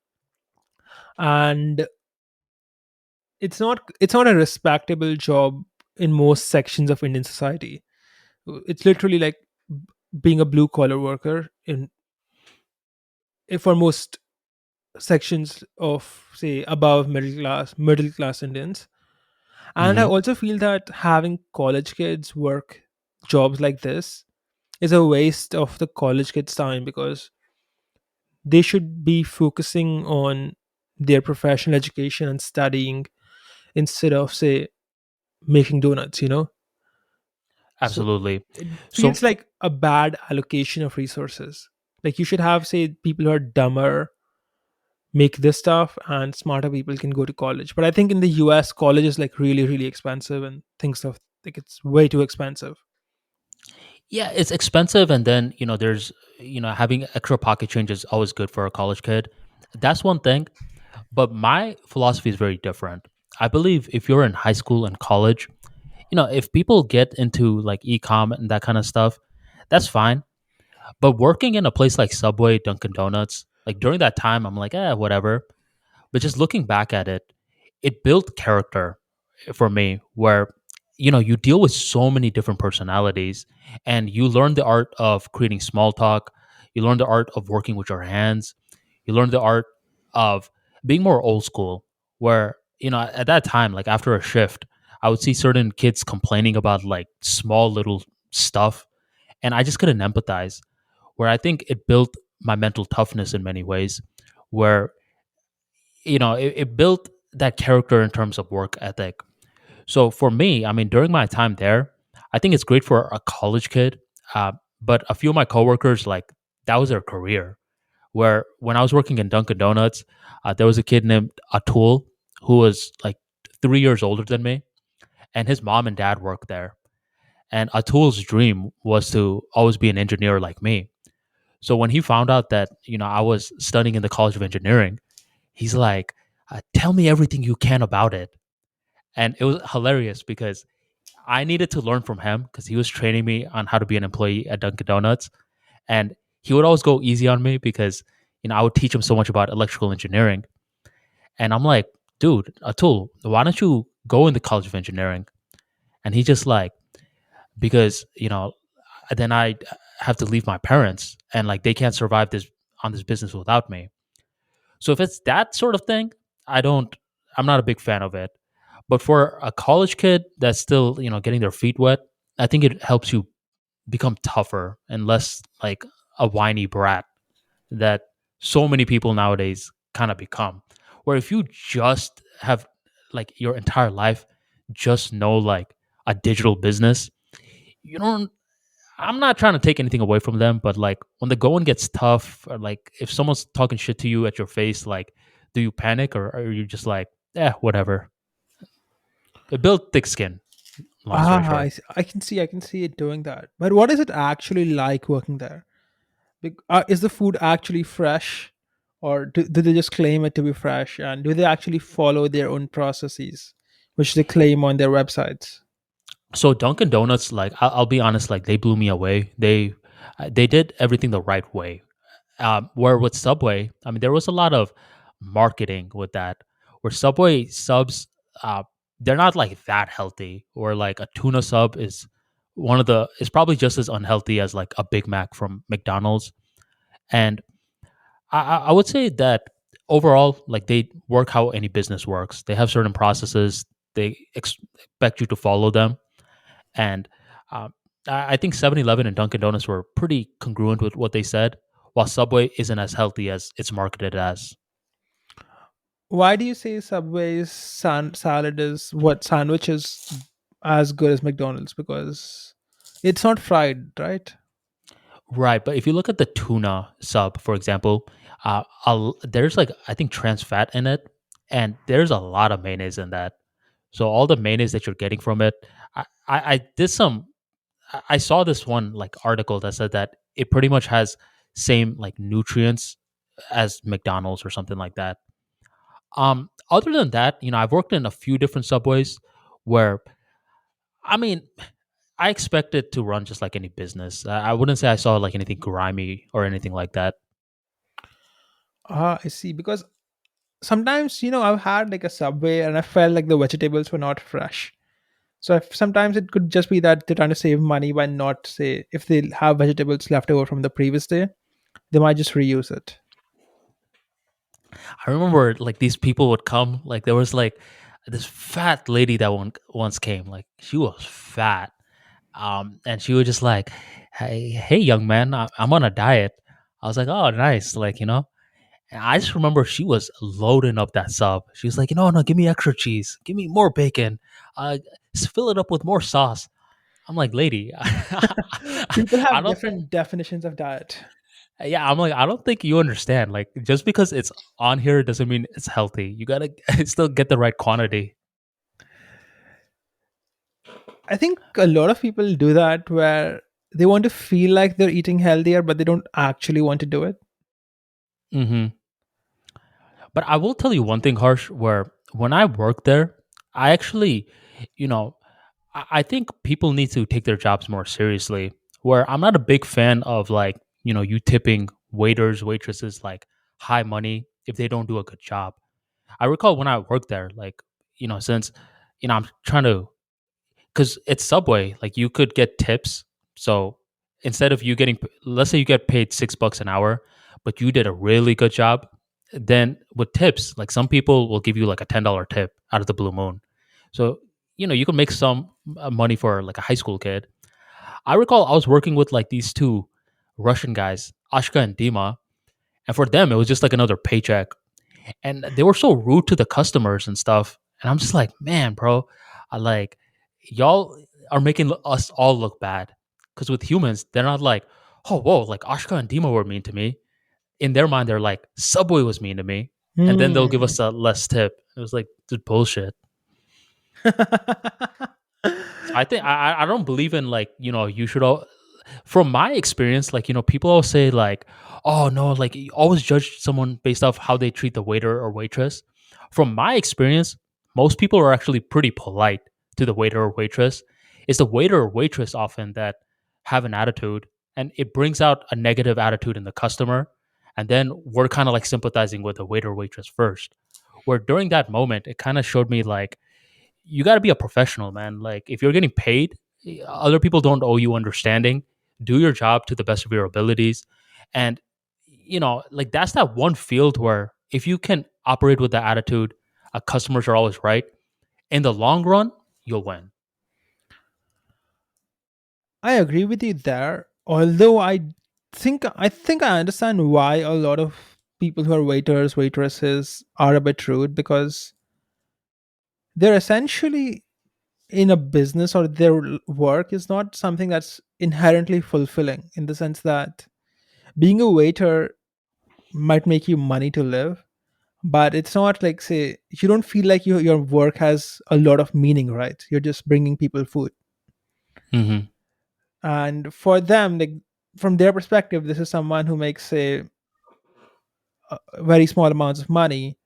And it's not a respectable job in most sections of Indian society. It's literally like being a blue collar worker for most sections of, say, above middle class Indians. And I
Hmm.
also feel that having college kids work jobs like this is a waste of the college kids time, because they should be focusing on their professional education and studying instead of, say, making donuts. So
Absolutely.
it
So
feels like a bad allocation of resources. Like you should have, say, people who are dumber make this stuff and smarter people can go to college. But I think in the US, college is like really really expensive, and things of like it's way too expensive.
yeah, it's expensive, and then there's having extra pocket change is always good for a college kid. That's one thing. But my philosophy is very different. I believe if you're in high school and college, if people get into like e-com and that kind of stuff, that's fine. But working in a place like Subway, Dunkin' Donuts, like during that time, I'm like, whatever. But just looking back at it, it built character for me where, you deal with so many different personalities and you learn the art of creating small talk. You learn the art of working with your hands. You learn the art of being more old school where, at that time, like after a shift, I would see certain kids complaining about like small little stuff and I just couldn't empathize. Where I think it built my mental toughness in many ways, where it built that character in terms of work ethic. So for me, I mean, during my time there, I think it's great for a college kid. Uh, but a few of my coworkers, like that was their career. Where when I was working in Dunkin' Donuts, there was a kid named Atul who was like 3 years older than me, and his mom and dad worked there. And Atul's dream was to always be an engineer like me. So when he found out that I was studying in the College of Engineering, he's like, "Tell me everything you can about it." And it was hilarious because I needed to learn from him because he was training me on how to be an employee at Dunkin' Donuts, and he would always go easy on me because I would teach him so much about electrical engineering, and I'm like, "Dude, Atul, why don't you go in the College of Engineering?" And he just like, because then I have to leave my parents and like they can't survive this on this business without me. So if it's that sort of thing, I don't I'm not a big fan of it. But for a college kid that's still, getting their feet wet, I think it helps you become tougher and less like a whiny brat that so many people nowadays kind of become. Where if you just have like your entire life just know like a digital business, you don't I'm not trying to take anything away from them, but like when the going gets tough, or like if someone's talking shit to you at your face, like do you panic or are you just like, whatever? It built thick skin. Long story short.
I can see it doing that. But what is it actually like working there? Is the food actually fresh, or do they just claim it to be fresh? And do they actually follow their own processes, which they claim on their websites?
So Dunkin' Donuts, like I'll be honest, like they blew me away. They did everything the right way. Where with Subway, I mean, there was a lot of marketing with that. Where Subway subs, uh, they're not like that healthy. Or like a tuna sub is probably just as unhealthy as like a Big Mac from McDonald's. And I would say that overall, like they work how any business works. They have certain processes. They expect you to follow them. And um, I think 7-Eleven and Dunkin' Donuts were pretty congruent with what they said, while Subway isn't as healthy as it's marketed as.
Why do you say Subway's salad is what sandwich is as good as McDonald's? Because it's not fried, right?
Right, but if you look at the tuna sub, for example, there's like I think trans fat in it, and there's a lot of mayonnaise in that. So all the mayonnaise that you're getting from it, I did some. I saw this one like article that said that it pretty much has same like nutrients as McDonald's or something like that. Other than that, I've worked in a few different subways where, I mean, I expect it to run just like any business. I wouldn't say I saw like anything grimy or anything like that.
Ah, I see. Because sometimes, I've had like a Subway and I felt like the vegetables were not fresh. So sometimes it could just be that they're trying to save money by not, say, if they have vegetables left over from the previous day, they might just reuse it.
I remember like these people would come. Like there was like this fat lady that once came. Like she was fat, and she was just like, "Hey, young man, I'm on a diet." I was like, "Oh, nice." Like and I just remember she was loading up that sub. She was like, "No, no, give me extra cheese, give me more bacon, uh, just fill it up with more sauce." I'm like, "Lady,
People
I
have
don't think."
different definitions of diet.
Yeah, I'm like, I don't think you understand. Like, just because it's on here doesn't mean it's healthy. You gotta still get the right quantity.
I think a lot of people do that where they want to feel like they're eating healthier, but they don't actually want to do it.
Hmm. But I will tell you one thing, Harsh. Where when I work there, I actually, you know, I think people need to take their jobs more seriously. Where I'm not a big fan of like, you tipping waiters, waitresses like high money if they don't do a good job. I recall when I worked there, like, since I'm trying to, because it's Subway, like you could get tips. So instead of you getting, let's say you get paid $6 an hour, but you did a really good job, then with tips, like some people will give you like a $10 tip out of the blue moon. So you can make some money for like a high school kid. I recall I was working with like these two Russian guys, Ashka and Dima, and for them it was just like another paycheck, and they were so rude to the customers and stuff. And I'm just like, man, bro, I like y'all are making us all look bad. Because with humans, they're not like, oh, whoa, like Ashka and Dima were mean to me. In their mind, they're like, Subway was mean to me, and then they'll give
Hmm.
us a less tip. It was like, dude, bullshit. So I think I don't believe in like you should all, from my experience, like people always say like, oh no, like you always judge someone based off how they treat the waiter or waitress. From my experience, most people are actually pretty polite to the waiter or waitress. It's the waiter or waitress often that have an attitude, and it brings out a negative attitude in the customer, and then we're kind of like sympathizing with the waiter or waitress first. Where during that moment, it kind of showed me like you got to be a professional, man. Like if you're getting paid, other people don't owe you understanding. Do your job to the best of your abilities, and like that's that one field where if you can operate with the attitude, customers are always right. In the long run, you'll win.
I agree with you there. Although I think I understand why a lot of people who are waiters, waitresses are a bit rude because they're essentially in a business, or their work is not something that's inherently fulfilling, in the sense that being a waiter might make you money to live, but it's not like, say, you don't feel like your work has a lot of meaning, right? You're just bringing people food.
Hmm.
And for them, like, from their perspective, this is someone who makes, say, very small amounts of money,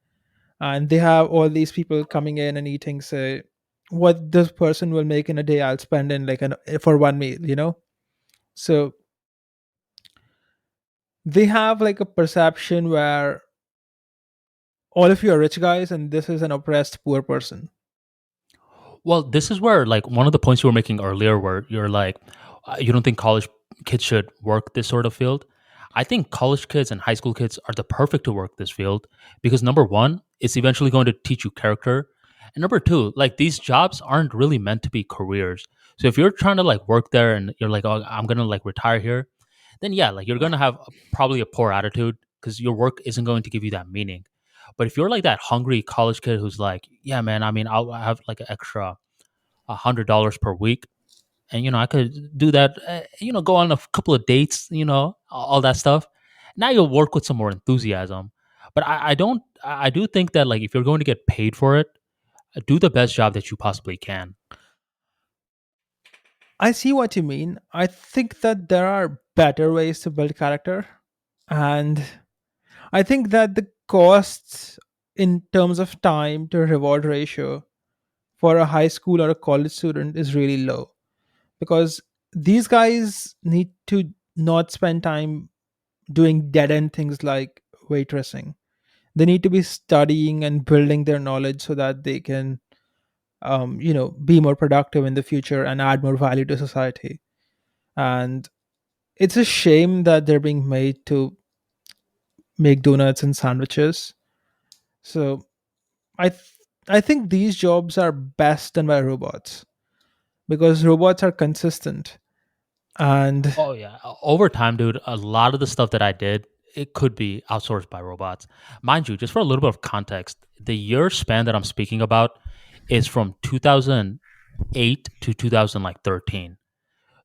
and they have all these people coming in and eating, say, what this person will make in a day, I'll spend in like for one meal. So they have like a perception where all of you are rich guys and this is an oppressed poor person.
Well, this is where like one of the points you were making earlier, where you're like, you don't think college kids should work this sort of field. I think college kids and high school kids are the perfect to work this field because number one, it's eventually going to teach you character, and number two, like these jobs aren't really meant to be careers. So if you're trying to like work there and you're like, oh, I'm gonna like retire here, then yeah, like you're gonna have probably a poor attitude because your work isn't going to give you that meaning. But if you're like that hungry college kid who's like, yeah, man, I mean, I'll have like an extra $100 per week, and I could do that. Go on a couple of dates. All that stuff. Now you'll work with some more enthusiasm. But I don't. I do think that like if you're going to get paid for it, do the best job that you possibly can.
I see what you mean. I think that there are better ways to build character. And I think that the costs in terms of time to reward ratio for a high school or a college student is really low, because these guys need to not spend time doing dead end things like waitressing. They need to be studying and building their knowledge so that they can be more productive in the future and add more value to society. And it's a shame that they're being made to make donuts and sandwiches. So I th- I think these jobs are best done by robots, because robots are consistent. And
Oh yeah, over time, dude. A lot of the stuff that I did, it could be outsourced by robots. Mind you, just for a little bit of context, the year span that I'm speaking about is from 2008 to 2013.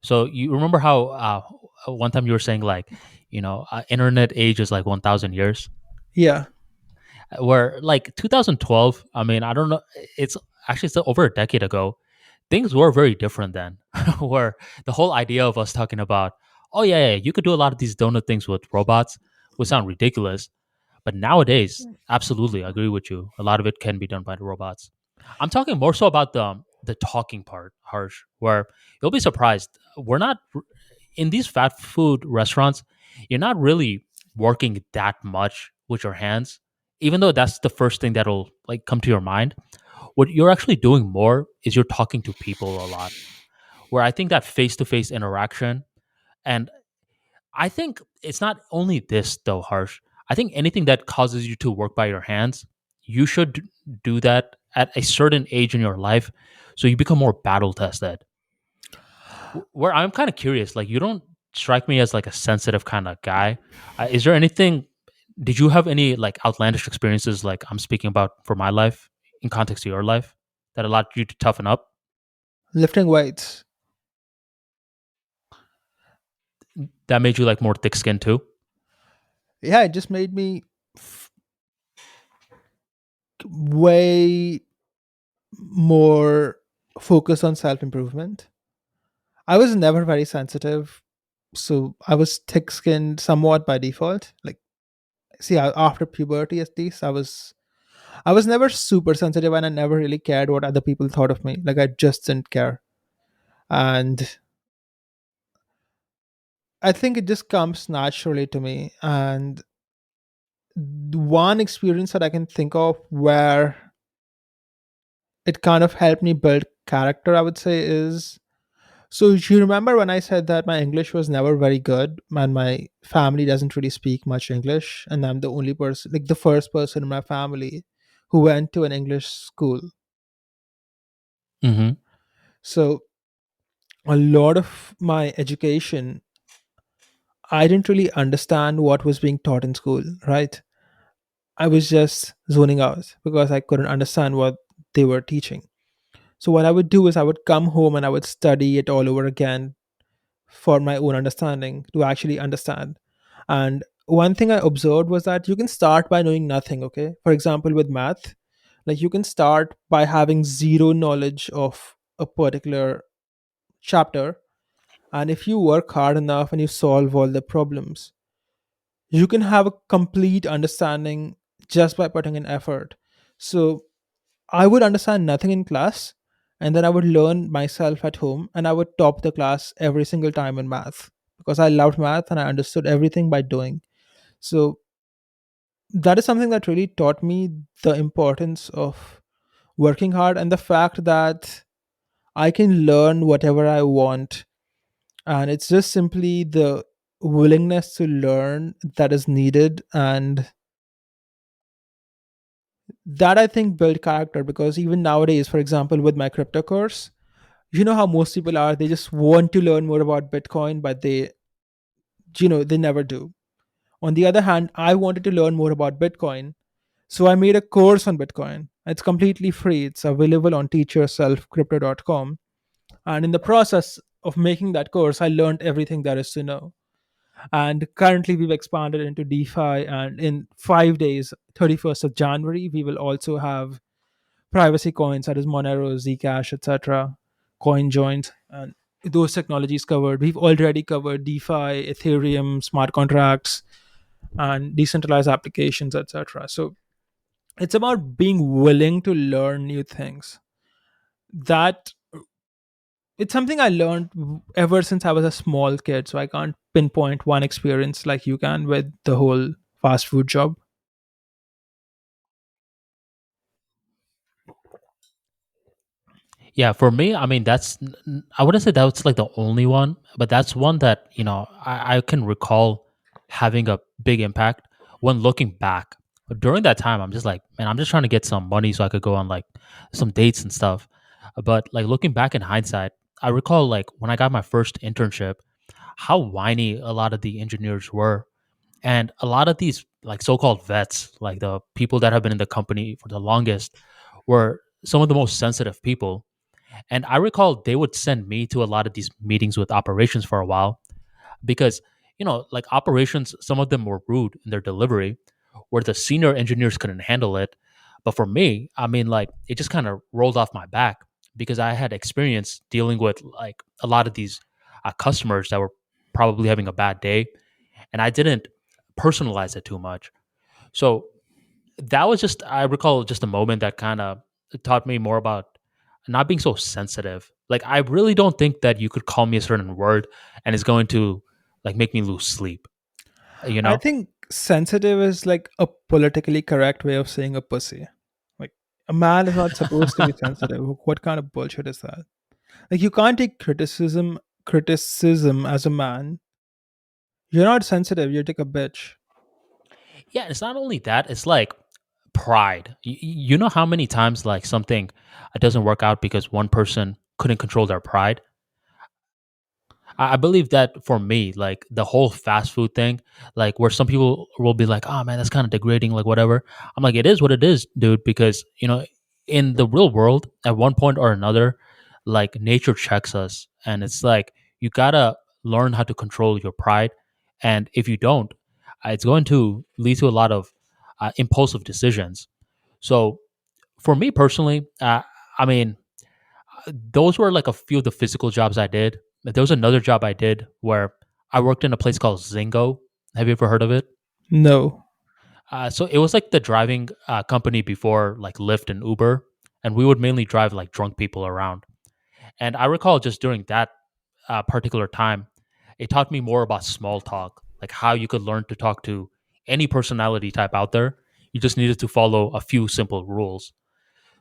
So you remember how one time you were saying like, internet age is like 1,000 years,
yeah,
where like 2012. I mean, I don't know. It's actually still over a decade ago. Things were very different then, where the whole idea of us talking about, oh yeah, you could do a lot of these donut things with robots would sound ridiculous. But nowadays, absolutely, I agree with you. A lot of it can be done by the robots. I'm talking more so about the talking part, Harsh, where you'll be surprised. We're not in these fast food restaurants. You're not really working that much with your hands, even though that's the first thing that'll like come to your mind. What you're actually doing more is you're talking to people a lot. Where I think that face to face interaction, and I think it's not only this though, Harsh. I think anything that causes you to work by your hands, you should do that at a certain age in your life, so you become more battle tested. Where I'm kind of curious, like you don't strike me as like a sensitive kind of guy. Is there anything? Did you have any like outlandish experiences, like I'm speaking about for my life, in context to your life, that allowed you to toughen up?
lifting weights.
That made you like more thick skinned too?
Yeah, it just made me way more focused on self improvement. I was never very sensitive, so I was thick skinned somewhat by default. Like, see, after puberty, at least, I was never super sensitive, and I never really cared what other people thought of me. Like, I just didn't care. And I think it just comes naturally to me. And one experience that I can think of where it kind of helped me build character, I would say, is, so you remember when I said that my English was never very good and my family doesn't really speak much English, and I'm the only person, like the first person in my family who went to an English school.
Mm-hmm.
So a lot of my education, I didn't really understand what was being taught in school, right? I was just zoning out because I couldn't understand what they were teaching. So what I would do is I would come home and I would study it all over again for my own understanding, to actually understand. And one thing I observed was that you can start by knowing nothing, okay? For example, with math, like you can start by having zero knowledge of a particular chapter. And if you work hard enough and you solve all the problems, you can have a complete understanding just by putting in effort. So I would understand nothing in class, and then I would learn myself at home, and I would top the class every single time in math because I loved math and I understood everything by doing. So that is something that really taught me the importance of working hard, and the fact that I can learn whatever I want. And it's just simply the willingness to learn that is needed. And that, I think, build character, because even nowadays, for example, with my crypto course, you know how most people are, they just want to learn more about Bitcoin, but they never do. On the other hand, I wanted to learn more about Bitcoin, so I made a course on Bitcoin. It's completely free. It's available on teachyourselfcrypto.com. And in the process, of making that course, I learned everything there is to know. And currently, we've expanded into DeFi, and in 5 days, 31st of January, we will also have privacy coins, that is Monero, Zcash, etc., coin joins, and those technologies covered. We've already covered DeFi, Ethereum, smart contracts, and decentralized applications, etc. So it's about being willing to learn new things. That it's something I learned ever since I was a small kid. So I can't pinpoint one experience like you can with the whole fast food job.
Yeah, for me, I mean, I wouldn't say that's like the only one, but that's one that, I can recall having a big impact when looking back. During that time, I'm just like, man, I'm just trying to get some money so I could go on like some dates and stuff. But like looking back in hindsight, I recall like when I got my first internship, how whiny a lot of the engineers were. And a lot of these like so-called vets, like the people that have been in the company for the longest, were some of the most sensitive people. And I recall they would send me to a lot of these meetings with operations for a while because, like operations, some of them were rude in their delivery where the senior engineers couldn't handle it. But for me, I mean, like it just kind of rolled off my back because I had experience dealing with like a lot of these customers that were probably having a bad day. And I didn't personalize it too much. So that was just, I recall just a moment that kind of taught me more about not being so sensitive. Like I really don't think that you could call me a certain word and it's going to like make me lose sleep, you
I
know?
think sensitive is like a politically correct way of saying a pussy. Like a man is not supposed to be sensitive. What kind of bullshit is that? Like you can't take criticism as a man. You're not sensitive, you're like a bitch.
Yeah, it's not only that, it's like pride. You know how many times like something doesn't work out because one person couldn't control their pride? I believe that for me, like the whole fast food thing, like where some people will be like, "Oh man, that's kind of degrading," like whatever. I'm like, it is what it is, dude. Because in the real world, at one point or another, like nature checks us, and it's like you gotta learn how to control your pride, and if you don't, it's going to lead to a lot of impulsive decisions. So for me personally, I mean, those were like a few of the physical jobs I did. There was another job I did where I worked in a place called Zingo. Have you ever heard of it?
No.
So it was like the driving company before like Lyft and Uber, and we would mainly drive like drunk people around. And I recall just during that particular time, it taught me more about small talk, like how you could learn to talk to any personality type out there. You just needed to follow a few simple rules.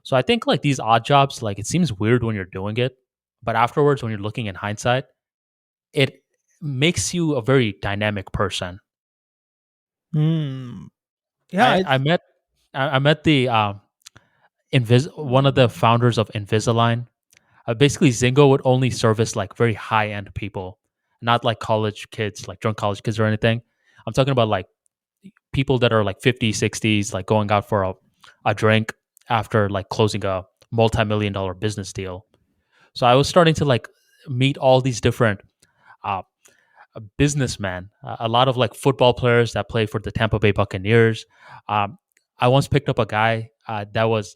So I think like these odd jobs, like it seems weird when you're doing it, but afterwards, when you're looking in hindsight, it makes you a very dynamic person.
Hmm. Yeah,
I I met I met the one of the founders of Invisalign. Basically, Zingo would only service like very high end people, not like college kids, like drunk college kids or anything. I'm talking about like people that are like 50s, 60s, like going out for a drink after like closing a multi-million-dollar business deal. So I was starting to like meet all these different uh, businessmen, a lot of like football players that play for the Tampa Bay Buccaneers. Um, I once picked up a guy that was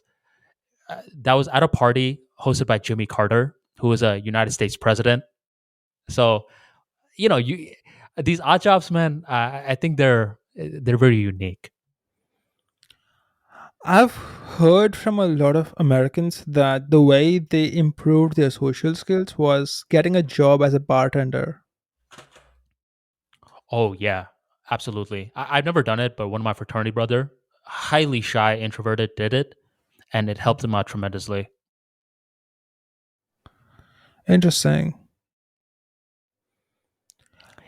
at a party hosted by Jimmy Carter, who was a United States president. So you these odd jobs, man. I think they're very unique.
I've heard from a lot of Americans that the way they improved their social skills was getting a job as a bartender.
Oh yeah, absolutely. I've never done it, but one of my fraternity brother, highly shy, introverted, did it, and it helped him out tremendously.
Interesting.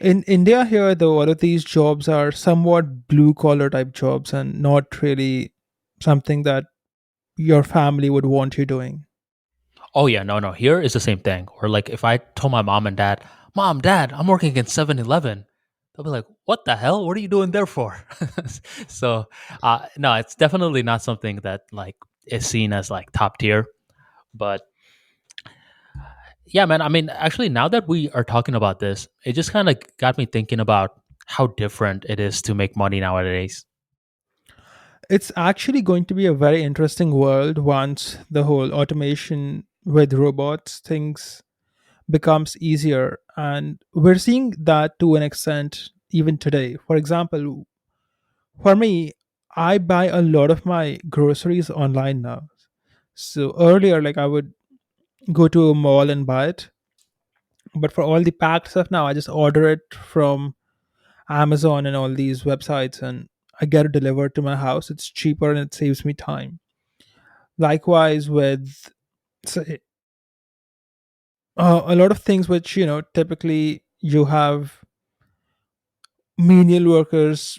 In India, here, though, all of these jobs are somewhat blue collar type jobs and not really something that your family would want you doing.
Oh yeah, no, no. Here is the same thing. Or like if I told my mom and dad, "Mom, Dad, I'm working at 7-Eleven," they'll be like, "What the hell? What are you doing there for?" So, no, it's definitely not something that like is seen as like top tier. But Yeah, man. I mean, actually, now that we are talking about this, it just kind of got me thinking about how different it is to make money nowadays.
It's actually going to be a very interesting world once the whole automation with robots things becomes easier. And we're seeing that to an extent even today. For example, for me, I buy a lot of my groceries online now. So earlier, like I would go to a mall and buy it. But for all the packed stuff now, I just order it from Amazon and all these websites, and I get it delivered to my house. It's cheaper and it saves me time. Likewise, with say, a lot of things which typically you have menial workers,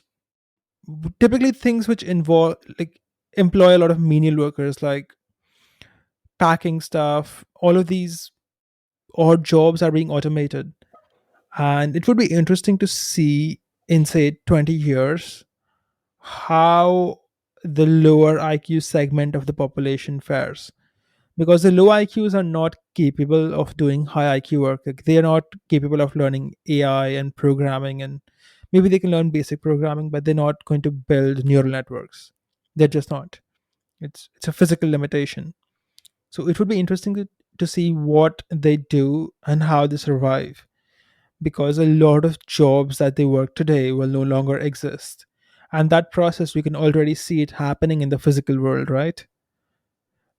typically things which involve like employ a lot of menial workers, like packing stuff. All of these odd jobs are being automated, and it would be interesting to see in say 20 years how the lower IQ segment of the population fares, because the low IQs are not capable of doing high IQ work. Like, they are not capable of learning AI and programming, and maybe they can learn basic programming, but they're not going to build neural networks. They're just not. It's a physical limitation. So it would be interesting to see what they do and how they survive, because a lot of jobs that they work today will no longer exist. And that process, we can already see it happening in the physical world, right?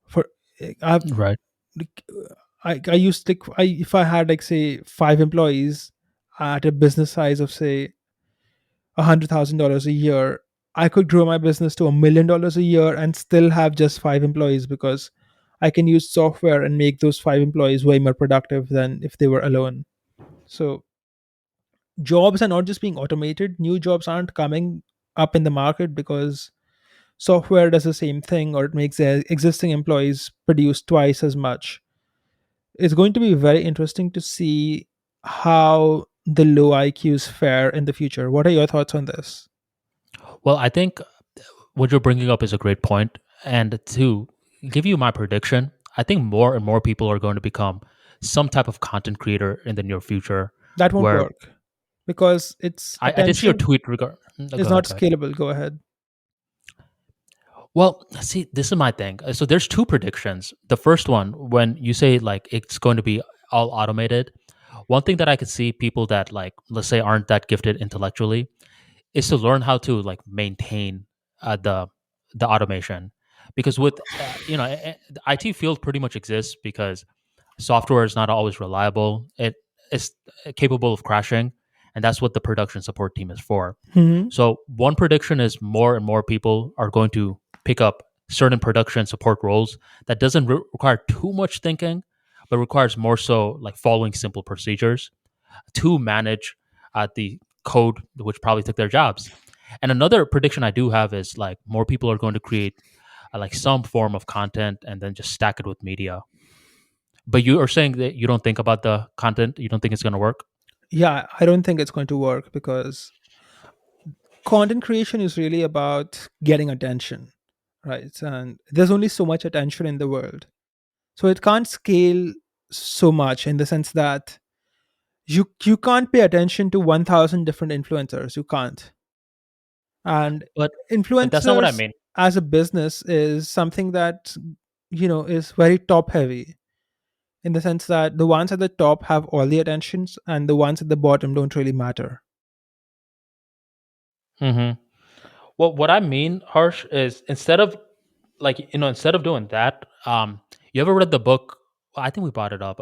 For I've
Right.
like, I used to, if I had like say 5 employees at a business size of say $100,000 a year, I could grow my business to $1 million a year and still have just 5 employees, because I can use software and make those 5 employees way more productive than if they were alone. So jobs are not just being automated, new jobs aren't coming up in the market because software does the same thing, or it makes their existing employees produce twice as much. It's going to be very interesting to see how the low IQs fare in the future. What are your thoughts on this?
Well, I think what you're bringing up is a great point. And to give you my prediction, I think more and more people are going to become some type of content creator in the near future.
That won't
Where
work because its
I did see your
attention
tweet regard.
is
Go
not
ahead, go ahead.
scalable. Go ahead.
Well, see, this is my thing. So there's two predictions. The first one, when you say like it's going to be all automated, one thing that I could see people that like, let's say, aren't that gifted intellectually, is to learn how to like maintain the automation, because with the IT field pretty much exists because software is not always reliable. It is capable of crashing, and that's what the production support team is for.
Hmm.
So one prediction is more and more people are going to pick up certain production support roles that doesn't require too much thinking, but requires more so like following simple procedures to manage the code, which probably took their jobs. And another prediction I do have is like more people are going to create like some form of content and then just stack it with media. But you are saying that you don't think about the content, you don't think it's going to work.
Yeah, I don't think it's going to work because content creation is really about getting attention, right? And there's only so much attention in the world. So it can't scale so much in the sense that you can't pay attention to 1000 different influencers. You can't. And
But that's not what I
influencers
mean.
as a business is something that is very top heavy, in the sense that the ones at the top have all the attentions and the ones at the bottom don't really matter.
Hmm. Well, what I mean, Harsh, is instead of instead of doing that, you ever read the book? I think we brought it up.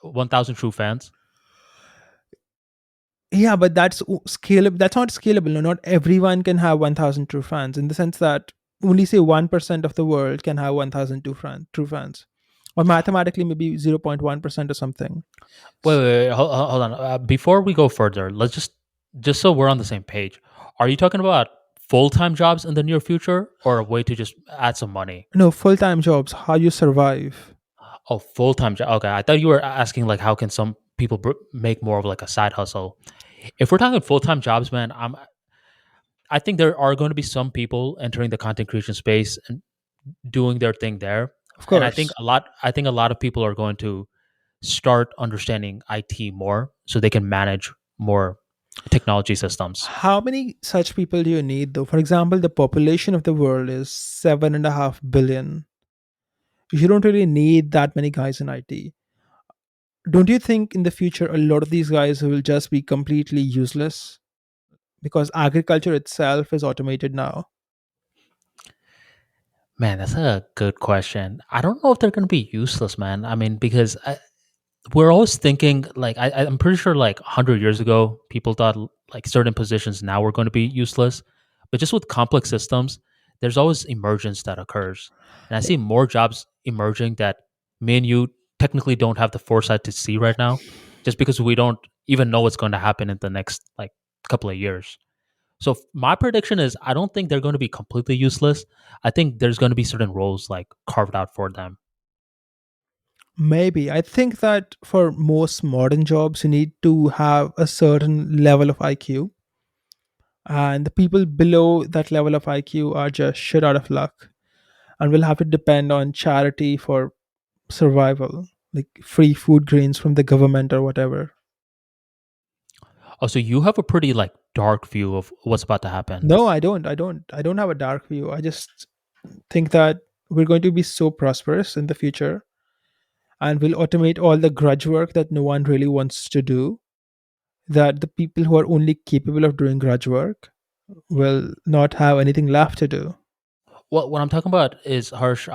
1,000 True Fans.
Yeah, but that's scalable. That's not scalable. No, not everyone can have 1000 true fans, in the sense that only say 1% of the world can have 1000 true fans, or mathematically maybe 0.1% or something.
Wait, hold on. Before we go further, let's just so we're on the same page. Are you talking about full time jobs in the near future, or a way to just add some money?
No, full-time jobs, how you survive.
Oh, full time job. Okay, I thought you were asking like how can some people make more of like a side hustle. If we're talking full time jobs, man, I think there are going to be some people entering the content creation space and doing their thing there,
Of
and I think
course.
a lot. I think a lot of people are going to start understanding IT more so they can manage more technology systems.
How many such people do you need, though? For example, the population of the world is 7.5 billion. You don't really need that many guys in IT. Don't you think in the future a lot of these guys will just be completely useless? Because agriculture itself is automated now.
Man, that's a good question. I don't know if they're going to be useless, man. I mean, because we're always thinking like I'm pretty sure like 100 years ago people thought like certain positions now were going to be useless, but just with complex systems there's always emergence that occurs, and I see more jobs emerging that me and you technically don't have the foresight to see right now, just because we don't even know what's going to happen in the next like couple of years. So my prediction is I don't think they're going to be completely useless. I think there's going to be certain roles like carved out for them.
Maybe. I think that for most modern jobs, you need to have a certain level of IQ. And the people below that level of IQ are just shit out of luck and will have to depend on charity for survival, like free food grains from the government or whatever.
Also, you have a pretty like dark view of what's about to happen.
No, I don't. I don't have a dark view. I just think that we're going to be so prosperous in the future and we'll automate all the grudge work that no one really wants to do, that the people who are only capable of doing grudge work will not have anything left to do.
What I'm talking about is harsh,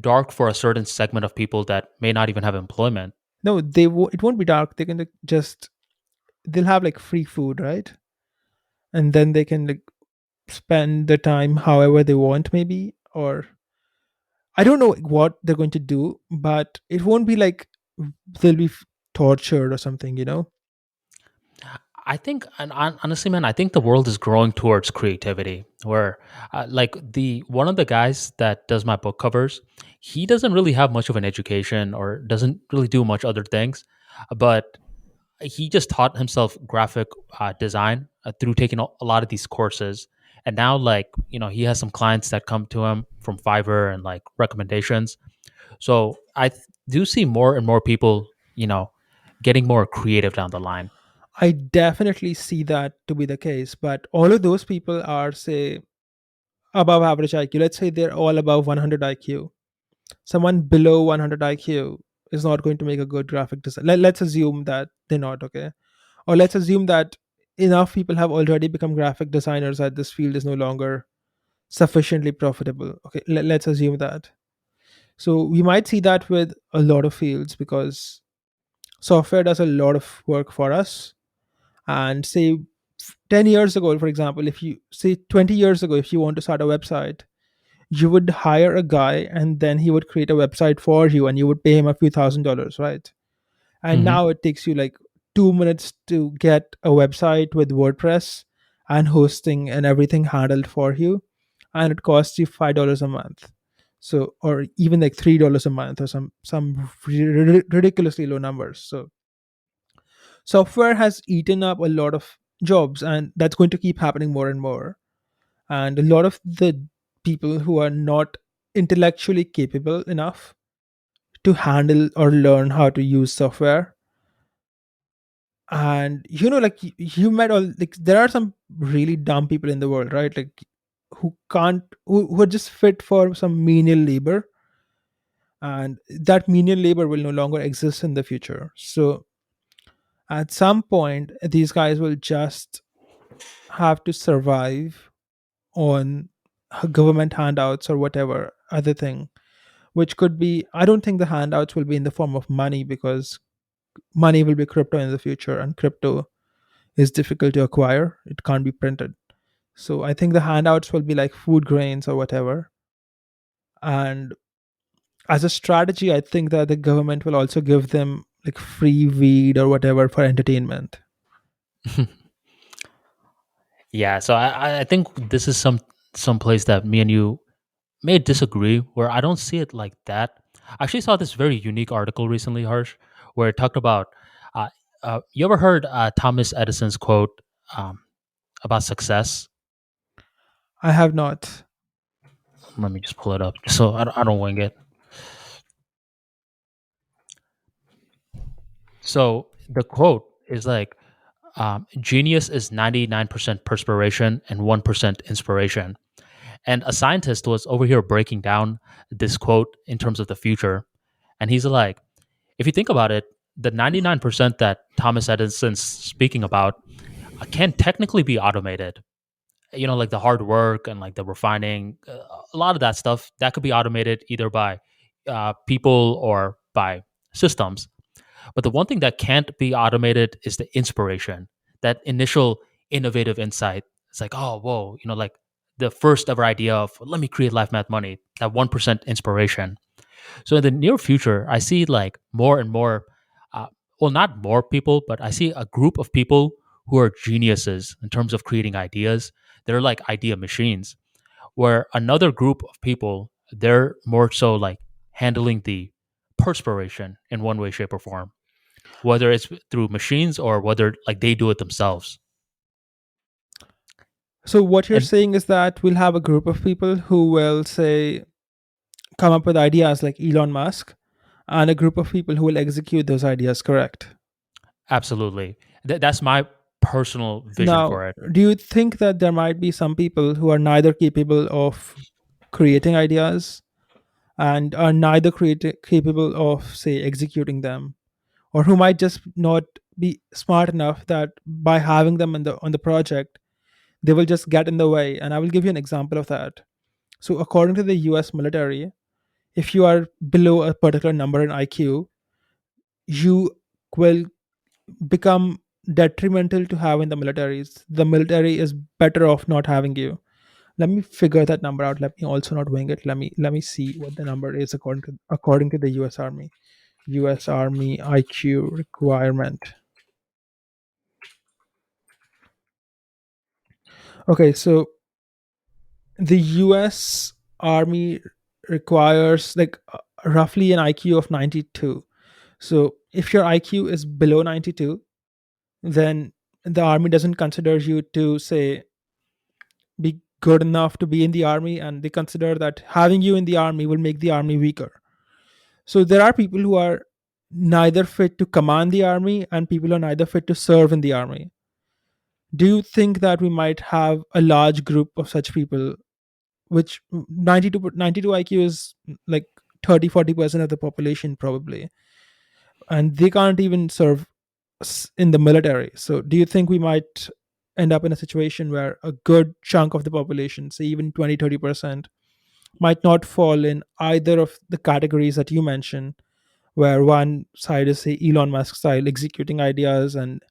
dark for a certain segment of people that may not even have employment.
No, it won't be dark. They can like, just they'll have like free food, right? And then they can like spend the time however they want, maybe. Or I don't know what they're going to do, but it won't be like they'll be tortured or something.
I think, and honestly, man, I think the world is growing towards creativity. Where, like the one of the guys that does my book covers, he doesn't really have much of an education or doesn't really do much other things, but he just taught himself graphic design through taking a lot of these courses, and now like he has some clients that come to him from Fiverr and like recommendations. So do see more and more people getting more creative down the line.
I definitely see that to be the case, but all of those people are, say, above average IQ. Let's say they're all above 100 IQ. Someone below 100 IQ is not going to make a good graphic design. Let's assume that they're not, okay? Or let's assume that enough people have already become graphic designers that this field is no longer sufficiently profitable. Okay, let's assume that. So we might see that with a lot of fields because software does a lot of work for us. And say 10 years ago, for example, if you say 20 years ago, if you want to start a website, you would hire a guy and then he would create a website for you and you would pay him a few $1,000s, right? And
Hmm.
now it takes you like 2 minutes to get a website with WordPress and hosting and everything handled for you. And it costs you $5 a month. So, or even like $3 a month or some ridiculously low numbers. So software has eaten up a lot of jobs and that's going to keep happening more and more. And a lot of the people who are not intellectually capable enough to handle or learn how to use software, and like you met all, like there are some really dumb people in the world, right? Like who can't who are just fit for some menial labor, and that menial labor will no longer exist in the future. So at some point these guys will just have to survive on government handouts or whatever other thing, which could be, I don't think the handouts will be in the form of money because money will be crypto in the future and crypto is difficult to acquire. It can't be printed. So I think the handouts will be like food grains or whatever. And as a strategy, I think that the government will also give them like free weed or whatever for entertainment.
Yeah, so I think this is some place that me and you may disagree, where I don't see it like that. I actually saw this very unique article recently, Harsh, where it talked about. Uh, you ever heard Thomas Edison's quote um, about success?
I have not.
Let me just pull it up, so I don't wing it. So the quote is like, genius is 99% perspiration and 1% inspiration. And a scientist was over here breaking down this quote in terms of the future. And he's like, if you think about it, the 99% that Thomas Edison's speaking about can technically be automated. Like the hard work and like the refining, a lot of that stuff that could be automated either by people or by systems. But the one thing that can't be automated is the inspiration, that initial innovative insight. It's like, oh, whoa, like the first ever idea of let me create life math money, that 1% inspiration. So in the near future, I see like more and more, uh, well, not more people, but I see a group of people who are geniuses in terms of creating ideas. They're like idea machines, where another group of people, they're more so like handling the perspiration in one way, shape, or form, whether it's through machines or whether like they do it themselves.
So what you're
And
saying is that we'll have a group of people who will say come up with ideas like Elon Musk, and a group of people who will execute those ideas, correct?
absolutely, that's my personal vision
Now,
for it.
do you think that there might be some people who are neither capable of creating ideas and are neither capable of, say, executing them, or who might just not be smart enough that by having them on the project, they will just get in the way? And I will give you an example of that. So, according to the U.S. military, if you are below a particular number in IQ, you will become detrimental to having the militaries. The military is better off not having you. Let me figure that number out. Let me also not wing it. Let me see what the number is according to the US Army. US Army IQ requirement. Okay, so the US Army requires like roughly an IQ of 92. So if your IQ is below 92, then the army doesn't consider you to, say, be good enough to be in the army, and they consider that having you in the army will make the army weaker. So there are people who are neither fit to command the army and people who are neither fit to serve in the army. Do you think that we might have a large group of such people, which 92 IQ is like 30-40% of the population probably, and they can't even serve in the military? So do you think we might end up in a situation where a good chunk of the population, say even 20-30%, might not fall in either of the categories that you mentioned, where one side is, say, Elon Musk style executing ideas, and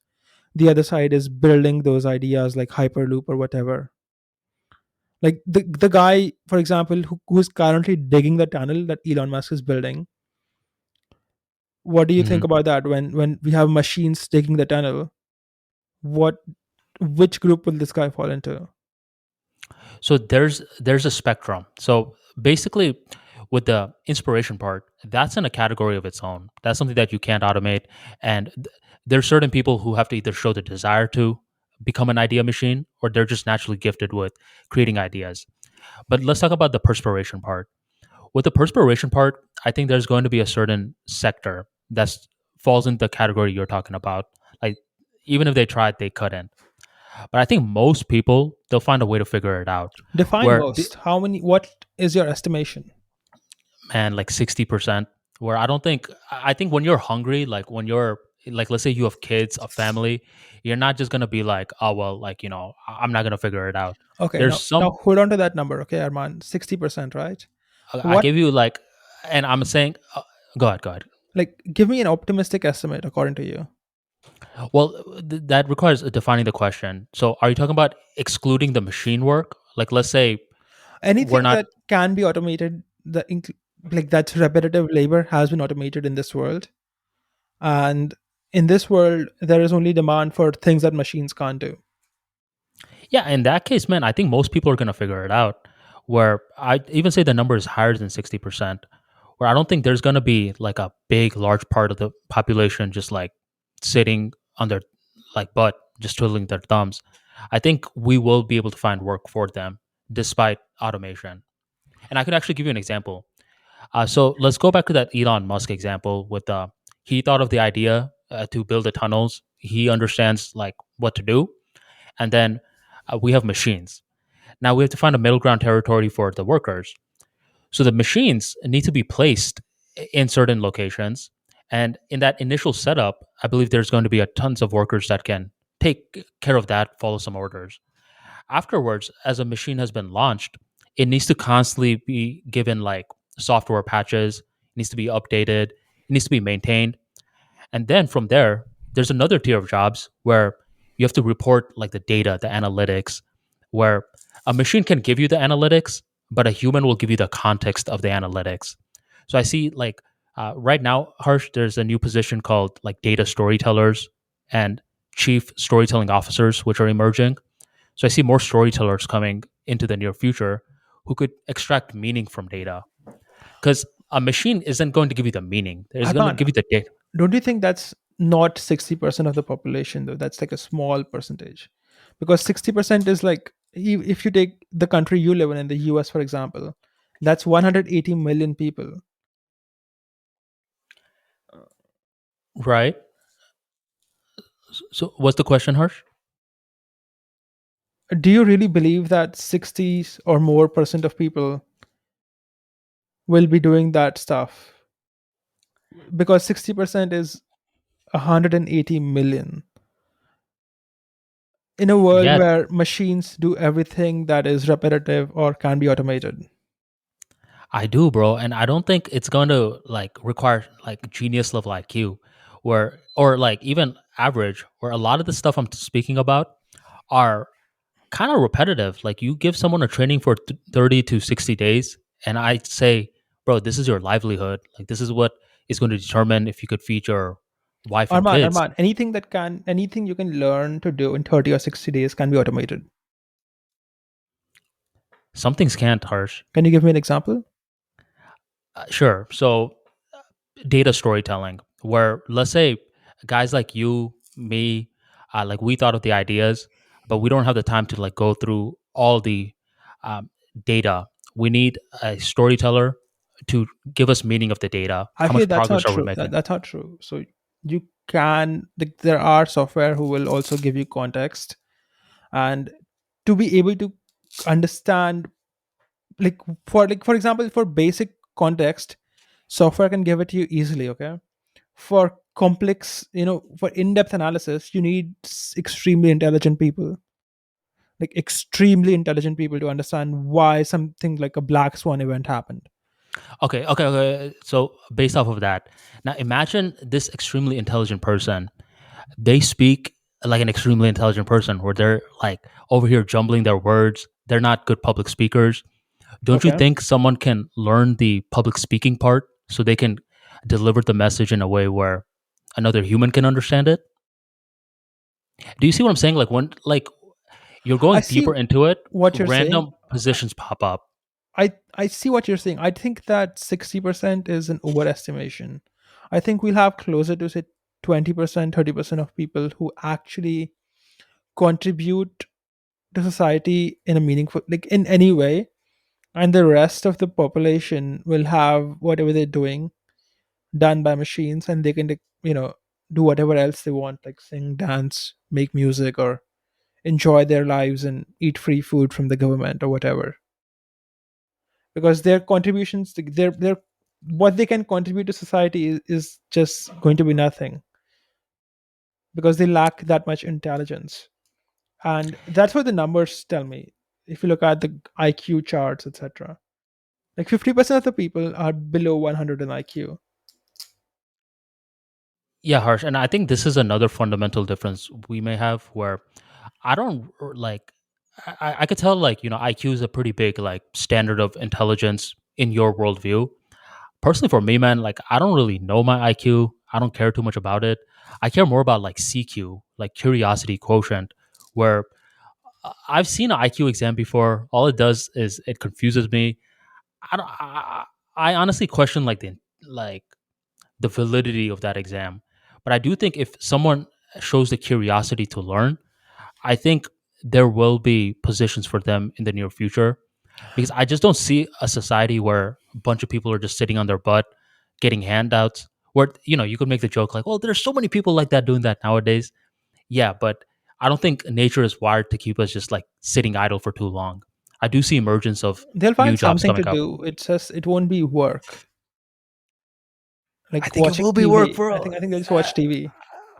the other side is building those ideas like Hyperloop or whatever? Like the guy, for example, who's currently digging the tunnel that Elon Musk is building. What do you think
Mhm.
about that? When we have machines digging the tunnel, what which group will this guy fall into?
So there's a spectrum. So basically, with the inspiration part, that's in a category of its own. That's something that you can't automate, and there's certain people who have to either show the desire to become an idea machine, or they're just naturally gifted with creating ideas. But let's talk about the perspiration part. With the perspiration part, I think there's going to be a certain sector that falls into the category you're talking about. Like, even if they tried, they couldn't. But I think most people, they'll find a way to figure it out.
Define
Where
most. How many? What is your estimation?
man, like 60%, where I don't think, I think when you're hungry, like when you're like, let's say you have kids, a family, you're not just gonna be like, oh well, like, I'm not gonna figure it out.
Okay,
There's
now
some,
hold on to that number, okay, Arman. 60%, right?
I
What,
give you like, and I'm saying, go ahead, go ahead.
like, give me an optimistic estimate according to you.
Well, that requires defining the question. So are you talking about excluding the machine work? Like, let's say we're
Anything
not,
that can be automated, like that's repetitive labor has been automated in this world, and in this world there is only demand for things that machines can't do.
yeah, in that case, man, I think most people are gonna figure it out. Where I even say the number is higher than 60%, where I don't think there's going to be like a big, large part of the population just like sitting on their like butt, just twiddling their thumbs. I think we will be able to find work for them despite automation. And I could actually give you an example. So let's go back to that Elon Musk example with he thought of the idea to build the tunnels. He understands like what to do, and then we have machines. Now we have to find a middle ground territory for the workers. So the machines need to be placed in certain locations, and in that initial setup, I believe there's going to be a tons of workers that can take care of that, follow some orders. Afterwards, as a machine has been launched, it needs to constantly be given like software patches, it needs to be updated, it needs to be maintained. And then from there, there's another tier of jobs where you have to report like the data, the analytics, where a machine can give you the analytics, but a human will give you the context of the analytics. So I see like right now, Harsh, there's a new position called like data storytellers and chief storytelling officers, which are emerging. So I see more storytellers coming into the near future who could extract meaning from data. Because a machine isn't going to give you the meaning; it's going to
Arman,
give you the data.
don't you think that's not 60% of the population though? That's like a small percentage. Because 60% is like, if you take the country you live in the US, for example, that's 180 million people.
Right. So what's the question, Harsh?
Do you really believe that 60 or more percent of people will be doing that stuff? Because 60% is 180 million. In a world
Yeah,
where machines do everything that is repetitive or can be automated.
I do, bro. And I don't think it's going to like require like genius level IQ where or like even average where a lot of the stuff I'm speaking about are kind of repetitive. Like you give someone a training for 30 to 60 days and I say, bro, this is your livelihood. Like this is what is going to determine if you could feed your wife and
Arman,
kids.
Arman, anything you can learn to do in 30 or 60 days can be automated.
Some things can't, Harsh.
Can you give me an example?
Sure. So data storytelling where let's say guys like you me like we thought of the ideas but we don't have the time to like go through all the um, data. We need a storyteller to give us meaning of the data, how
Actually,
much
that's
progress
not
are we
true.
making.
That's not true. So you can, like, there are software who will also give you context, and to be able to understand, for example, for basic context, software can give it to you easily. Okay, for complex, for in-depth analysis, you need extremely intelligent people, like extremely intelligent people, to understand why something like a black swan event happened.
Okay, so based off of that, now imagine this extremely intelligent person, they speak like an extremely intelligent person where they're like over here jumbling their words, they're not good public speakers. Don't you
Okay.
think someone can learn the public speaking part so they can deliver the message in a way where another human can understand it? Do you see what I'm saying? Like when like you're
I
going
see
deeper into it,
what you're saying.
random positions pop up.
I see what you're saying. I think that 60% is an overestimation. I think we'll have closer to, say, 20%, 30% of people who actually contribute to society in a meaningful, like, in any way, and the rest of the population will have whatever they're doing done by machines, and they can, like, do whatever else they want, like sing, dance, make music, or enjoy their lives and eat free food from the government or whatever, because their contributions, their what they can contribute to society is just going to be nothing, because they lack that much intelligence. And that's what the numbers tell me. If you look at the IQ charts, etc., like 50% of the people are below 100 in IQ.
Yeah, Harsh. And I think this is another fundamental difference we may have where I don't like I could tell like, IQ is a pretty big like standard of intelligence in your worldview. Personally for me, man, like I don't really know my IQ. I don't care too much about it. I care more about like CQ, like curiosity quotient, where I've seen an IQ exam before. All it does is it confuses me. I don't. I honestly question like the validity of that exam. But I do think if someone shows the curiosity to learn, I think there will be positions for them in the near future because I just don't see a society where a bunch of people are just sitting on their butt getting handouts Where you could make the joke like, "Well, there's so many people like that doing that nowadays." Yeah, but I don't think nature is wired to keep us just like sitting idle for too long. I do see emergence of
They'll
new
find
jobs
something
coming
to
up.
do. It's just it won't be work.
I
Like
think it
watching
will be work,
TV. I
bro.
think I think they'll just watch TV.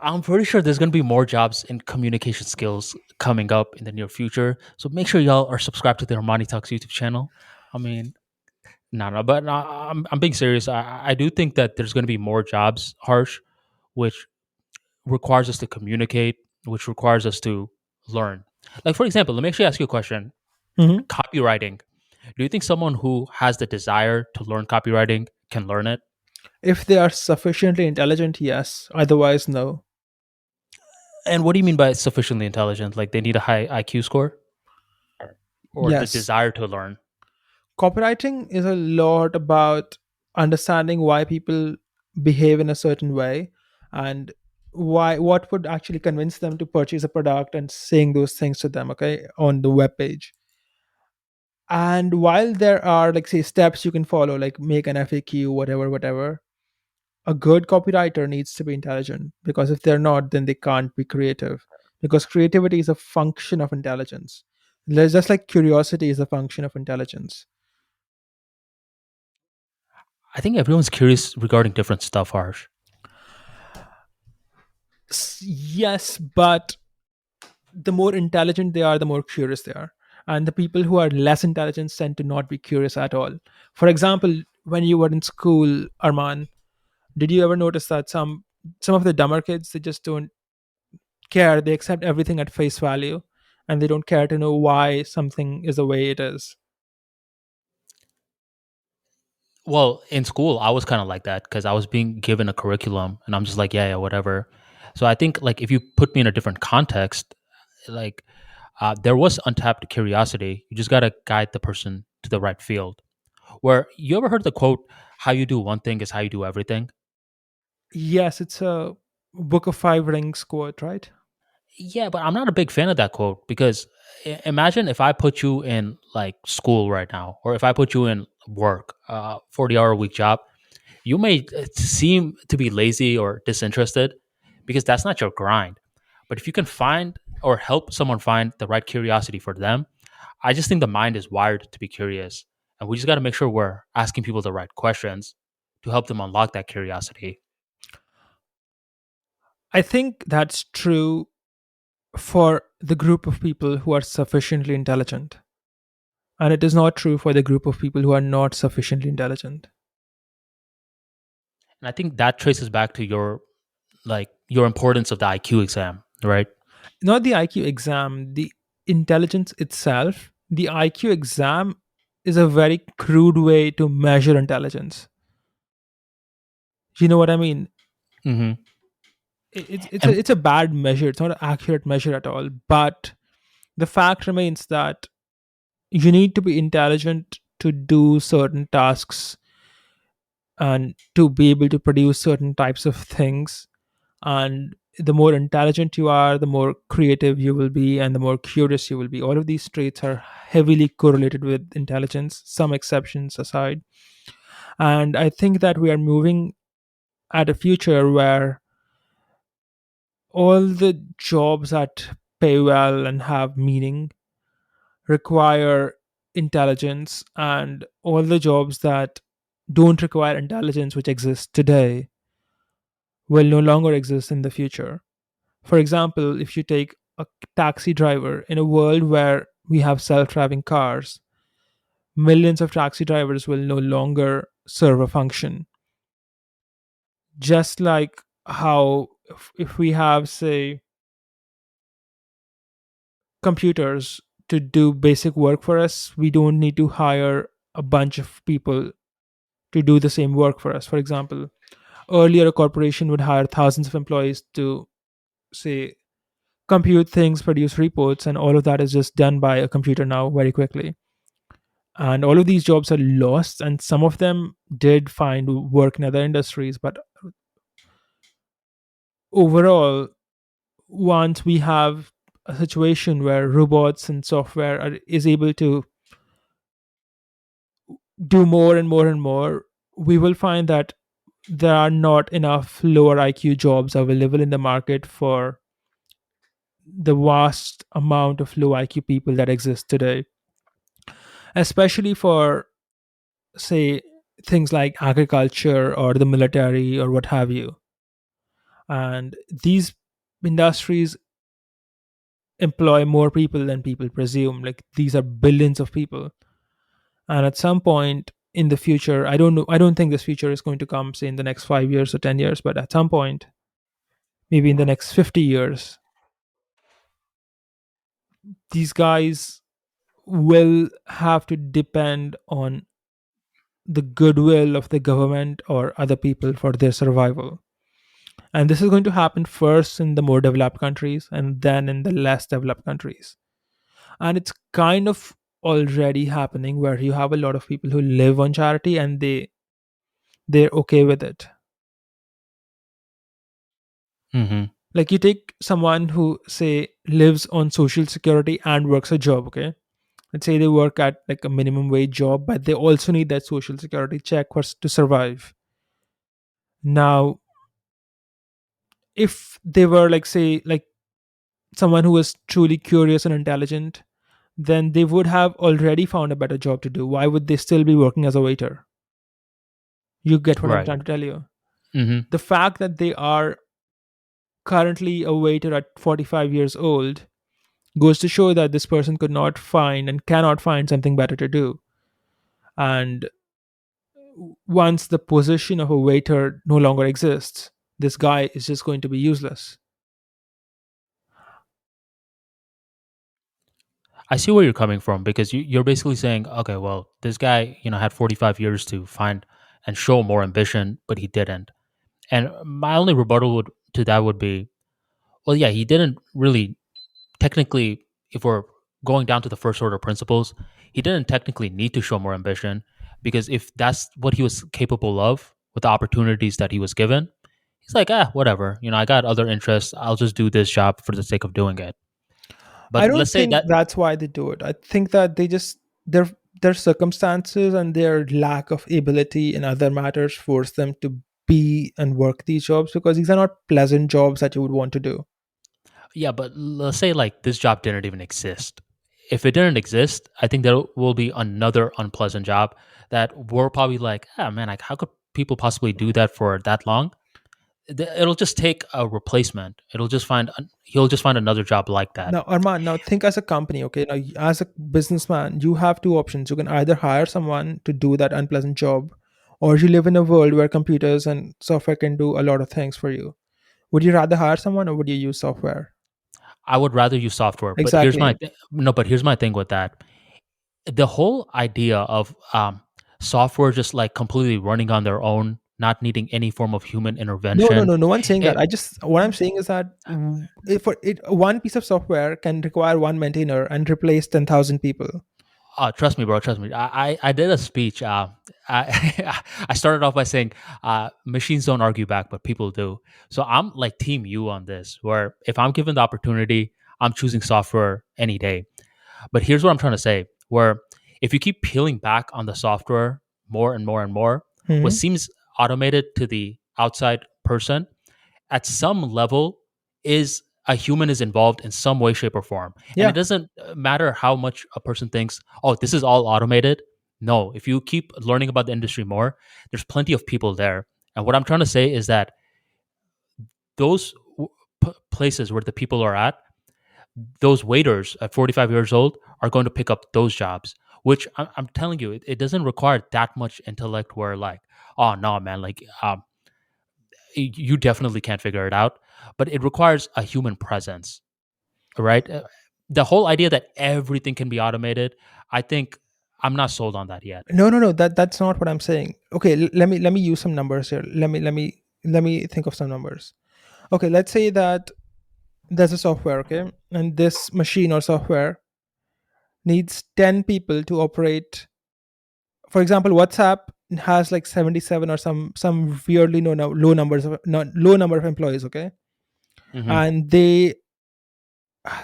I'm pretty sure there's going to be more jobs in communication skills coming up in the near future. So make sure y'all are subscribed to the Armani Talks YouTube channel. I mean, no, but I'm being serious. I do think that there's going to be more jobs, Harsh, which requires us to communicate, which requires us to learn. Like, for example, let me actually ask you a question.
Hmm.
Copywriting. Do you think someone who has the desire to learn copywriting can learn it?
If they are sufficiently intelligent, yes. Otherwise, no.
And what do you mean by sufficiently intelligent? Like they need a high IQ score or the
Yes.
desire to learn?
Copywriting is a lot about understanding why people behave in a certain way and why what would actually convince them to purchase a product and saying those things to them, okay, on the web page. And while there are, like, say, steps you can follow, like make an FAQ, whatever, whatever, a good copywriter needs to be intelligent, because if they're not, then they can't be creative, because creativity is a function of intelligence. There's just like curiosity is a function of intelligence.
I think everyone's curious regarding different stuff, Harsh.
Yes, but the more intelligent they are, the more curious they are. And the people who are less intelligent tend to not be curious at all. For example, when you were in school, Arman, did you ever notice that some of the dumber kids, they just don't care. They accept everything at face value, and they don't care to know why something is the way it is.
Well, in school, I was kind of like that because I was being given a curriculum and I'm just like, yeah, yeah, whatever. So I think like if you put me in a different context, like there was untapped curiosity. You just got to guide the person to the right field. Where you ever heard the quote, how you do one thing is how you do everything?
Yes, it's a Book of Five Rings quote, right?
Yeah, but I'm not a big fan of that quote because imagine if I put you in like school right now, or if I put you in work, 40-hour a week job, you may seem to be lazy or disinterested because that's not your grind. But if you can find or help someone find the right curiosity for them, I just think the mind is wired to be curious. And we just got to make sure we're asking people the right questions to help them unlock that curiosity.
I think that's true for the group of people who are sufficiently intelligent. And it is not true for the group of people who are not sufficiently intelligent.
And I think that traces back to your importance of the IQ exam, right?
Not the IQ exam, the intelligence itself. The IQ exam is a very crude way to measure intelligence. You know what I mean?
Hmm. And
It's a bad measure. It's not an accurate measure at all. But the fact remains that you need to be intelligent to do certain tasks and to be able to produce certain types of things. And the more intelligent you are, the more creative you will be, and the more curious you will be. All of these traits are heavily correlated with intelligence, some exceptions aside. And I think that we are moving at a future where all the jobs that pay well and have meaning require intelligence, and all the jobs that don't require intelligence, which exist today, will no longer exist in the future. For example, if you take a taxi driver in a world where we have self driving cars, millions of taxi drivers will no longer serve a function. Just like how, if we have, say, computers to do basic work for us, we don't need to hire a bunch of people to do the same work for us. For example, earlier a corporation would hire thousands of employees to, say, compute things, produce reports, and all of that is just done by a computer now very quickly. And all of these jobs are lost, and some of them did find work in other industries. But overall, once we have a situation where robots and software is able to do more and more and more, we will find that there are not enough lower IQ jobs available in the market for the vast amount of low IQ people that exist today, especially for, say, things like agriculture or the military or what have you. And these industries employ more people than people presume. Like, these are billions of people. And at some point in the future, I don't think this future is going to come, say, in the next 5 years or 10 years, but at some point, maybe in the next 50 years, these guys will have to depend on the goodwill of the government or other people for their survival. And this is going to happen first in the more developed countries and then in the less developed countries. And it's kind of already happening, where you have a lot of people who live on charity and they're okay with it.
Mm-hmm.
Like, you take someone who, say, lives on social security and works a job, okay? Let's say they work at like a minimum wage job, but they also need that social security check to survive. Now, if they were, like, say, like someone who was truly curious and intelligent, then they would have already found a better job to do. Why would they still be working as a waiter? You get what I'm
Right.
trying to tell you.
Mm-hmm.
The fact that they are currently a waiter at 45 years old goes to show that this person could not find and cannot find something better to do. And once the position of a waiter no longer exists, this guy is just going to be useless.
I see where you're coming from because you're basically saying, okay, well, this guy, had 45 years to find and show more ambition, but he didn't. And my only rebuttal to that would be, well, yeah, he didn't really technically, if we're going down to the first order principles, he didn't technically need to show more ambition because if that's what he was capable of with the opportunities that he was given, he's like, whatever. I got other interests. I'll just do this job for the sake of doing it.
I
But
don't
let's say
think
that,
that's why they do it. I think that they just their circumstances and their lack of ability in other matters force them to be and work these jobs, because these are not pleasant jobs that you would want to do.
yeah, but let's say like this job didn't even exist. If it didn't exist, I think there will be another unpleasant job that we're probably like, man, like how could people possibly do that for that long? It'll just take a replacement. He'll just find another job like that.
Now, Arman, now think as a company, okay? Now, as a businessman, you have two options. You can either hire someone to do that unpleasant job, or you live in a world where computers and software can do a lot of things for you. Would you rather hire someone, or would you use software?
I would rather use software, but
Exactly.
here's my thing with that. The whole idea of software just like completely running on their own, not needing any form of human
No, no,
intervention.
no, no one's saying that.
It,
What I'm saying is that if one piece of software can require one maintainer and replace 10,000 people.
Trust me, bro. Trust me. I did a speech. I I started off by saying, machines don't argue back, but people do. So I'm like team you on this. Where if I'm given the opportunity, I'm choosing software any day. But here's what I'm trying to say: where if you keep peeling back on the software more and more and more, what
Hmm.
seems automated to the outside person at some level is a human is involved in some way, shape, or form. And it
Yeah.
doesn't matter how much a person thinks, oh, this is all automated. No, if you keep learning about the industry more, there's plenty of people there. And what I'm trying to say is that those places where the people are at, those waiters at 45 years old are going to pick up those jobs, which I'm telling you, it doesn't require that much intellect where like, oh, no, man, like, you definitely can't figure it out, but it requires a human presence, right? The whole idea that everything can be automated, I think I'm not sold on that yet.
No, no, no. That's not what I'm saying. Okay, let me use some numbers here. Let me think of some numbers. Okay, let's say that there's a software, okay, and this machine or software needs 10 people to operate. For example, WhatsApp has like 77 or some weirdly low numbers of low number of employees, okay,
Hmm.
and they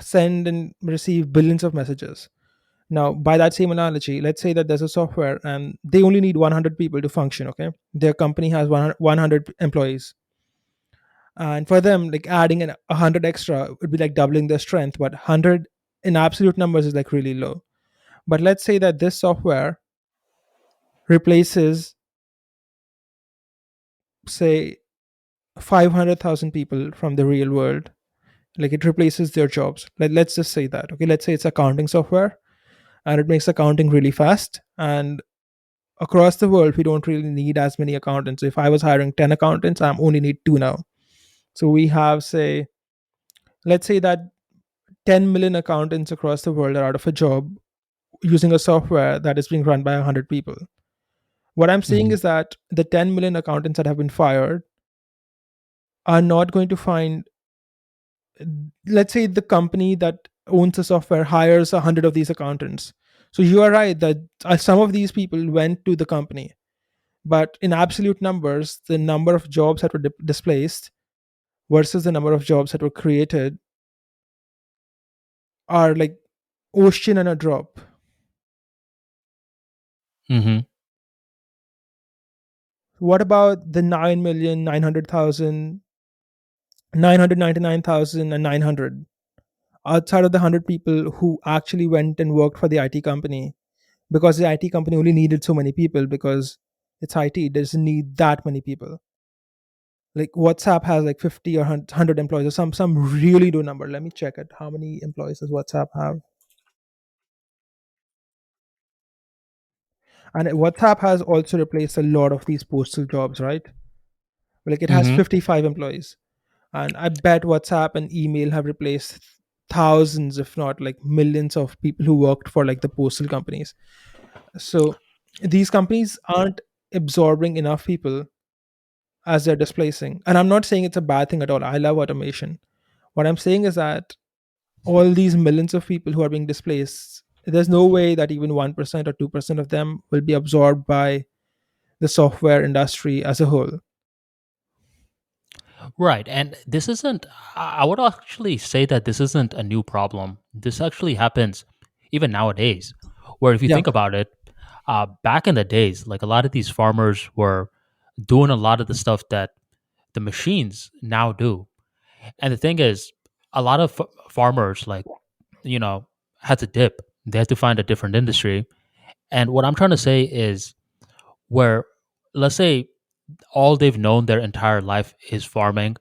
send and receive billions of messages. Now, by that same analogy, let's say that there's a software and they only need 100 people to function, okay? Their company has 100 employees. And for them, like adding 100 extra would be like doubling their strength, but 100 in absolute numbers is like really low. But let's say that this software replaces, say, 500,000 people from the real world. Like it replaces their jobs. Let's just say that. Okay, let's say it's accounting software and it makes accounting really fast. And across the world, we don't really need as many accountants. If I was hiring 10 accountants, I only need two now. So we have, say, let's say that 10 million accountants across the world are out of a job using a software that is being run by 100 people. What I'm saying
Hmm.
is that the 10 million accountants that have been fired are not going to find, let's say the company that owns the software hires 100 of these accountants. So you are right that some of these people went to the company, but in absolute numbers, the number of jobs that were displaced versus the number of jobs that were created are like ocean and a drop.
Hmm.
What about the 9,999,900 outside of the 100 people who actually went and worked for the IT company? Because the IT company only needed so many people because it's IT, it doesn't need that many people. Like WhatsApp has like 50 or 100 employees or some really low number. Let me check it. How many employees does WhatsApp have? And WhatsApp has also replaced a lot of these postal jobs, right? Like it has
Hmm.
55 employees. And I bet WhatsApp and email have replaced thousands, if not like millions of people who worked for like the postal companies. So these companies aren't absorbing enough people as they're displacing. And I'm not saying it's a bad thing at all. I love automation. What I'm saying is that all these millions of people who are being displaced, there's no way that even 1% or 2% of them will be absorbed by the software industry as a whole.
Right. And this isn't, I would actually say that this isn't a new problem. This actually happens even nowadays, where if you
Yeah.
think about it, back in the days, like a lot of these farmers were doing a lot of the stuff that the machines now do. And the thing is, a lot of farmers, like, you know, had to dip. They had to find a different industry. And what I'm trying to say is, where, let's say, all they've known their entire life is farming.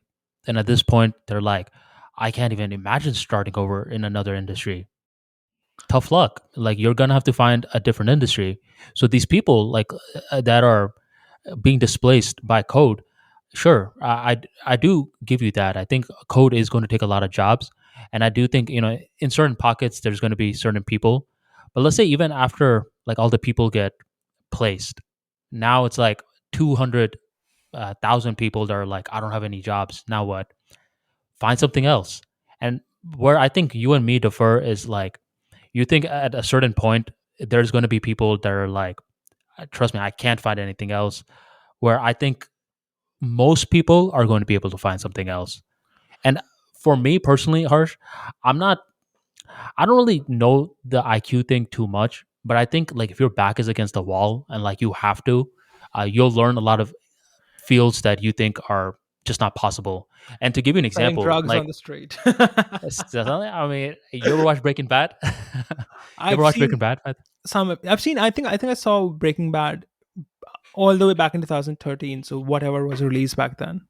And at this point, they're like, I can't even imagine starting over in another industry. Tough luck. Like, you're going to have to find a different industry. So these people, like, that are being displaced by code, sure, I do give you that. I think code is going to take a lot of jobs. And I do think, in certain pockets, there's going to be certain people. But let's say even after like all the people get placed, now it's like 200 thousand people that are like, I don't have any jobs. Now what? Find something else. And where I think you and me differ is like, you think at a certain point, there's going to be people that are like, trust me, I can't find anything else. Where I think most people are going to be able to find something else. And for me personally, Harsh, I'm not, I don't really know the IQ thing too much, but I think like if your back is against the wall and like you have to, you'll learn a lot of fields that you think are just not possible. And to give you an
Selling
example,
drugs
like,
on the street.
I mean, you ever watch Breaking Bad? You ever
I've
watch
seen
Breaking Bad?
some. I've seen. I think I saw Breaking Bad all the way back in 2013. So whatever was released back then.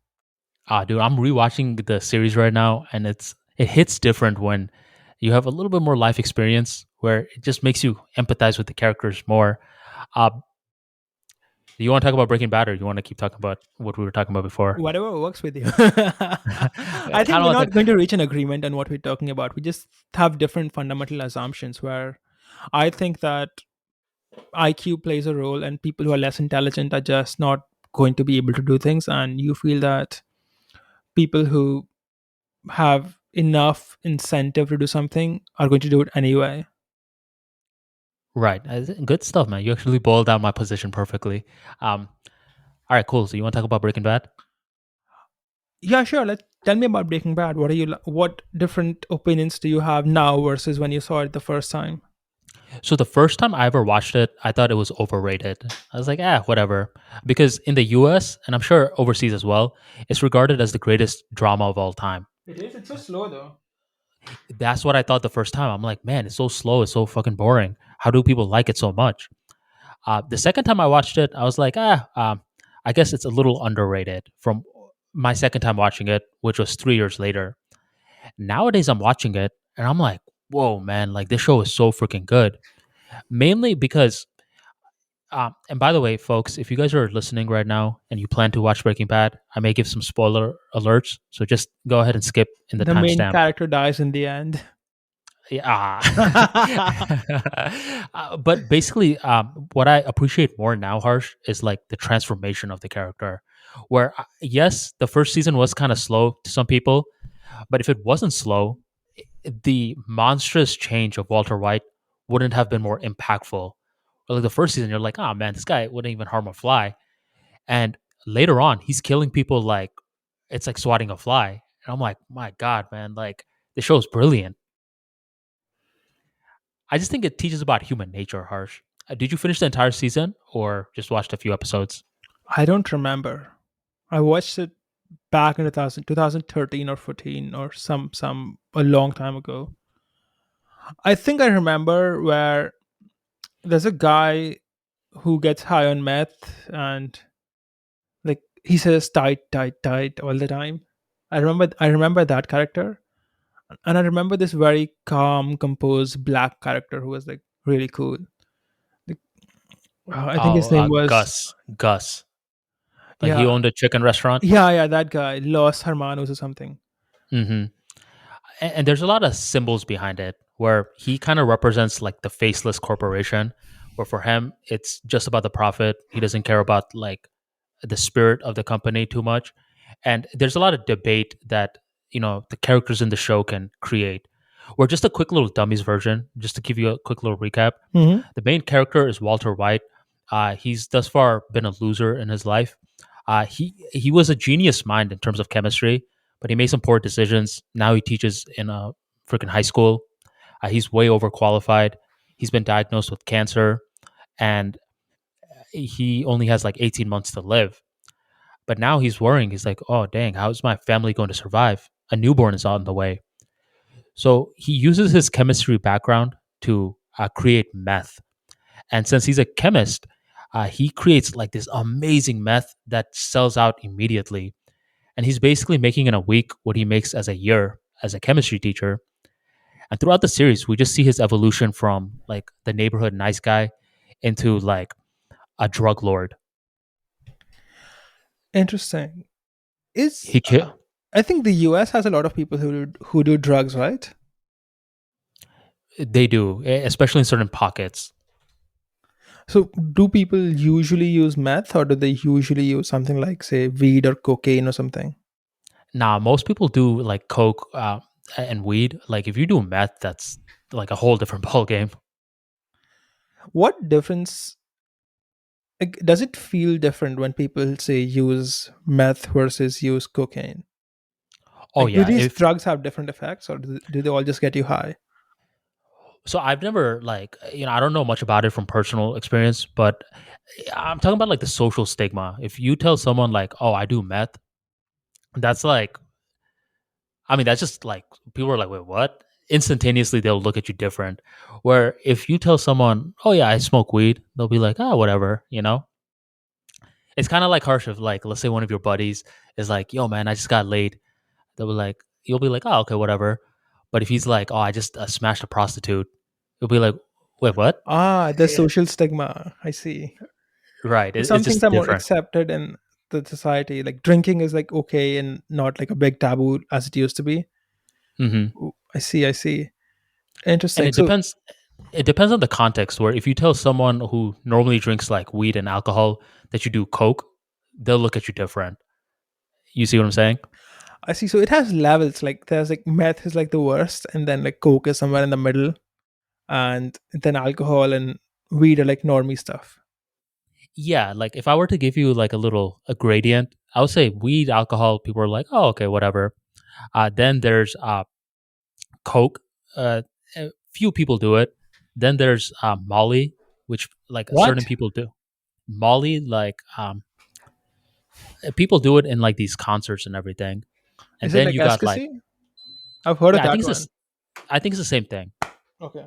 Ah, dude, I'm rewatching the series right now, and it hits different when you have a little bit more life experience, where it just makes you empathize with the characters more. Uh, do you want to talk about Breaking Bad, or you want to keep talking about what we were talking about before?
Whatever works with you.
I
I think
kind
we're
of
not
want
going to reach an agreement on what we're talking about. We just have different fundamental assumptions where I think that IQ plays a role and people who are less intelligent are just not going to be able to do things. And you feel that people who have enough incentive to do something are going to do it anyway.
right. Good stuff, man. You actually boiled down my position perfectly. Um, all right, cool. So you want to talk about Breaking Bad?
Yeah, sure. Let Tell me about Breaking Bad. What different opinions do you have now versus when you saw it the first time?
So the first time I ever watched it, I thought it was overrated. I was like, whatever. Because in the US, and I'm sure overseas as well, it's regarded as the greatest drama of all time.
It is. It's so slow though.
That's what I thought the first time. I'm like, man, it's so slow. It's so fucking boring. How do people like it so much? The second time I watched it, I was like, I guess it's a little underrated from my second time watching it, which was 3 years later. Nowadays, I'm watching it and I'm like, whoa, man, like this show is so freaking good. Mainly because, and by the way, folks, if you guys are listening right now and you plan to watch Breaking Bad, I may give some spoiler alerts. So just go ahead and skip in the
The main
timestamp.
character dies in the end.
Yeah. But basically, what I appreciate more now, Harsh, is like the transformation of the character. Where, yes, the first season was kind of slow to some people, but if it wasn't slow, the monstrous change of Walter White wouldn't have been more impactful. Like the first season, you're like, oh man, this guy wouldn't even harm a fly. And later on, he's killing people like it's like swatting a fly. And I'm like, my God, man, like the show is brilliant. I just think it teaches about human nature, Harsh. Did you finish the entire season or just watched a few episodes?
I don't remember. I watched it back in 2013 or 14 or some a long time ago. I think I remember where there's a guy who gets high on meth and like he says tight, tight, tight all the time. I remember that character. And I remember this very calm, composed black character who was like really cool. Like, I think his
Oh,
name was
Gus. Gus. Like he
yeah,
owned a chicken restaurant.
yeah, that guy, Los Hermanos or something.
Hmm. And there's a lot of symbols behind it where he kind of represents like the faceless corporation, where for him, it's just about the profit. He doesn't care about like the spirit of the company too much. And there's a lot of debate that, the characters in the show can create. Or just a quick little dummies version, just to give you a quick little recap.
Hmm.
The main character is Walter White. He's thus far been a loser in his life. He was a genius mind in terms of chemistry, but he made some poor decisions. Now he teaches in a freaking high school. He's way overqualified. He's been diagnosed with cancer, and he only has like 18 months to live. But now he's worrying. He's like, oh, dang, how's my family going to survive? A newborn is on the way. So he uses his chemistry background to create meth. And since he's a chemist, he creates like this amazing meth that sells out immediately. And he's basically making in a week what he makes as a year as a chemistry teacher. And throughout the series, we just see his evolution from like the neighborhood nice guy into like a drug lord.
Interesting. Is
He ki-
I think the US has a lot of people who do drugs, right?
they do, especially in certain pockets.
So do people usually use meth or do they usually use something like say weed or cocaine or something?
Nah, most people do like coke and weed. Like if you do meth, that's like a whole different ball game.
What difference like, does it feel different when people say use meth versus use cocaine?
Oh
Like, do
yeah,
these
if
drugs have different effects, or do they all just get you high?
so, I've never like I don't know much about it from personal experience, but I'm talking about like the social stigma. If you tell someone like, "Oh, I do meth," that's like, I mean, that's just like people are like, "Wait, what?" Instantaneously, they'll look at you different. Where if you tell someone, "Oh yeah, I smoke weed," they'll be like, "Ah, whatever," you know. It's kind of like harsh if like let's say one of your buddies is like, "Yo, man, I just got laid." They'll be like, you'll be like, "Oh, okay, whatever." But if he's like, "Oh, I just smashed a prostitute," you'll be like, "Wait, what?"
Ah, the
Eh,
social stigma. I see.
Right.
Some
It's
things
just
are more
different.
accepted in the society. Like drinking is like okay and not like a big taboo as it used to be.
Hmm.
Ooh, I see. I see.
And
Interesting.
it
So
depends. It depends on the context. Where if you tell someone who normally drinks like weed and alcohol that you do coke, they'll look at you different. You see what I'm saying?
I see. So it has levels. Like there's like meth is like the worst, and then like coke is somewhere in the middle, and then alcohol and weed are like normie stuff.
Yeah. Like if I were to give you like a gradient, I would say weed, alcohol. People are like, "Oh, okay, whatever." Then there's coke. A few people do it. Then there's Molly, which like certain
What?
people do. Molly, like people do it in like these concerts and everything. And
Is it
then
like
you got like,
ecstasy? I've heard of
yeah,
that one.
I think it's the same thing.
Okay.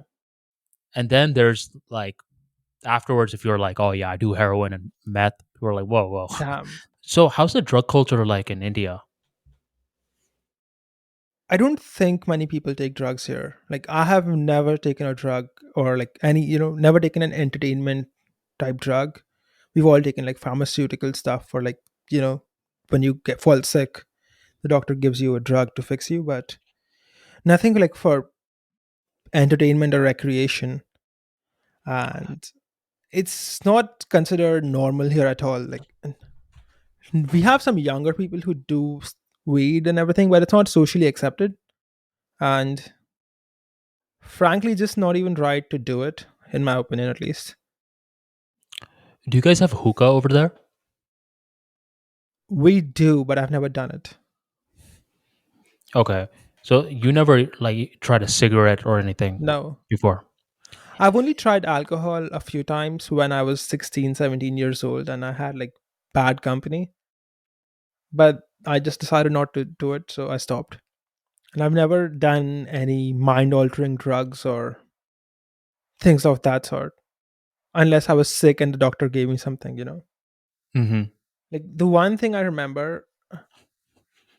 And then there's like afterwards, if you're like, oh yeah, I do heroin and meth, we're like, whoa, whoa.
Damn.
So how's the drug culture like in India?
I don't think many people take drugs here. Like I have never taken a drug or like any, never taken an entertainment type drug. We've all taken like pharmaceutical stuff for like, you know, when you get fall sick, the doctor gives you a drug to fix you, but nothing like for entertainment or recreation. And it's not considered normal here at all. Like we have some younger people who do weed and everything, but it's not socially accepted. And frankly, just not even right to do it, in my opinion, at least.
Do you guys have hookah over there?
We do, but I've never done it.
Okay. So you never like tried a cigarette or anything
No.
before?
I've only tried alcohol a few times when I was 16, 17 years old and I had like bad company, but I just decided not to do it, so I stopped. And I've never done any mind altering drugs or things of that sort, unless I was sick and the doctor gave me something.
Mm-hmm.
Like the one thing I remember,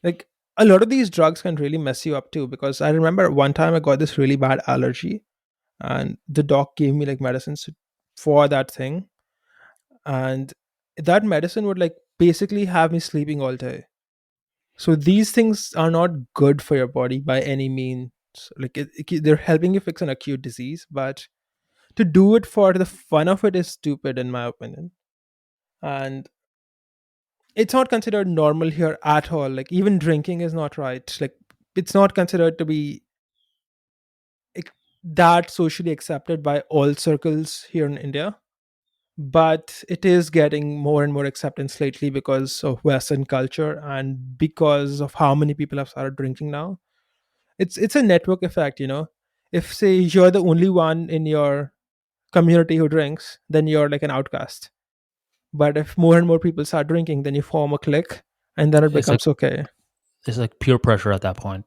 like a lot of these drugs can really mess you up too, because I remember one time I got this really bad allergy and the doc gave me like medicines for that thing. And that medicine would like basically have me sleeping all day. So these things are not good for your body by any means. Like they're helping you fix an acute disease, but to do it for the fun of it is stupid in my opinion. And it's not considered normal here at all. Like even drinking is not right. Like it's not considered to be like, that socially accepted by all circles here in India. But it is getting more and more acceptance lately because of Western culture and because of how many people have started drinking now. It's a network effect. If say you're the only one in your community who drinks, then you're like an outcast. But if more and more people start drinking, then you form a clique, and then it
It's like
becomes okay.
it's like peer pressure at that point.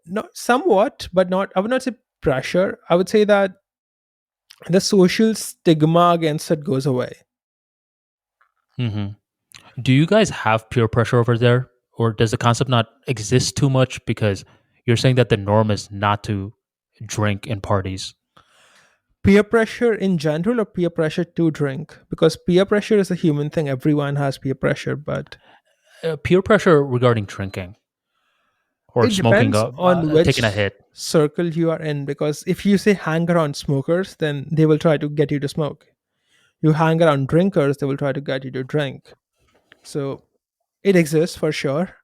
Not somewhat, but not. I would not say pressure. I would say that the social stigma against it goes away.
Mm-hmm. Do you guys have peer pressure over there, or does the concept not exist too much because you're saying that the norm is not to drink in parties?
Peer pressure in general, or peer pressure to drink? Because peer pressure is a human thing. Everyone has peer pressure, but
Peer pressure regarding drinking or
it
smoking,
depends on
taking a
which
hit.
circle you are in. Because if you say hang around smokers, then they will try to get you to smoke. You hang around drinkers, they will try to get you to drink. So it exists for sure.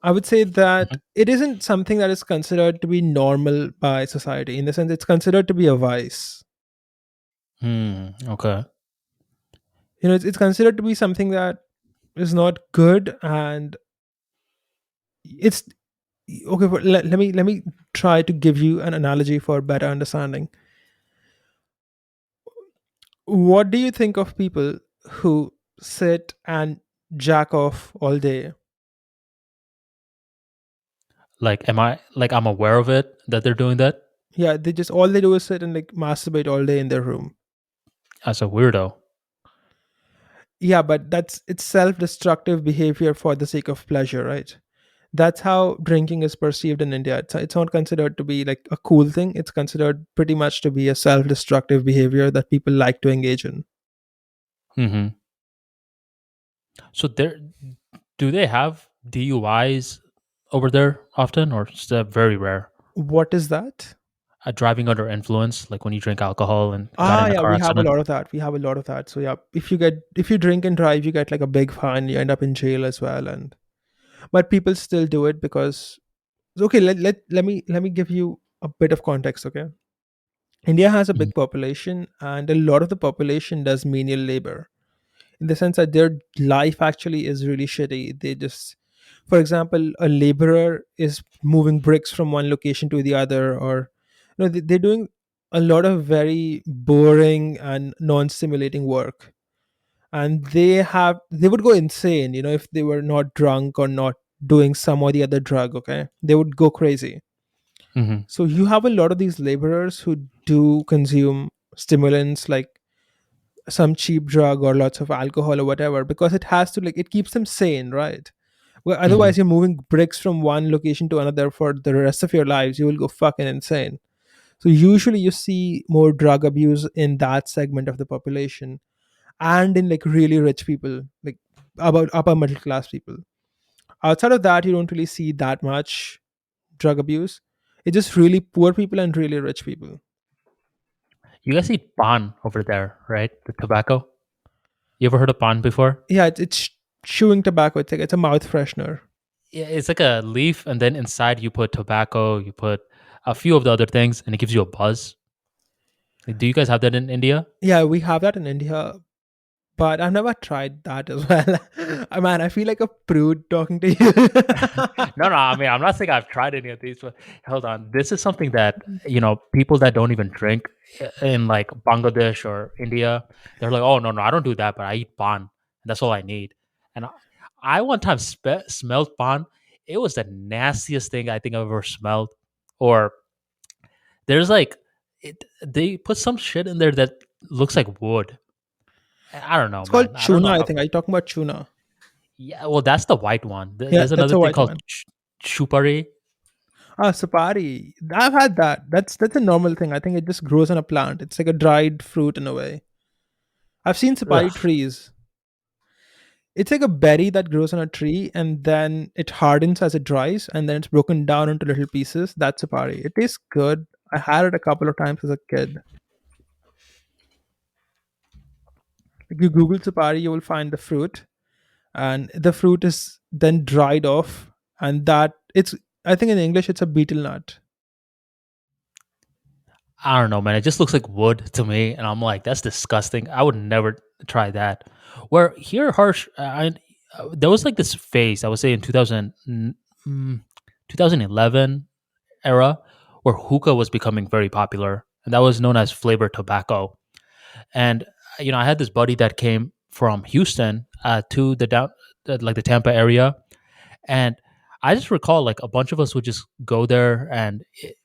I would say that
Mhm.
it isn't something that is considered to be normal by society. In the sense, it's considered to be a vice.
Okay.
It's considered to be something that is not good, and it's okay. Let me try to give you an analogy for better understanding. What do you think of people who sit and jack off all day?
Like, am I like I'm aware of it that they're doing that
Yeah, they just all they do is sit and like masturbate all day in their room.
as a weirdo?
Yeah, but that's it's self-destructive behavior for the sake of pleasure, right? That's how drinking is perceived in India. It's not considered to be like a cool thing. It's considered pretty much to be a self-destructive behavior that people like to engage in.
Mm-hmm. So there, do they have DUIs over there often, or is that very rare?
What is that?
Driving under influence, like when you drink alcohol and got
Ah,
in a
yeah,
car
we have a
accident.
lot of that. We have a lot of that. So yeah, if you drink and drive, you get like a big fine. You end up in jail as well, and but people still do it because okay. Let me give you a bit of context. Okay, India has a
Mhm.
big population, and a lot of the population does menial labor in the sense that their life actually is really shitty. They just, for example, a laborer is moving bricks from one location to the other, or they're doing. a lot of very boring and non-stimulating work, and they would go insane, if they were not drunk or not doing some or the other drug. Okay, they would go crazy.
Hmm.
So you have a lot of these laborers who do consume stimulants like some cheap drug or lots of alcohol or whatever, because it has to, like, it keeps them sane, right? Well,
Hmm.
otherwise you're moving bricks from one location to another for the rest of your lives. You will go fucking insane. So usually you see more drug abuse in that segment of the population, and in like really rich people, like about upper middle class people. Outside of that, you don't really see that much drug abuse. It's just really poor people and really rich people.
You guys eat pan over there, right? The tobacco. You ever heard of pan before?
Yeah, it's chewing tobacco. It's a mouth freshener.
Yeah, it's like a leaf, and then inside you put tobacco, you put a few of the other things, and it gives you a buzz. Like, do you guys have that in India?
Yeah, we have that in India, but I've never tried that as well. Man, I feel like a prude talking to you.
No, no. I mean, I'm not saying I've tried any of these, but hold on. This is something that people that don't even drink in like Bangladesh or India, they're like, oh no, no, I don't do that, but I eat pan. That's all I need. And I one time smelled pan. It was the nastiest thing I think I've ever smelled. Or there's like, they put some shit in there that looks like wood. I don't know,
It's called
man. I don't know
tuna, I
how.
think. Are you talking about tuna?
Yeah, well, that's the white one.
Yeah,
There's
that's
another
a
thing
white
called
one.
chupari.
Ah, sapari. I've had that. That's a normal thing. I think it just grows on a plant. It's like a dried fruit in a way. I've seen sapari
Ugh.
trees. It's like a berry that grows on a tree and then it hardens as it dries and then it's broken down into little pieces. That's sapari. It tastes good. I had it a couple of times as a kid. If you Google sapari, you will find the fruit, and the fruit is then dried off, and that it's, I think in English it's a betel nut.
I don't know, man. It just looks like wood to me, and I'm like, that's disgusting. I would never try that. Where here, harsh. There was like this phase. I would say in 2011 era where hookah was becoming very popular, and that was known as flavored tobacco. And I had this buddy that came from Houston to the down, like the Tampa area, and I just recall like a bunch of us would just go there, and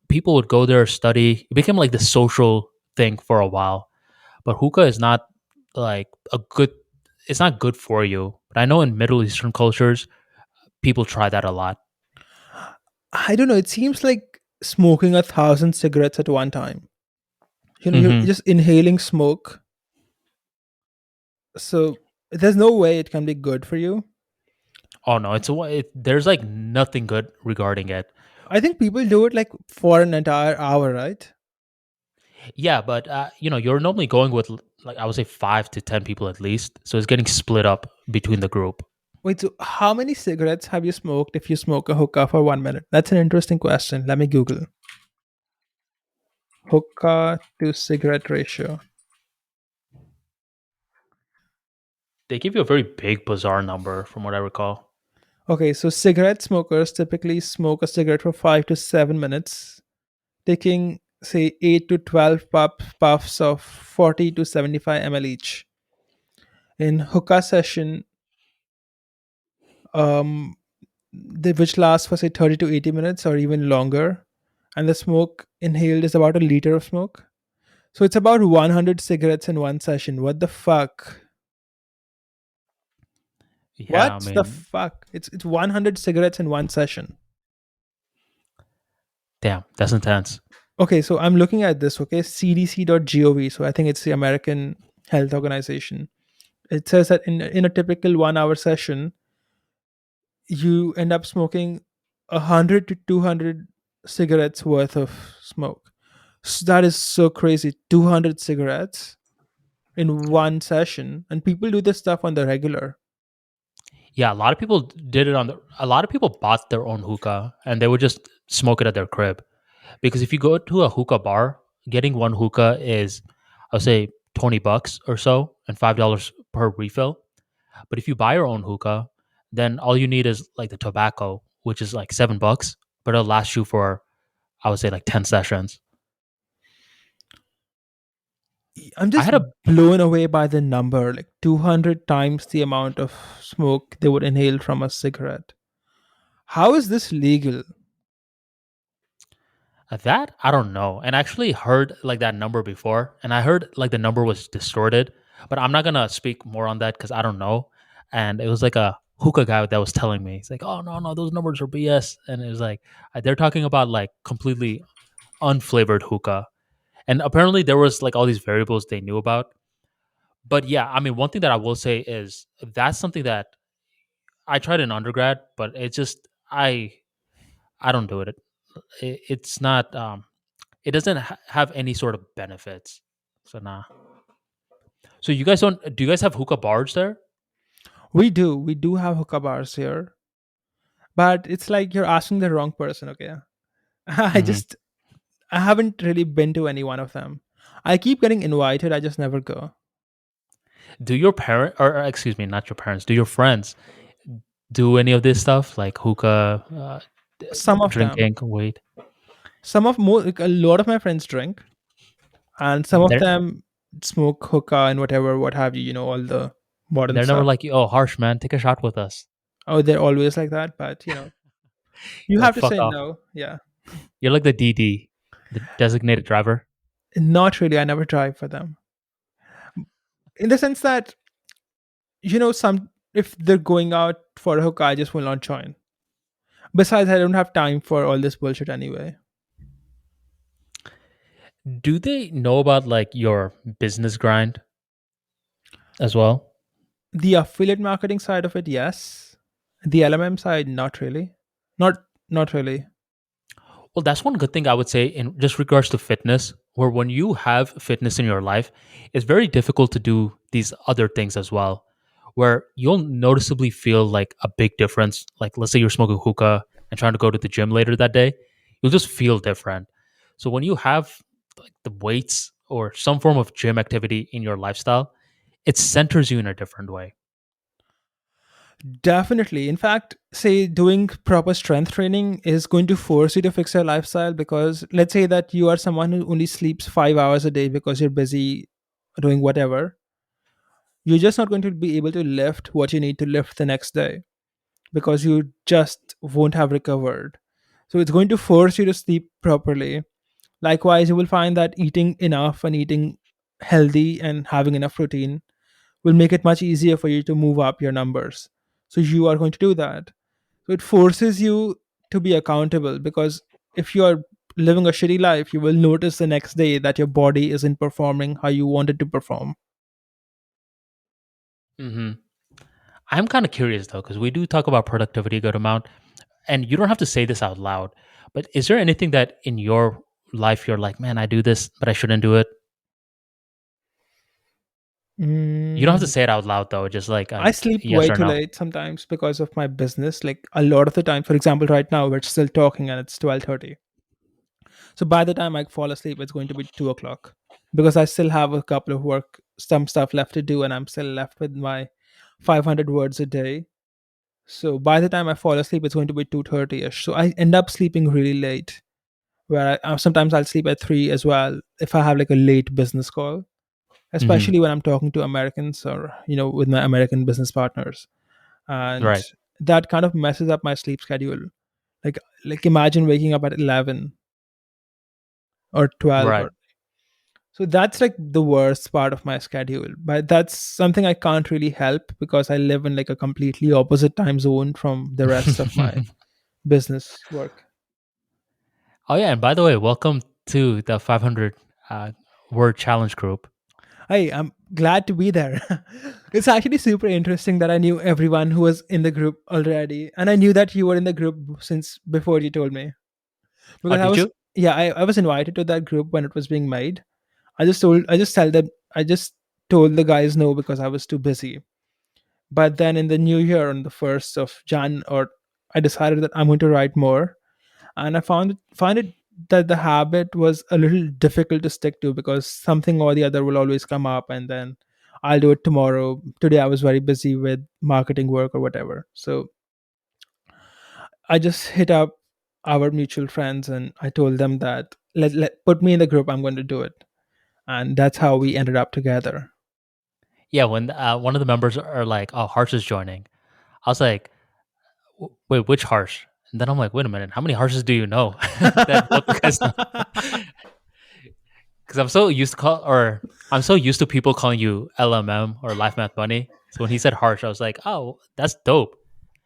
people would go there study. It became like the social thing for a while. But hookah is not like a good. It's not good for you. But I know in Middle Eastern cultures, people try that a lot.
I don't know. It seems like smoking 1,000 cigarettes at one time. You're
Hmm.
just inhaling smoke. So there's no way it can be good for you.
Oh no, there's like nothing good regarding it.
I think people do it like for an entire hour, right?
Yeah, but you're normally going with like I would say 5 to 10 people at least, so it's getting split up between the group.
Wait, so how many cigarettes have you smoked if you smoke a hookah for 1 minute? That's an interesting question. Let me Google hookah to cigarette ratio.
They give you a very big, bizarre number, from what I recall.
Okay, so cigarette smokers typically smoke a cigarette for 5 to 7 minutes, taking say 8 to 12 puffs of 40 to 75 ml each. In hookah session, um, which lasts for say 30 to 80 minutes or even longer, and the smoke inhaled is about a liter of smoke. So it's about 100 cigarettes in one session. What the fuck?
Yeah, I
What the
mean,
fuck? It's 100 cigarettes in one session.
damn, that's intense.
Okay, so I'm looking at this, okay, cdc.gov. So I think it's the American Health Organization. It says that in a typical 1 hour session, you end up smoking 100 to 200 cigarettes worth of smoke. That is so crazy. 200 cigarettes in one session. And people do this stuff on the regular.
Yeah, a lot of people did it a lot of people bought their own hookah and they would just smoke it at their crib. Because if you go to a hookah bar, getting one hookah is, I'll say, $20 or so, and $5 per refill. But if you buy your own hookah, then all you need is like the tobacco, which is like $7, but it'll last you for, I would say, like 10 sessions.
I'm
I
just
had a
blown away by the number, like 200 times the amount of smoke they would inhale from a cigarette. How is this legal?
that I don't know, and I actually heard like that number before, and I heard like the number was distorted, but I'm not gonna speak more on that because I don't know. And it was like a hookah guy that was telling me, he's like, "Oh no, no, those numbers are BS," and it was like they're talking about like completely unflavored hookah, and apparently there was like all these variables they knew about. But yeah, I mean, one thing that I will say is that's something that I tried in undergrad, but it just I don't do it. It's not it doesn't have any sort of benefits. So nah. So you guys don't do you guys have hookah bars there?
We do have hookah bars here, but it's like you're asking the wrong person. Okay, I
Hmm.
just I haven't really been to any one of them. I keep getting invited, I just never go.
Do your parent or excuse me, not your parents, do your friends do any of this stuff like hookah,
Some of them,
drinking, weed?
some of more, like, a lot of my friends drink, and some of
They're
them smoke hookah and whatever, what have you. All the modern
they're never
stuff.
like, oh, harsh man, take a shot with us.
Oh, they're always like that, but you
You're like,
have to
fuck
say
off.
no. Yeah,
You're like the DD, the designated driver.
not really. I never drive for them, in the sense that some if they're going out for a hookah, I just will not join. Besides, I don't have time for all this bullshit anyway.
Do they know about like your business grind as well?
The affiliate marketing side of it, yes. The LMM side, not really. Not really.
Well, that's one good thing I would say in just regards to fitness, where when you have fitness in your life, it's very difficult to do these other things as well, where you'll noticeably feel like a big difference. Like, let's say you're smoking hookah and trying to go to the gym later that day, you'll just feel different. So, when you have like the weights or some form of gym activity in your lifestyle, it centers you in a different way.
Definitely. In fact, say doing proper strength training is going to force you to fix your lifestyle, because let's say that you are someone who only sleeps 5 hours a day because you're busy doing whatever. You're just not going to be able to lift what you need to lift the next day, because you just won't have recovered. So it's going to force you to sleep properly. Likewise, you will find that eating enough and eating healthy and having enough protein will make it much easier for you to move up your numbers. So you are going to do that. So it forces you to be accountable, because if you are living a shitty life, you will notice the next day that your body isn't performing how you want it to perform.
Hmm. I'm kind of curious though, because we do talk about productivity a good amount, and you don't have to say this out loud, but is there anything that in your life you're like, man, I do this, but I shouldn't do it? You don't have to
Mm,
say it out loud though, just like
I
a
sleep
yes
way
or
too
no.
late sometimes because of my business. Like a lot of the time, for example, right now we're still talking and it's 12:30. So by the time I fall asleep, it's going to be 2 o'clock, because I still have a couple of some stuff left to do, and I'm still left with my 500 words a day. So by the time I fall asleep, it's going to be 2:30ish. So I end up sleeping really late, where sometimes I'll sleep at 3 as well if I have like a late business call,
Hmm.
especially when I'm talking to Americans, or with my American business partners, and
Right,
that kind of messes up my sleep schedule. Like like imagine waking up at 11 or 12,
right.
or so that's like the worst part of my schedule. But that's something I can't really help, because I live in like a completely opposite time zone from the rest of my business work.
Oh yeah, and by the way, welcome to the 500 uh, word challenge group.
Hey, I'm glad to be there. It's actually super interesting that I knew everyone who was in the group already. And I knew that you were in the group since before you told me.
Oh,
Because
did you?
yeah, I was invited to that group when it was being made. I just tell them, I just told the guys no because I was too busy. But then in the new year, on the 1st of Jan, or I decided that I'm going to write more. And I find it that the habit was a little difficult to stick to, because something or the other will always come up, and then I'll do it tomorrow. Today I was very busy with marketing work or whatever. So I just hit up our mutual friends and I told them that let put me in the group, I'm going to do it. and that's how we ended up together.
Yeah, when one of the members are like, "Oh, Harsh is joining," I was like, Wait, which Harsh?" And then I'm like, "Wait a minute, how many Harshes do you know that both you guys know?" Because I'm so used to people calling you LMM or Life Math Money. So when he said Harsh, I was like, "Oh, that's dope."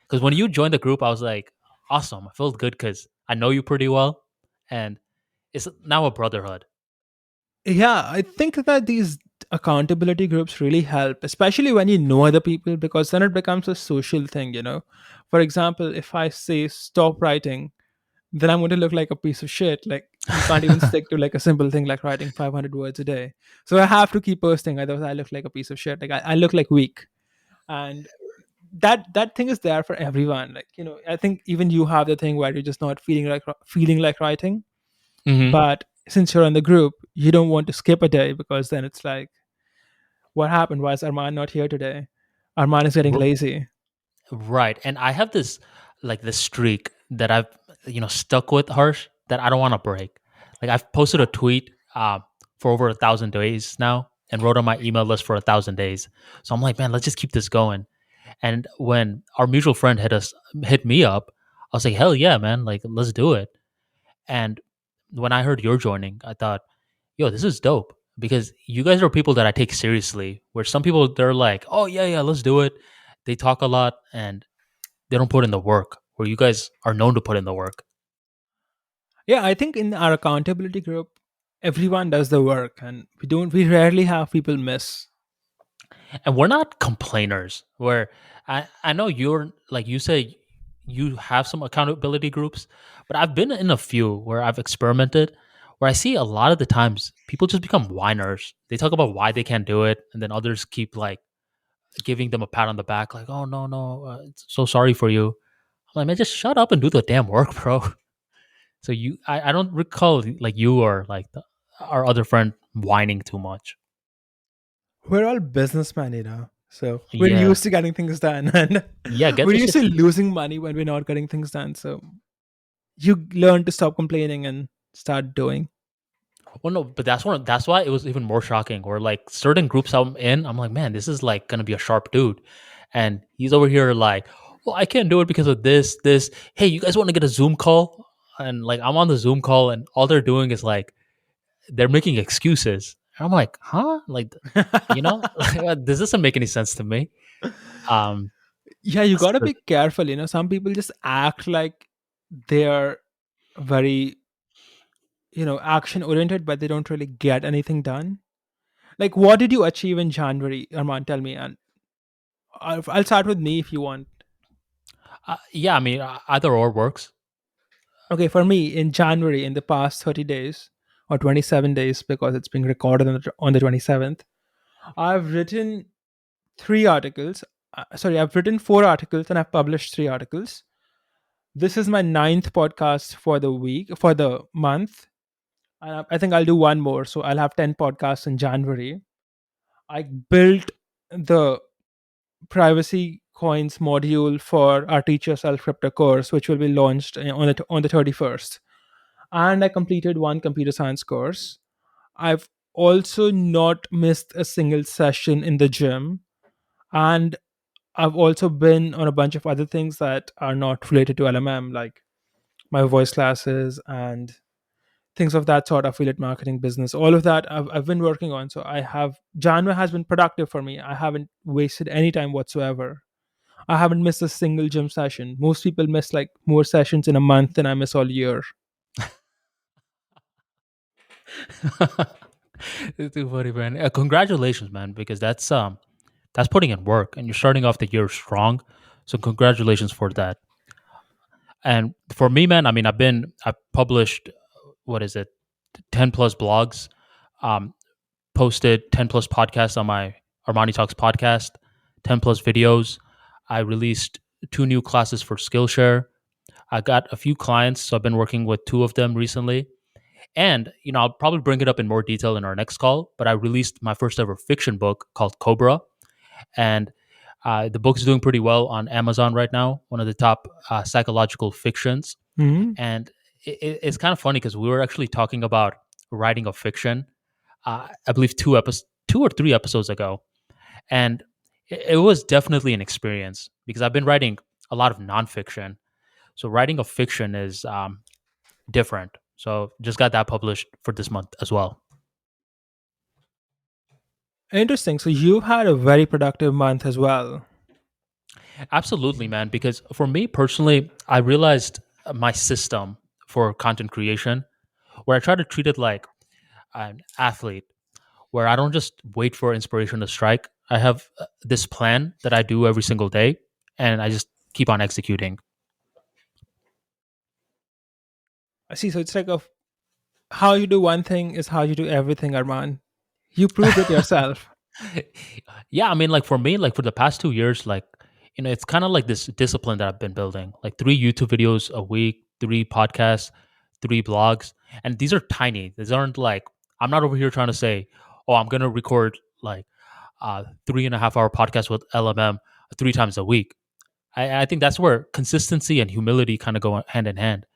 Because when you joined the group, I was like, "Awesome!" I felt good because I know you pretty well, and it's now a brotherhood.
Yeah, I think that these accountability groups really help, especially when you know other people, because then it becomes a social thing. For example, if I say stop writing, then I'm going to look like a piece of shit. Like, you can't even stick to like a simple thing like writing 500 words a day. So I have to keep posting, otherwise I look like a piece of shit. Like, I look like weak. And that thing is there for everyone. Like, I think even you have the thing where you're just not feeling like writing.
hmm
But since you're in the group, you don't want to skip a day, because then it's like, what happened? Why is Arman not here today? Arman is getting lazy.
Right. And I have this streak that I've stuck with, Harsh, that I don't want to break. Like I've posted a tweet for over 1,000 days now and wrote on my email list for 1,000 days. So I'm like, man, let's just keep this going. And when our mutual friend hit me up, I was like, hell yeah, man, like let's do it. And when I heard you're joining, I thought, yo, this is dope because you guys are people that I take seriously. Where some people they're like, oh yeah, yeah, let's do it. They talk a lot and they don't put in the work. Where you guys are known to put in the work.
Yeah, I think in our accountability group, everyone does the work, and we rarely have people miss.
And we're not complainers. Where I know you're like you say you have some accountability groups, but I've been in a few where I've experimented where I see a lot of the times people just become whiners. They talk about why they can't do it, and then others keep like giving them a pat on the back, like, "Oh no, no, so sorry for you." I'm like, man, just shut up and do the damn work, bro. So I don't recall like you or like our other friend whining too much.
We're all businessmen. So we're
Yeah,
used to getting things done, and
yeah, get
we're
the
used
shit.
to losing money when we're not getting things done. So you learn to stop complaining and start doing.
Well, no, but that's why it was even more shocking. Where like certain groups I'm in, I'm like, man, this is like gonna be a sharp dude, and he's over here like, well, I can't do it because of this. Hey, you guys want to get a Zoom call? And like I'm on the Zoom call, and all they're doing is like they're making excuses. And I'm like, huh? Like, this doesn't make any sense to me. Um,
Yeah, you gotta
so-
be careful. Some people just act like they're very, action oriented, but they don't really get anything done. Like, what did you achieve in January, Arman? Tell me, and I'll start with me if you want.
yeah, I mean, either or works.
Okay, for me, in January, in the past 30 days or 27 days, because it's being recorded on the 27th, I've written 3 articles. Sorry, I've written 4 articles and I've published 3 articles. This is my ninth podcast for the month. And I think I'll do one more. So I'll have 10 podcasts in January. I built the privacy coins module for our teach yourself crypto course, which will be launched on the 31st. And I completed one computer science course. I've also not missed a single session in the gym. And I've also been on a bunch of other things that are not related to LMM, like my voice classes and things of that sort, affiliate marketing business. All of that I've been working on. So January has been productive for me. I haven't wasted any time whatsoever. I haven't missed a single gym session. Most people miss like more sessions in a month than I miss all year.
It's too funny, man. Congratulations, man, because that's putting in work, and you're starting off the year strong. So congratulations for that. And for me, man, I mean, I've published what is it, 10 plus blogs, um, posted 10 plus podcasts on my Armani Talks podcast, 10 plus videos. I released 2 new classes for Skillshare. I got a few clients, so I've been working with 2 of them recently. And I'll probably bring it up in more detail in our next call. But I released my first ever fiction book called Cobra, and the book is doing pretty well on Amazon right now. One of the top psychological fictions,
Hmm.
and it's kind of funny because we were actually talking about writing a fiction I believe 2 or 3 episodes ago, and it was definitely an experience because I've been writing a lot of nonfiction. So writing a fiction is different. So just got that published for this month as well.
Interesting. So you've had a very productive month as well.
Absolutely, man. Because for me personally, I realized my system for content creation, where I try to treat it like an athlete, where I don't just wait for inspiration to strike. I have this plan that I do every single day, and I just keep on executing.
I see. So it's like a how you do one thing is how you do everything, Arman. You proved it yourself.
Yeah, I mean, like for me, like for the past 2 years, like it's kind of like this discipline that I've been building. Like 3 YouTube videos a week, 3 podcasts, 3 blogs, and these are tiny. These aren't like I'm not over here trying to say, oh, I'm gonna record like 3.5 hour podcast with LMM 3 times a week. I think that's where consistency and humility kind of go hand in hand.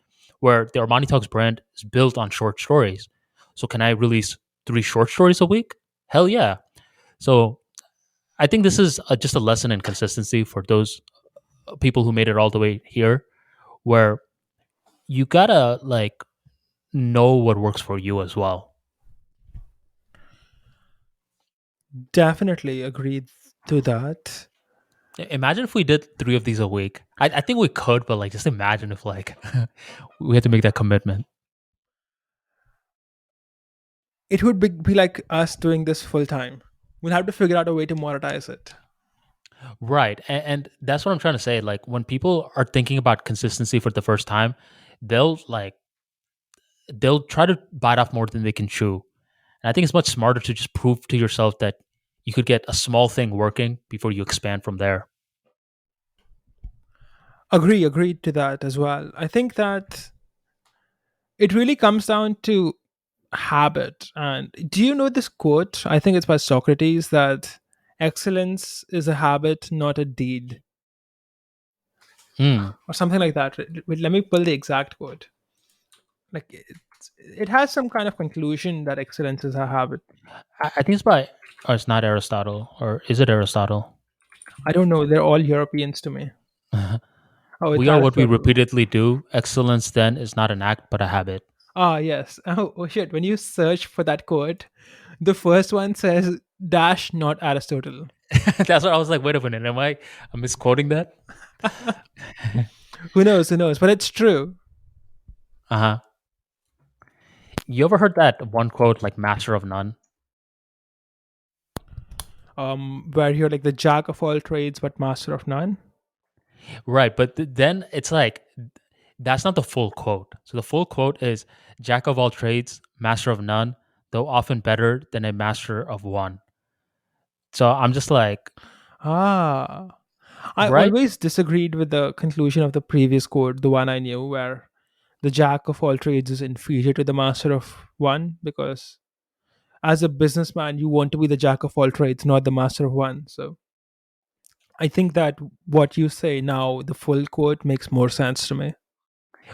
Where the Armani Talks brand is built on short stories. So can I release 3 short stories a week? Hell yeah. So I think this is just a lesson in consistency for those people who made it all the way here, where you gotta like know what works for you as well.
Definitely agreed to that.
Imagine if we did 3 of these a week. I think we could, but like just imagine if like we had to make that commitment.
It would be like us doing this full time. We'll have to figure out a way to monetize it.
Right. And that's what I'm trying to say. Like when people are thinking about consistency for the first time, they'll like they'll try to bite off more than they can chew. And I think it's much smarter to just prove to yourself that you could get a small thing working before you expand from there.
Agreed to that as well. I think that it really comes down to habit. And do you know this quote? I think it's by Socrates that excellence is a habit, not a deed,
Hmm.
or something like that. Wait, let me pull the exact quote. Like it has some kind of conclusion that excellence is a habit.
I think it's by, or it's not Aristotle, or is it Aristotle?
I don't know. They're all Europeans to me. Oh, it's
We are what we
Aristotle.
repeatedly do. Excellence then is not an act, but a habit.
Ah, yes. Oh shit. When you search for that quote, the first one says dash, not Aristotle.
That's what I was like. Wait a minute, am I misquoting that?
Who knows? Who knows? But it's true.
Uh huh. You ever heard that one quote like "master of none"?
Where you're like the jack of all trades but master of none.
Right, but then it's like that's not the full quote. So the full quote is "Jack of all trades, master of none, though often better than a master of one." So I'm just like,
Ah, I
right?
always disagreed with the conclusion of the previous quote, the one I knew, where the jack of all trades is inferior to the master of one, because as a businessman, you want to be the jack of all trades, not the master of one. So I think that what you say now, the full quote, makes more sense to me.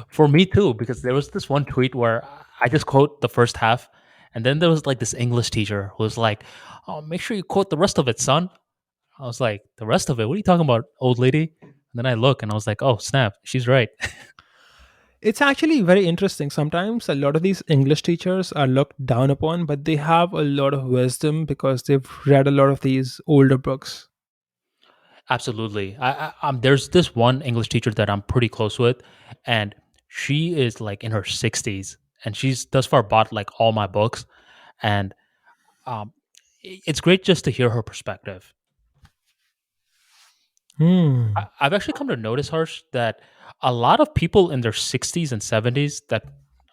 For me too, because there was this one tweet where I just quote the first half, and then there was like this English teacher who was like, "Oh, make sure you quote the rest of it, son." I was like, "The rest of it? What are you talking about, old lady?" And then I look and I was like, "Oh, snap, she's right."
It's actually very interesting. Sometimes a lot of these English teachers are looked down upon, but they have a lot of wisdom because they've read a lot of these older books.
Absolutely. There's this one English teacher that I'm pretty close with, and she is like in her 60s, and she's thus far bought like all my books, and um, it's great just to hear her perspective.
Hmm.
I've actually come to notice, Harsh, that a lot of people in their 60s and 70s that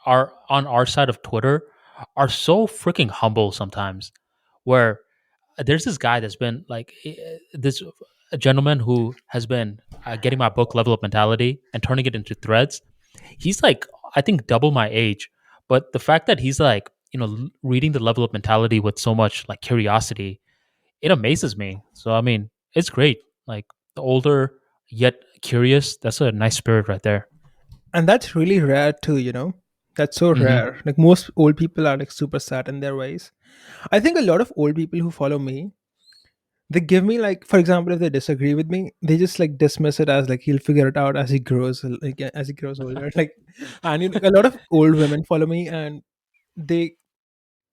are on our side of Twitter are so freaking humble sometimes. Where there's this guy that's been like this gentleman who has been getting my book Level Up Mentality and turning it into threads. He's like, I think double my age, but the fact that he's like, reading the Level Up Mentality with so much like curiosity, it amazes me. So I mean, it's great. Like the older yet curious, that's a nice spirit right there.
And that's really rare too, you know. That's so
Hmm.
rare. Like most old people are like super set in their ways. I think a lot of old people who follow me, they give me like, for example, if they disagree with me, they just like dismiss it as like he'll figure it out as he grows, like as he grows older. Like, and a lot of old women follow me, and they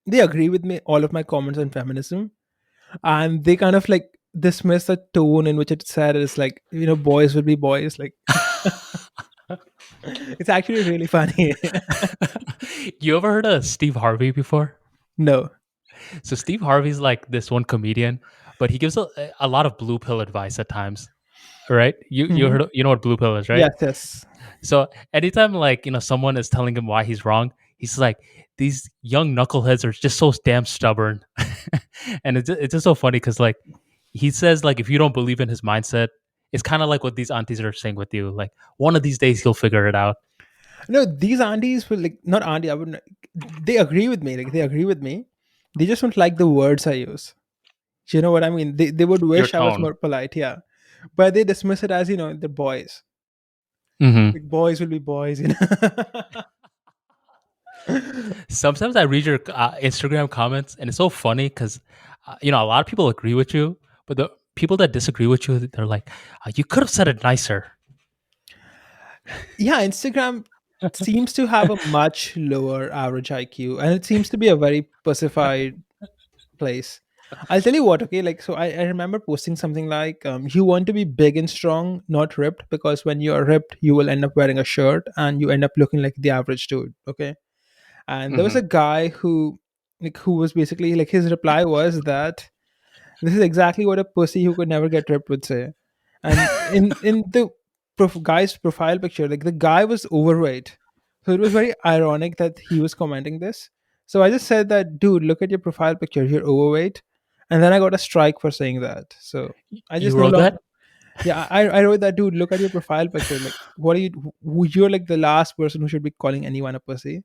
they agree with me all of my comments on feminism, and they kind of like dismiss the tone in which it's said is like, boys will be boys. Like, it's actually really funny.
You ever heard of Steve Harvey before?
No.
So Steve Harvey's like this one comedian, but he gives a lot of blue pill advice at times. Right? You
Hmm.
heard you know what blue pill is, right?
Yes, yes.
So anytime like someone is telling him why he's wrong, he's like, these young knuckleheads are just so damn stubborn, and it's just so funny because like he says like if you don't believe in his mindset, it's kind of like what these aunties are saying with you. Like one of these days he'll figure it out.
No, these aunties will like, not auntie. I wouldn't. They agree with me. Like, they agree with me. They just don't like the words I use. Do you know what I mean? They would
Your
wish I was
tone.
more polite. Yeah, but they dismiss it as, the boys.
Hmm.
Like, boys will be boys.
Sometimes I read your Instagram comments, and it's so funny because a lot of people agree with you, but the people that disagree with you, they're like, you could have said it nicer.
Yeah, Instagram seems to have a much lower average IQ, and it seems to be a very pacified place. I'll tell you what, okay? Like, so I remember posting something like, you want to be big and strong, not ripped, because when you are ripped, you will end up wearing a shirt and you end up looking like the average dude, okay? And there was
Hmm.
a guy who was basically like, his reply was that this is exactly what a pussy who could never get ripped would say. And in the guy's profile picture, like, the guy was overweight, so it was very ironic that he was commenting this. So I just said that, dude, look at your profile picture. You're overweight, and then I got a strike for saying that. So I
You
just no
wrote
longer.
that?
Yeah, I wrote that, dude. Look at your profile picture. Like, what are you? You're like the last person who should be calling anyone a pussy.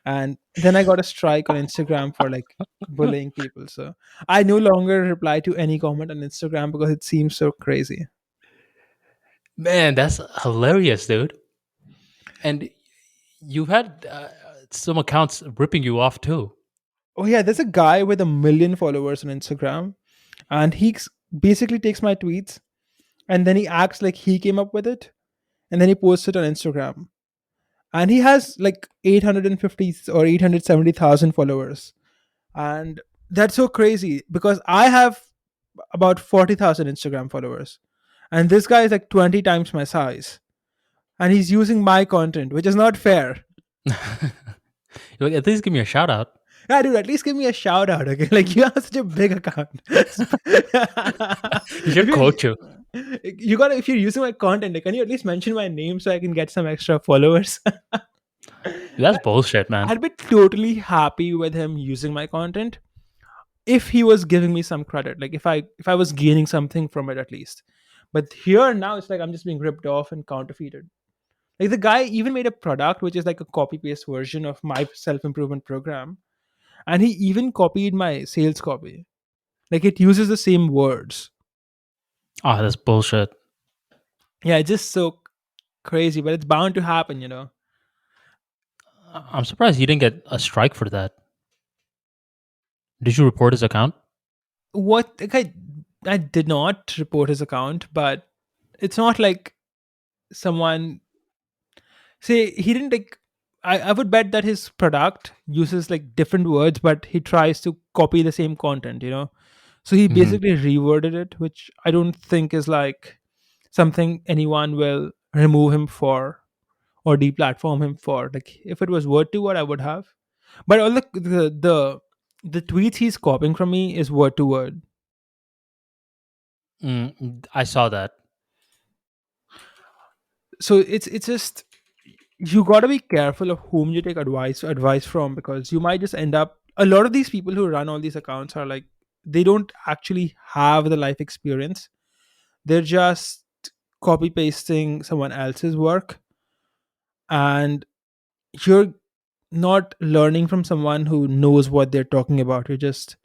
And then I got a strike on Instagram for like bullying people. So I no longer reply to any comment on Instagram because it seems so crazy.
Man, that's hilarious, dude. And you've had some accounts ripping you off too.
Oh yeah, there's a guy with 1 million followers on Instagram, and basically takes my tweets, and then he acts like he came up with it, and then he posts it on Instagram. And he has like 850 or 870,000 followers, and that's so crazy because I have about 40,000 Instagram followers, and this guy is like 20 times my size, and he's using my content, which is not fair.
You're like, at least give me a shout out.
Yeah, dude, at least give me a shout out, okay? Like, you have such a big account.
You
If
should
you
quote you.
you gotta if you're using my content, like, can you at least mention my name so I can get some extra followers?
That's bullshit, man.
I'd be totally happy with him using my content if he was giving me some credit, like if I was gaining something from it at least. But here now it's like I'm just being ripped off and counterfeited. Like, the guy even made a product which is like a copy paste version of my self improvement program, and he even copied my sales copy. Like, it uses the same words.
Oh, that's bullshit.
Yeah, it's just so crazy, but it's bound to happen.
I'm surprised you didn't get a strike for that. Did you report his account?
What, like, I did not report his account, but it's not like someone say he didn't like. I would bet that his product uses like different words, but he tries to copy the same content. So he
Hmm.
basically reworded it, which I don't think is like something anyone will remove him for or deplatform him for. Like, if it was word to word, I would have. But all the tweets he's copying from me is word to word.
I saw that.
So it's just, you got to be careful of whom you take advice from, because you might just end up, a lot of these people who run all these accounts are like, they don't actually have the life experience. They're just copy pasting someone else's work, and you're not learning from someone who knows what they're talking about. You're just,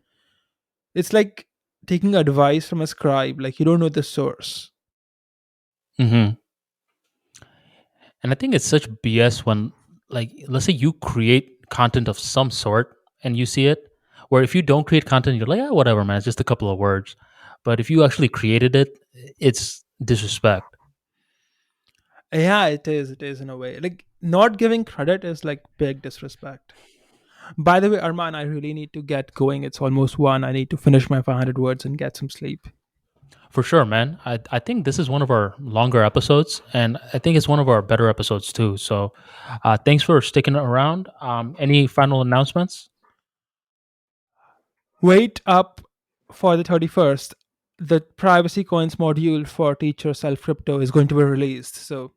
it's like taking advice from a scribe, like, you don't know the source.
Hmm. And I think it's such BS when like let's say you create content of some sort and you see it, where if you don't create content, you're like, whatever, man, it's just a couple of words. But if you actually created it, it's disrespect.
Yeah, it is. It is in a way. Like not giving credit is like big disrespect. By the way, Arman, I really need to get going. It's almost one. I need to finish my 500 words and get some sleep.
For sure, man. I think this is one of our longer episodes, and I think it's one of our better episodes too. So, thanks for sticking around. Any final announcements?
Wait up for the 31st. The privacy coins module for teacher self crypto is going to be released. So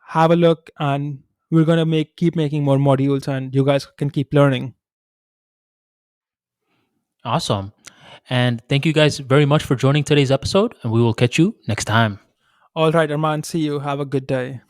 have a look, and we're going to keep making more modules, and you guys can keep learning.
Awesome. And thank you guys very much for joining today's episode, and we will catch you next time.
All right, Arman, see you. Have a good day.